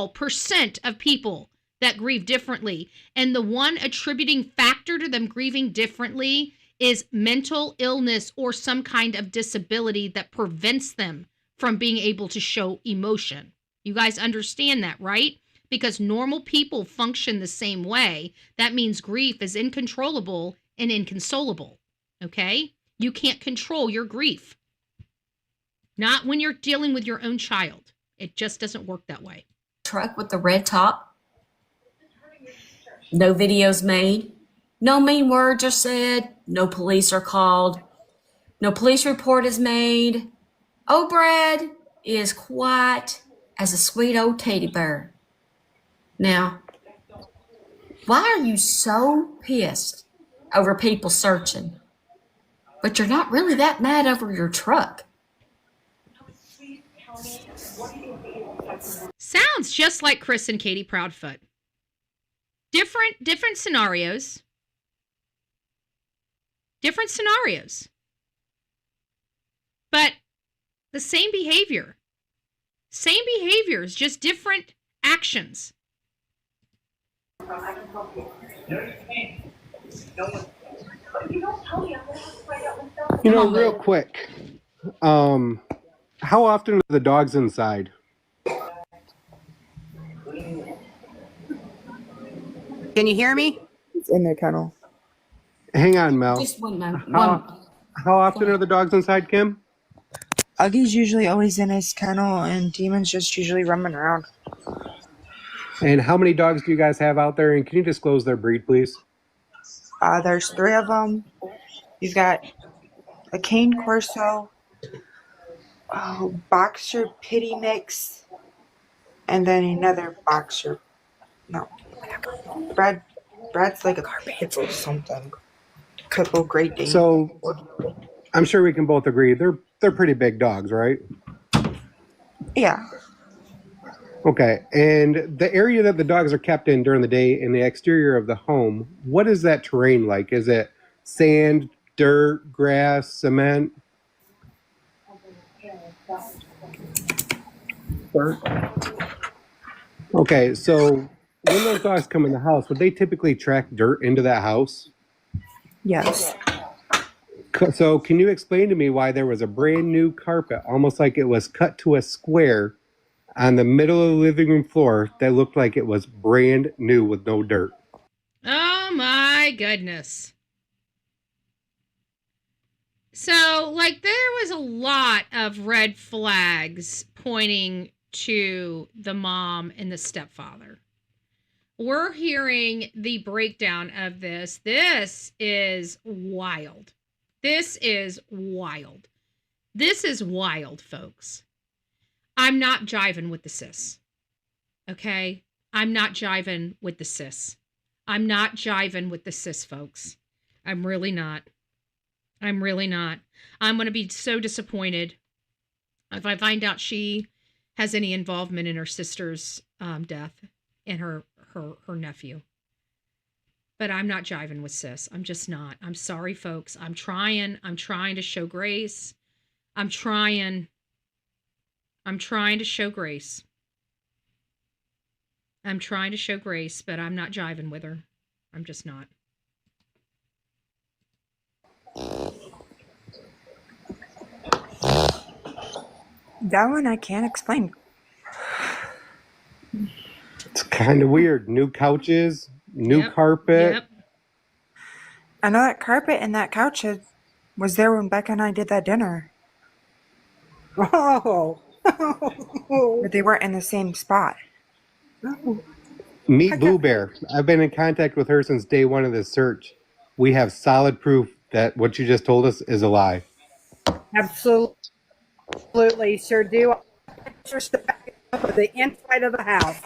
percent of people that grieve differently. And the one attributing factor to them grieving differently is mental illness or some kind of disability that prevents them from being able to show emotion. You guys understand that, right? Because normal people function the same way. That means grief is uncontrollable and inconsolable, okay? You can't control your grief. Not when you're dealing with your own child. It just doesn't work that way. Truck with the red top. No videos made. No mean words are said. No police are called. No police report is made. Oh, Brad is quiet as a sweet old teddy bear. Now, why are you so pissed over people searching, but you're not really that mad over your truck? Sounds just like Chris and Katie Proudfoot. Different scenarios. Different scenarios. But the same behavior. Same behaviors, just different actions. You Come know, on, real boo. quick, how often are the dogs inside? Can you hear me? It's in the kennel. Hang on, Mel. Just one moment. How how often are the dogs inside, Kim? Uggy's usually always in his kennel, and Demon's just usually roaming around. And how many dogs do you guys have out there? And can you disclose their breed, please? There's 3 of them. You've got a cane corso, boxer pity mix, and then another boxer. No, Brad's like a pit or something. Couple Great Dane. So I'm sure we can both agree they're pretty big dogs, right? Yeah. Okay. And the area that the dogs are kept in during the day in the exterior of the home, what is that terrain like? Is it sand, dirt, grass, cement? Dirt. Okay, so when those dogs come in the house, would they typically track dirt into that house? Yes. So can you explain to me why there was a brand new carpet, almost like it was cut to a square on the middle of the living room floor that looked like it was brand new with no dirt? Oh my goodness. So, like, there was a lot of red flags pointing to the mom and the stepfather. We're hearing the breakdown of this. This is wild. This is wild. This is wild, folks. I'm not jiving with the sis. Okay? I'm not jiving with the sis. I'm not jiving with the sis, folks. I'm really not. I'm really not. I'm going to be so disappointed if I find out she has any involvement in her sister's death and her nephew. But I'm not jiving with sis. I'm just not. I'm sorry, folks. I'm trying to show grace. I'm trying to show grace. I'm trying to show grace, but I'm not jiving with her. I'm just not. That one I can't explain. It's kind of weird. New couches, new carpet. Yep. I know that carpet and that couch was there when Becca and I did that dinner. Oh. But they weren't in the same spot. Meet Boo Bear. I've been in contact with her since day one of this search. We have solid proof that what you just told us is a lie. Absolutely, sure do. Pictures to back up of the inside of the house.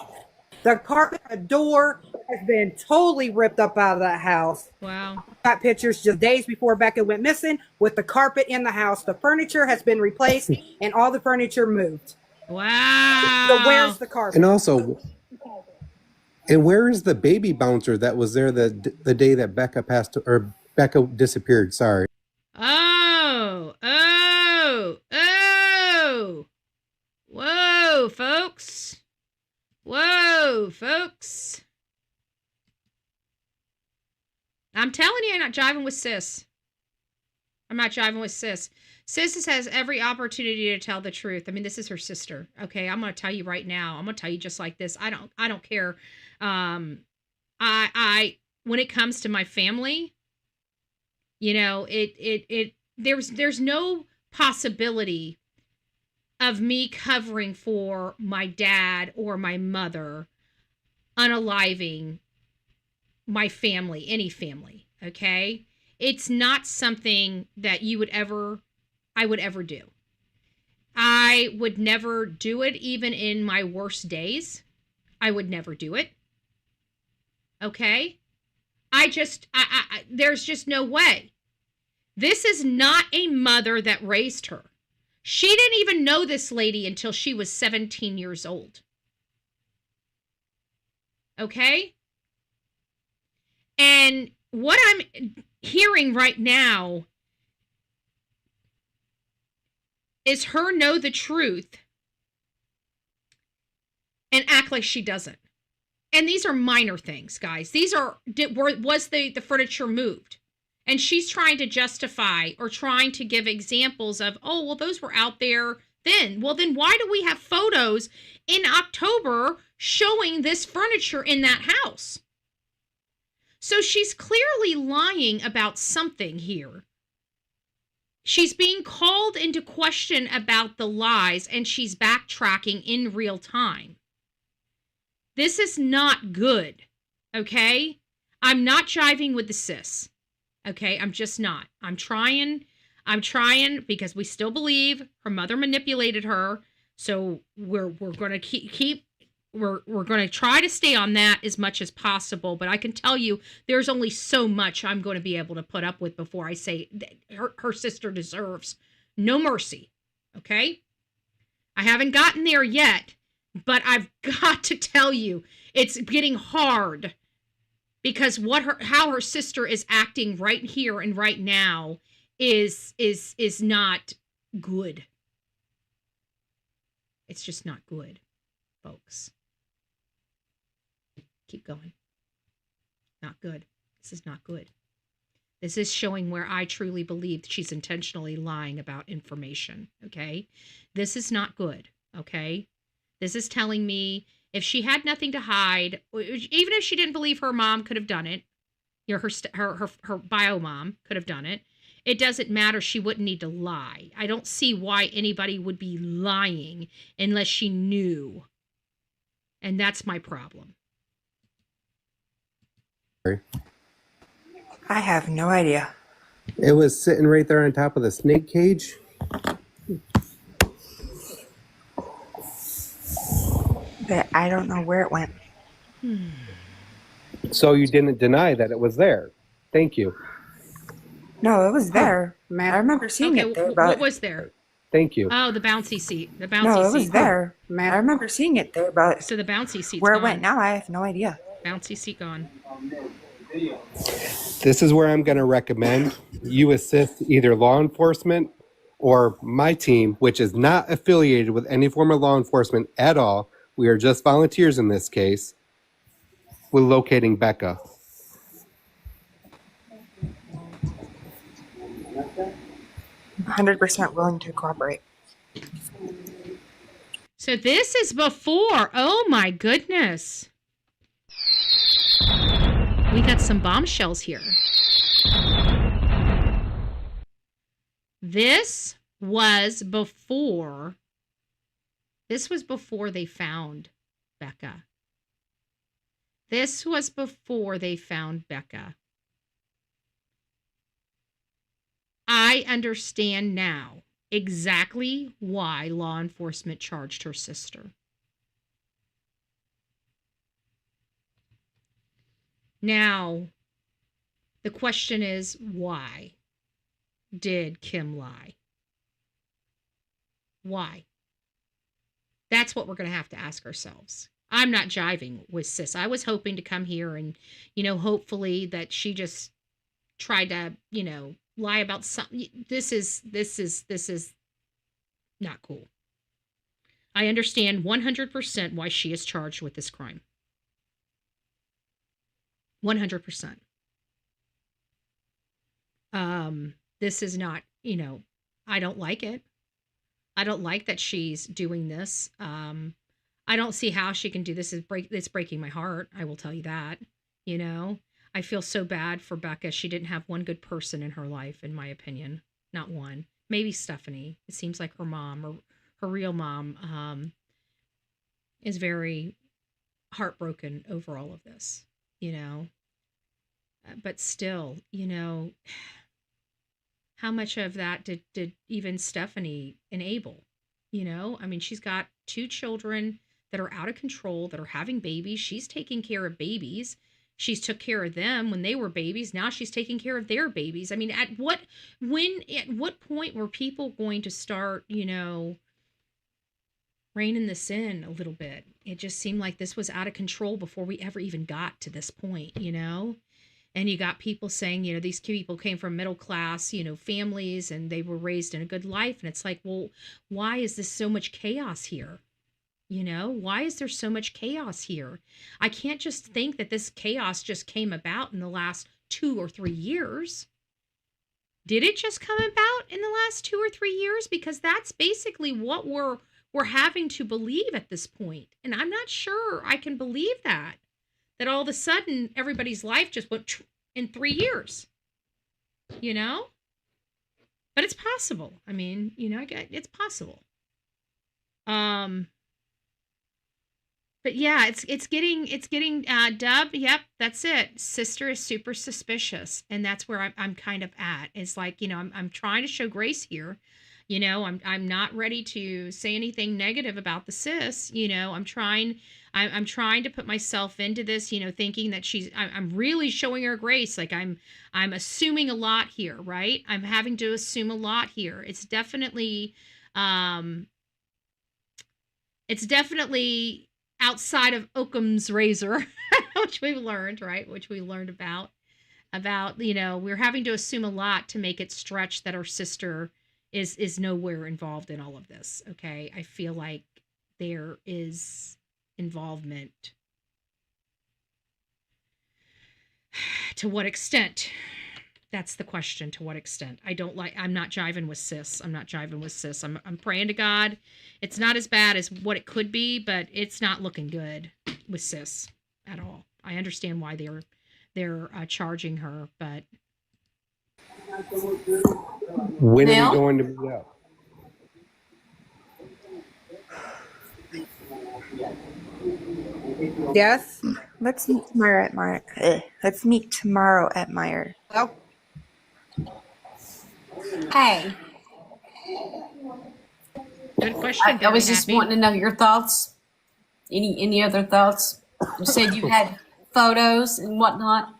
The carpet, the door has been totally ripped up out of that house. Wow. Got pictures just days before Becca went missing with the carpet in the house. The furniture has been replaced and all the furniture moved. Wow. So where's the carpet? And also, and where is the baby bouncer that was there the day that Becca Becca disappeared? Sorry. Oh. Whoa, folks. I'm telling you, I'm not jiving with sis. I'm not jiving with sis. Sis has every opportunity to tell the truth. I mean, this is her sister. Okay, I'm going to tell you right now. I'm going to tell you just like this. I don't care. I when it comes to my family, you know, there's no possibility of me covering for my dad or my mother, unaliving my family, any family, okay? It's not something that I would ever do. I would never do it even in my worst days. I would never do it. Okay? There's just no way. This is not a mother that raised her. She didn't even know this lady until she was 17 years old. Okay? And what I'm hearing right now is her know the truth and act like she doesn't. And these are minor things, guys. These are, was the furniture moved? And she's trying to justify or trying to give examples of, oh, well, those were out there then. Well, then why do we have photos in October showing this furniture in that house? So she's clearly lying about something here. She's being called into question about the lies, and she's backtracking in real time. This is not good, okay? I'm not jiving with the sis, okay? I'm just not. I'm trying because we still believe her mother manipulated her. So we're going to we're going to try to stay on that as much as possible. But I can tell you there's only so much I'm going to be able to put up with before I say her sister deserves no mercy, okay? I haven't gotten there yet. But I've got to tell you, it's getting hard because how her sister is acting right here and right now is not good. It's just not good, folks. Keep going. Not good. This is not good. This is showing where I truly believe she's intentionally lying about information, okay? This is not good, okay? This is telling me if she had nothing to hide, even if she didn't believe her mom could have done it, her bio mom could have done it, it doesn't matter. She wouldn't need to lie. I don't see why anybody would be lying unless she knew. And that's my problem. I have no idea. It was sitting right there on top of the snake cage. But I don't know where it went. So you didn't deny that it was there. Thank you. No, it was there. Ma'am. I remember seeing it there. But What was there? Thank you. Oh, the bouncy seat. The bouncy seat. no, it was there. Ma'am. I remember seeing it there, but So the bouncy seat's where gone. it went now, I have no idea. Bouncy seat gone. This is where I'm going to recommend you assist either law enforcement or my team, which is not affiliated with any form of law enforcement at all. We are just volunteers in this case, with locating Becca. 100% willing to cooperate. So this is before. Oh my goodness. We got some bombshells here. This was before they found Becca. This was before they found Becca. I understand now exactly why law enforcement charged her sister. Now, the question is, why did Kim lie? Why? That's what we're going to have to ask ourselves. I'm not jiving with sis. I was hoping to come here and, hopefully that she just tried to, lie about something. This is not cool. I understand 100% why she is charged with this crime. 100%. This is not, I don't like it. I don't like that she's doing this. I don't see how she can do this. It's breaking my heart. I will tell you that, I feel so bad for Becca. She didn't have one good person in her life, in my opinion. Not one. Maybe Stephanie. It seems like her mom, or her real mom, is very heartbroken over all of this, But still, how much of that did even Stephanie enable? She's got 2 children that are out of control, that are having babies. She's taking care of babies. She's took care of them when they were babies. Now she's taking care of their babies. At what point were people going to start, reining this in a little bit? It just seemed like this was out of control before we ever even got to this point, And you got people saying, these people came from middle class, families, and they were raised in a good life. And it's like, well, why is this so much chaos here? You know, why is there so much chaos here? I can't just think that this chaos just came about in the last 2 or 3 years. Did it just come about in the last 2 or 3 years? Because that's basically what we're having to believe at this point. And I'm not sure I can believe that all of a sudden everybody's life just went in 3 years. You know? But it's possible. I mean, you know, it's possible. But yeah, it's getting Dub. Yep, that's it. Sister is super suspicious, and that's where I'm kind of at. It's like, you know, I'm trying to show grace here. You know, I'm not ready to say anything negative about the sis. You know, I'm trying to put myself into this. You know, thinking that I'm really showing her grace. Like I'm assuming a lot here, right? I'm having to assume a lot here. It's definitely outside of Occam's razor, which we've learned, right? Which we learned about, you know, we're having to assume a lot to make it stretch that our sister is nowhere involved in all of this. Okay. I feel like there is involvement. To what extent? That's the question. To what extent? I'm not jiving with sis. I'm praying to God. It's not as bad as what it could be, but it's not looking good with sis at all. I understand why they're charging her, but. When are you going to be up? Yes. Let's meet tomorrow at Meyer. Let's meet tomorrow at Meyer. Well, Hey, Good question. I was just wanting to know your thoughts. Any other thoughts? You said you had photos and whatnot.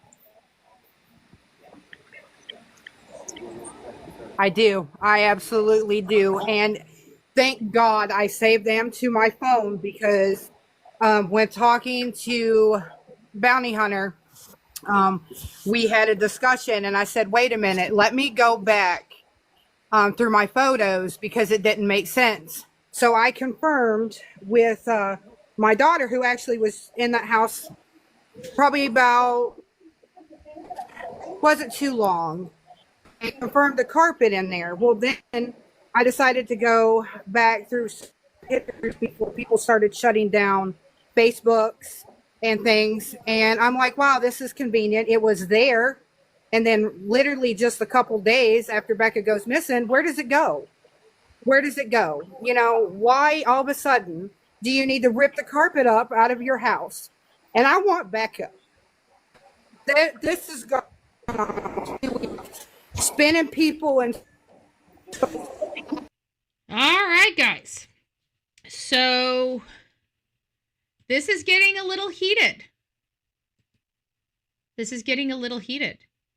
I do. I absolutely do. And thank God I saved them to my phone because when talking to Bounty Hunter, we had a discussion and I said, wait a minute, let me go back through my photos because it didn't make sense. So I confirmed with my daughter, who actually was in that house probably wasn't too long. I confirmed the carpet in there. Well, then I decided to go back through pictures before people started shutting down Facebooks and things. And I'm like, wow, this is convenient. It was there. And then literally just a couple days after Becca goes missing, where does it go? Where does it go? You know, why all of a sudden do you need to rip the carpet up out of your house? And I want Becca. This is going on. Spinning people and... All right, guys. So this is getting a little heated.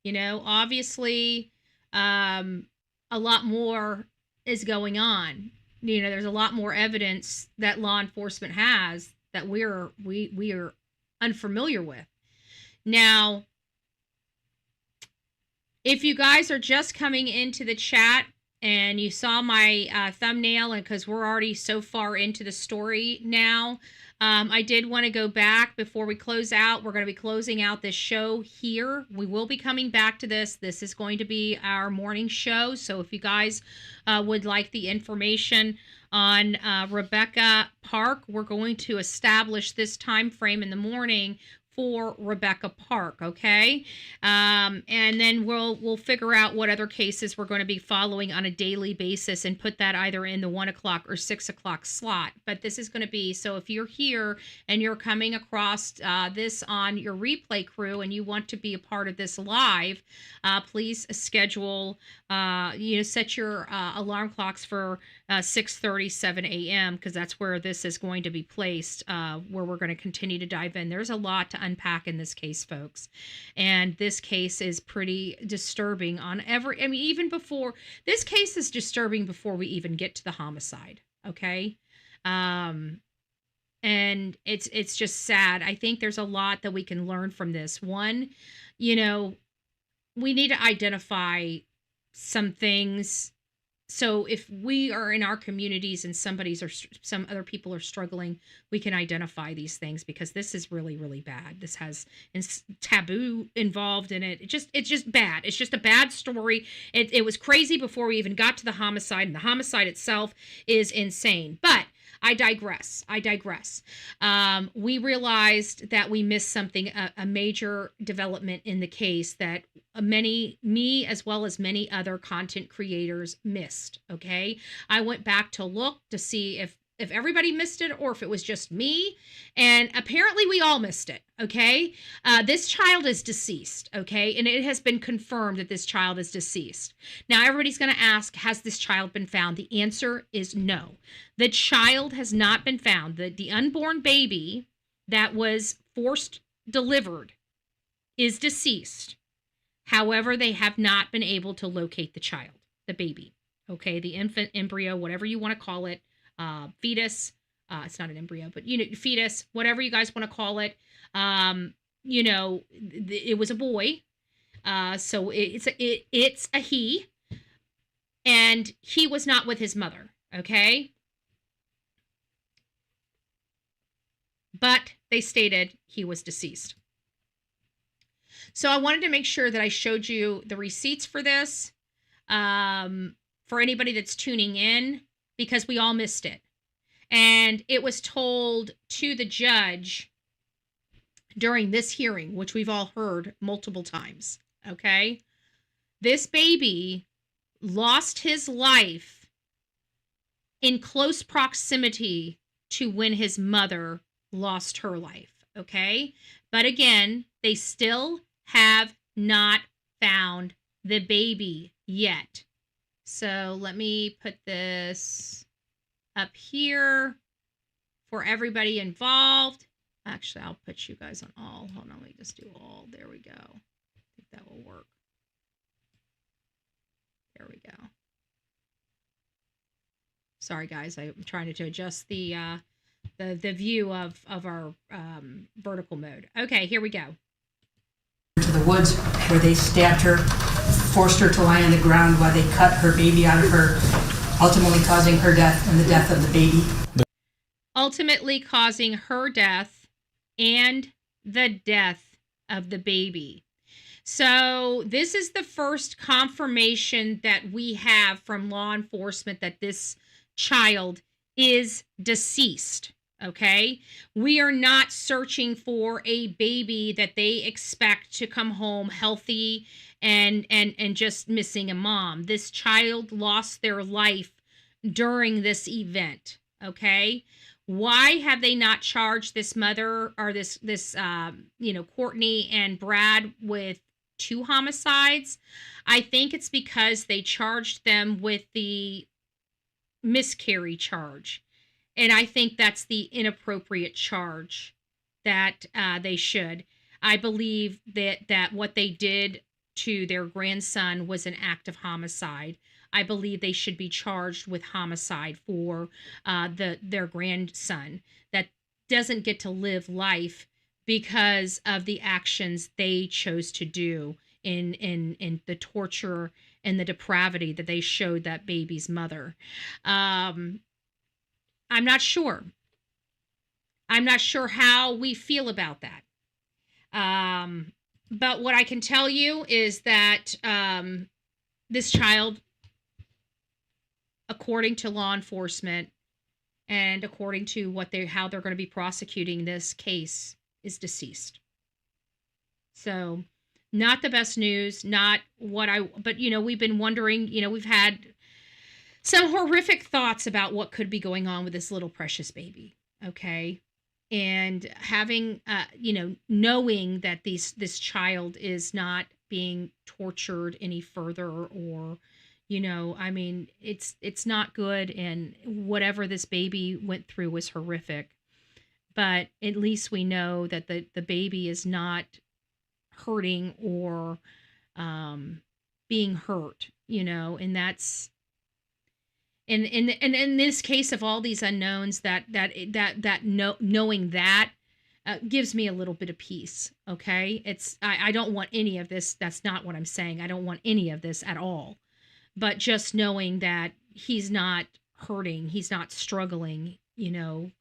You know, obviously, a lot more is going on. You know, there's a lot more evidence that law enforcement has that we are unfamiliar with. Now, if you guys are just coming into the chat and you saw my thumbnail, and because we're already so far into the story now, I did want to go back before we close out. We're going to be closing out this show here. We will be coming back to this. This is going to be our morning show. So if you guys would like the information on Rebecca Park, we're going to establish this time frame in the morning for Rebecca Park, okay? And then we'll figure out what other cases we're going to be following on a daily basis and put that either in the 1 o'clock or 6 o'clock slot. But this is going to be, so if you're here and you're coming across this on your replay crew and you want to be a part of this live, please schedule, set your alarm clocks for 6:30, 7 a.m. because that's where this is going to be placed, where we're going to continue to dive in. There's a lot to unpack in this case, folks. And this case is pretty disturbing even before, this case is disturbing before we even get to the homicide, okay? And it's just sad. I think there's a lot that we can learn from this. One, you know, we need to identify some things, So if we are in our communities and some other people are struggling, we can identify these things, because this is really, really bad. This has taboo involved in it. It's just bad. It's just a bad story. It was crazy before we even got to the homicide, and the homicide itself is insane. But I digress. We realized that we missed something, a major development in the case that me as well as many other content creators missed. Okay. I went back to look to see if everybody missed it or if it was just me. And apparently we all missed it. Okay. This child is deceased. Okay. And it has been confirmed that this child is deceased. Now everybody's going to ask, has this child been found? The answer is no. The child has not been found. The unborn baby that was forced delivered is deceased. However, they have not been able to locate the child, the baby. Okay. The infant, embryo, whatever you want to call it. Fetus, it's not an embryo, but fetus, whatever you guys want to call it. It was a boy. So it's a he, and he was not with his mother. Okay. But they stated he was deceased. So I wanted to make sure that I showed you the receipts for this, for anybody that's tuning in, because we all missed it. And it was told to the judge during this hearing, which we've all heard multiple times. Okay. This baby lost his life in close proximity to when his mother lost her life. Okay. But again, they still have not found the baby yet. So let me put this up here for everybody involved. Actually, I'll put you guys on all. Hold on, let me just do all. There we go. I think that will work. There we go. Sorry, guys. I'm trying to adjust the view of our vertical mode. Okay, here we go. To the woods where they stabbed her, forced her to lie on the ground while they cut her baby out of her, ultimately causing her death and the death of the baby. Ultimately causing her death and the death of the baby. So this is the first confirmation that we have from law enforcement that this child is deceased. Okay, we are not searching for a baby that they expect to come home healthy and just missing a mom. This child lost their life during this event. Okay, why have they not charged this mother or this Courtney and Brad with 2 homicides? I think it's because they charged them with the miscarry charge. And I think that's the inappropriate charge that they should. I believe that what they did to their grandson was an act of homicide. I believe they should be charged with homicide for their grandson that doesn't get to live life because of the actions they chose to do in the torture and the depravity that they showed that baby's mother. I'm not sure. I'm not sure how we feel about that. But what I can tell you is that this child, according to law enforcement and according to how they're going to be prosecuting this case, is deceased. So not the best news, but we've been wondering, we've had some horrific thoughts about what could be going on with this little precious baby. Okay. And having, knowing that this child is not being tortured any further or, it's not good. And whatever this baby went through was horrific, but at least we know that the baby is not hurting or, being hurt, and that's, and in this case of all these unknowns, knowing that gives me a little bit of peace. Okay, I don't want any of this. That's not what I'm saying. I don't want any of this at all. But just knowing that he's not hurting, he's not struggling, you know,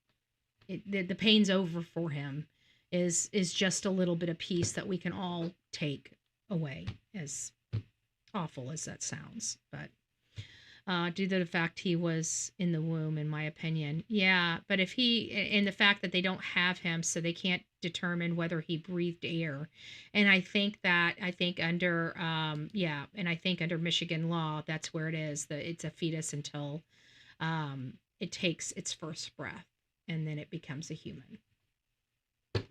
the pain's over for him is just a little bit of peace that we can all take away, as awful as that sounds. But due to the fact he was in the womb, in my opinion. Yeah, but if and the fact that they don't have him, so they can't determine whether he breathed air. And I think under, and I think under Michigan law, that's where it is, that it's a fetus until it takes its first breath, and then it becomes a human.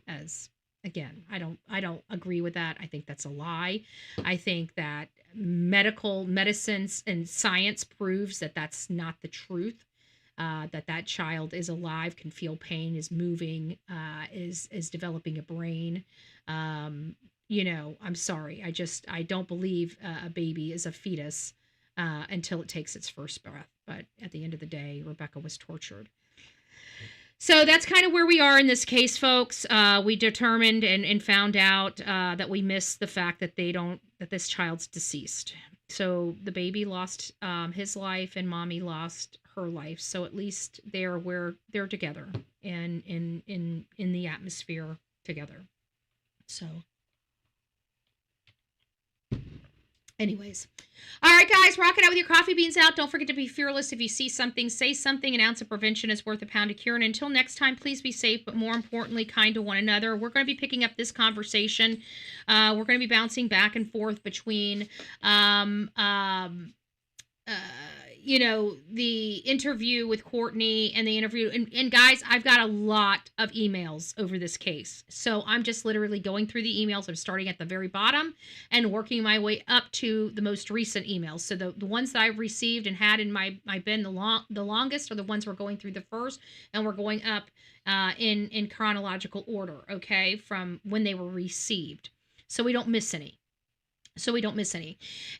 As again, I don't agree with that. I think that's a lie. I think that medicines and science proves that that's not the truth. That child is alive, can feel pain, is moving, is developing a brain. You know, I'm sorry. I don't believe a baby is a fetus until it takes its first breath. But at the end of the day, Rebecca was tortured. So that's kind of where we are in this case, folks. We determined and found out that we missed the fact that that this child's deceased. So the baby lost his life and mommy lost her life. So at least they're together and in the atmosphere together. So anyways. All right, guys, rock it out with your coffee beans out. Don't forget to be fearless. If you see something, say something. An ounce of prevention is worth a pound of cure. And until next time, please be safe, but more importantly, kind to one another. We're going to be picking up this conversation. We're going to be bouncing back and forth between, you know, the interview with Courtney and the interview. And guys, I've got a lot of emails over this case. So I'm just literally going through the emails. I'm starting at the very bottom and working my way up to the most recent emails. So the ones that I've received and had in my bin the longest are the ones we're going through the first, and we're going up in chronological order, okay, from when they were received. So we don't miss any.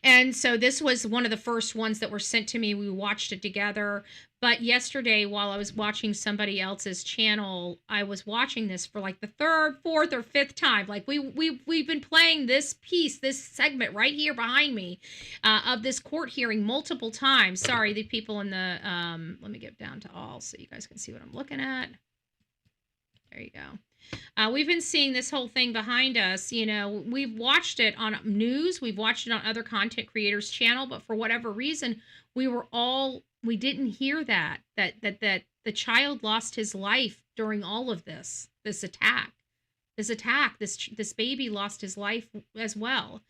And so this was one of the first ones that were sent to me. We watched it together. But yesterday, while I was watching somebody else's channel, I was watching this for like the third, fourth, or fifth time. Like we've been playing this piece, this segment right here behind me of this court hearing multiple times. Sorry, the people in the, let me get down to all so you guys can see what I'm looking at. There you go. We've been seeing this whole thing behind us. You know, we've watched it on news. We've watched it on other content creators' channel. But for whatever reason, we didn't hear that the child lost his life during all of this attack. This baby lost his life as well.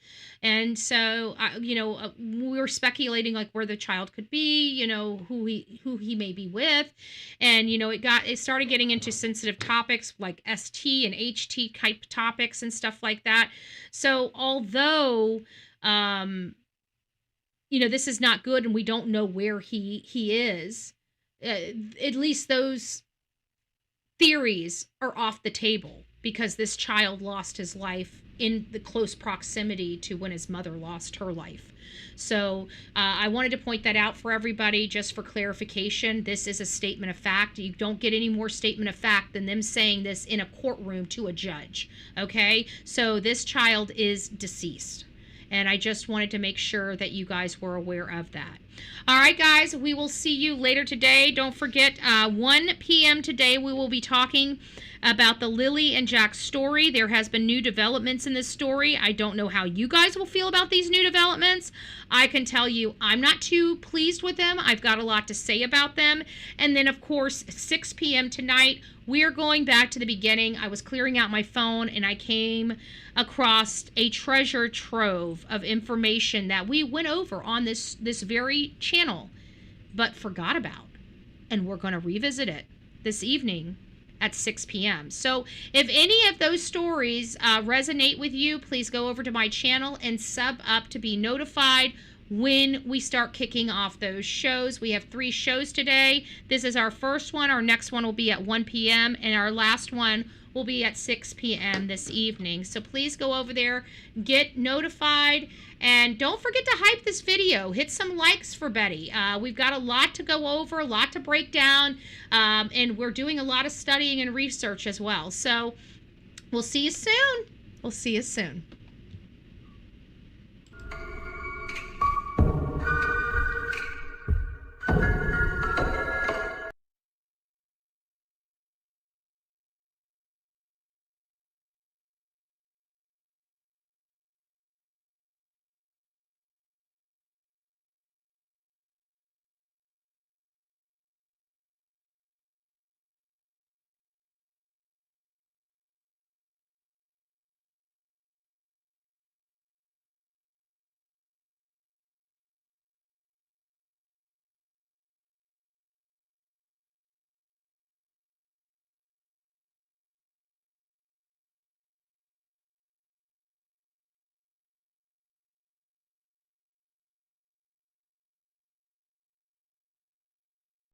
And so, you know, we were speculating like where the child could be, you know, who he may be with. And, you know, it started getting into sensitive topics like ST and HT type topics and stuff like that. So although, you know, this is not good and we don't know where he is, at least those theories are off the table, because this child lost his life in the close proximity to when his mother lost her life. So I wanted to point that out for everybody just for clarification. This is a statement of fact. You don't get any more statement of fact than them saying this in a courtroom to a judge. Okay? So this child is deceased. And I just wanted to make sure that you guys were aware of that. All right, guys, we will see you later today. Don't forget, 1 p.m. today, we will be talking about the Lily and Jack story. There has been new developments in this story. I don't know how you guys will feel about these new developments. I can tell you I'm not too pleased with them. I've got a lot to say about them. And then, of course, 6 p.m. tonight, we are going back to the beginning. I was clearing out my phone and I came across a treasure trove of information that we went over on this very channel, but forgot about. And we're going to revisit it this evening at 6 p.m. So if any of those stories resonate with you, please go over to my channel and sub up to be notified when we start kicking off those shows. We have 3 shows today. This is our first one. Our next one will be at 1 p.m. and our last one will be at 6 p.m. this evening. So please go over there, get notified, and don't forget to hype this video. Hit some likes for Betty. We've got a lot to go over, a lot to break down, and we're doing a lot of studying and research as well. So we'll see you soon. We'll see you soon.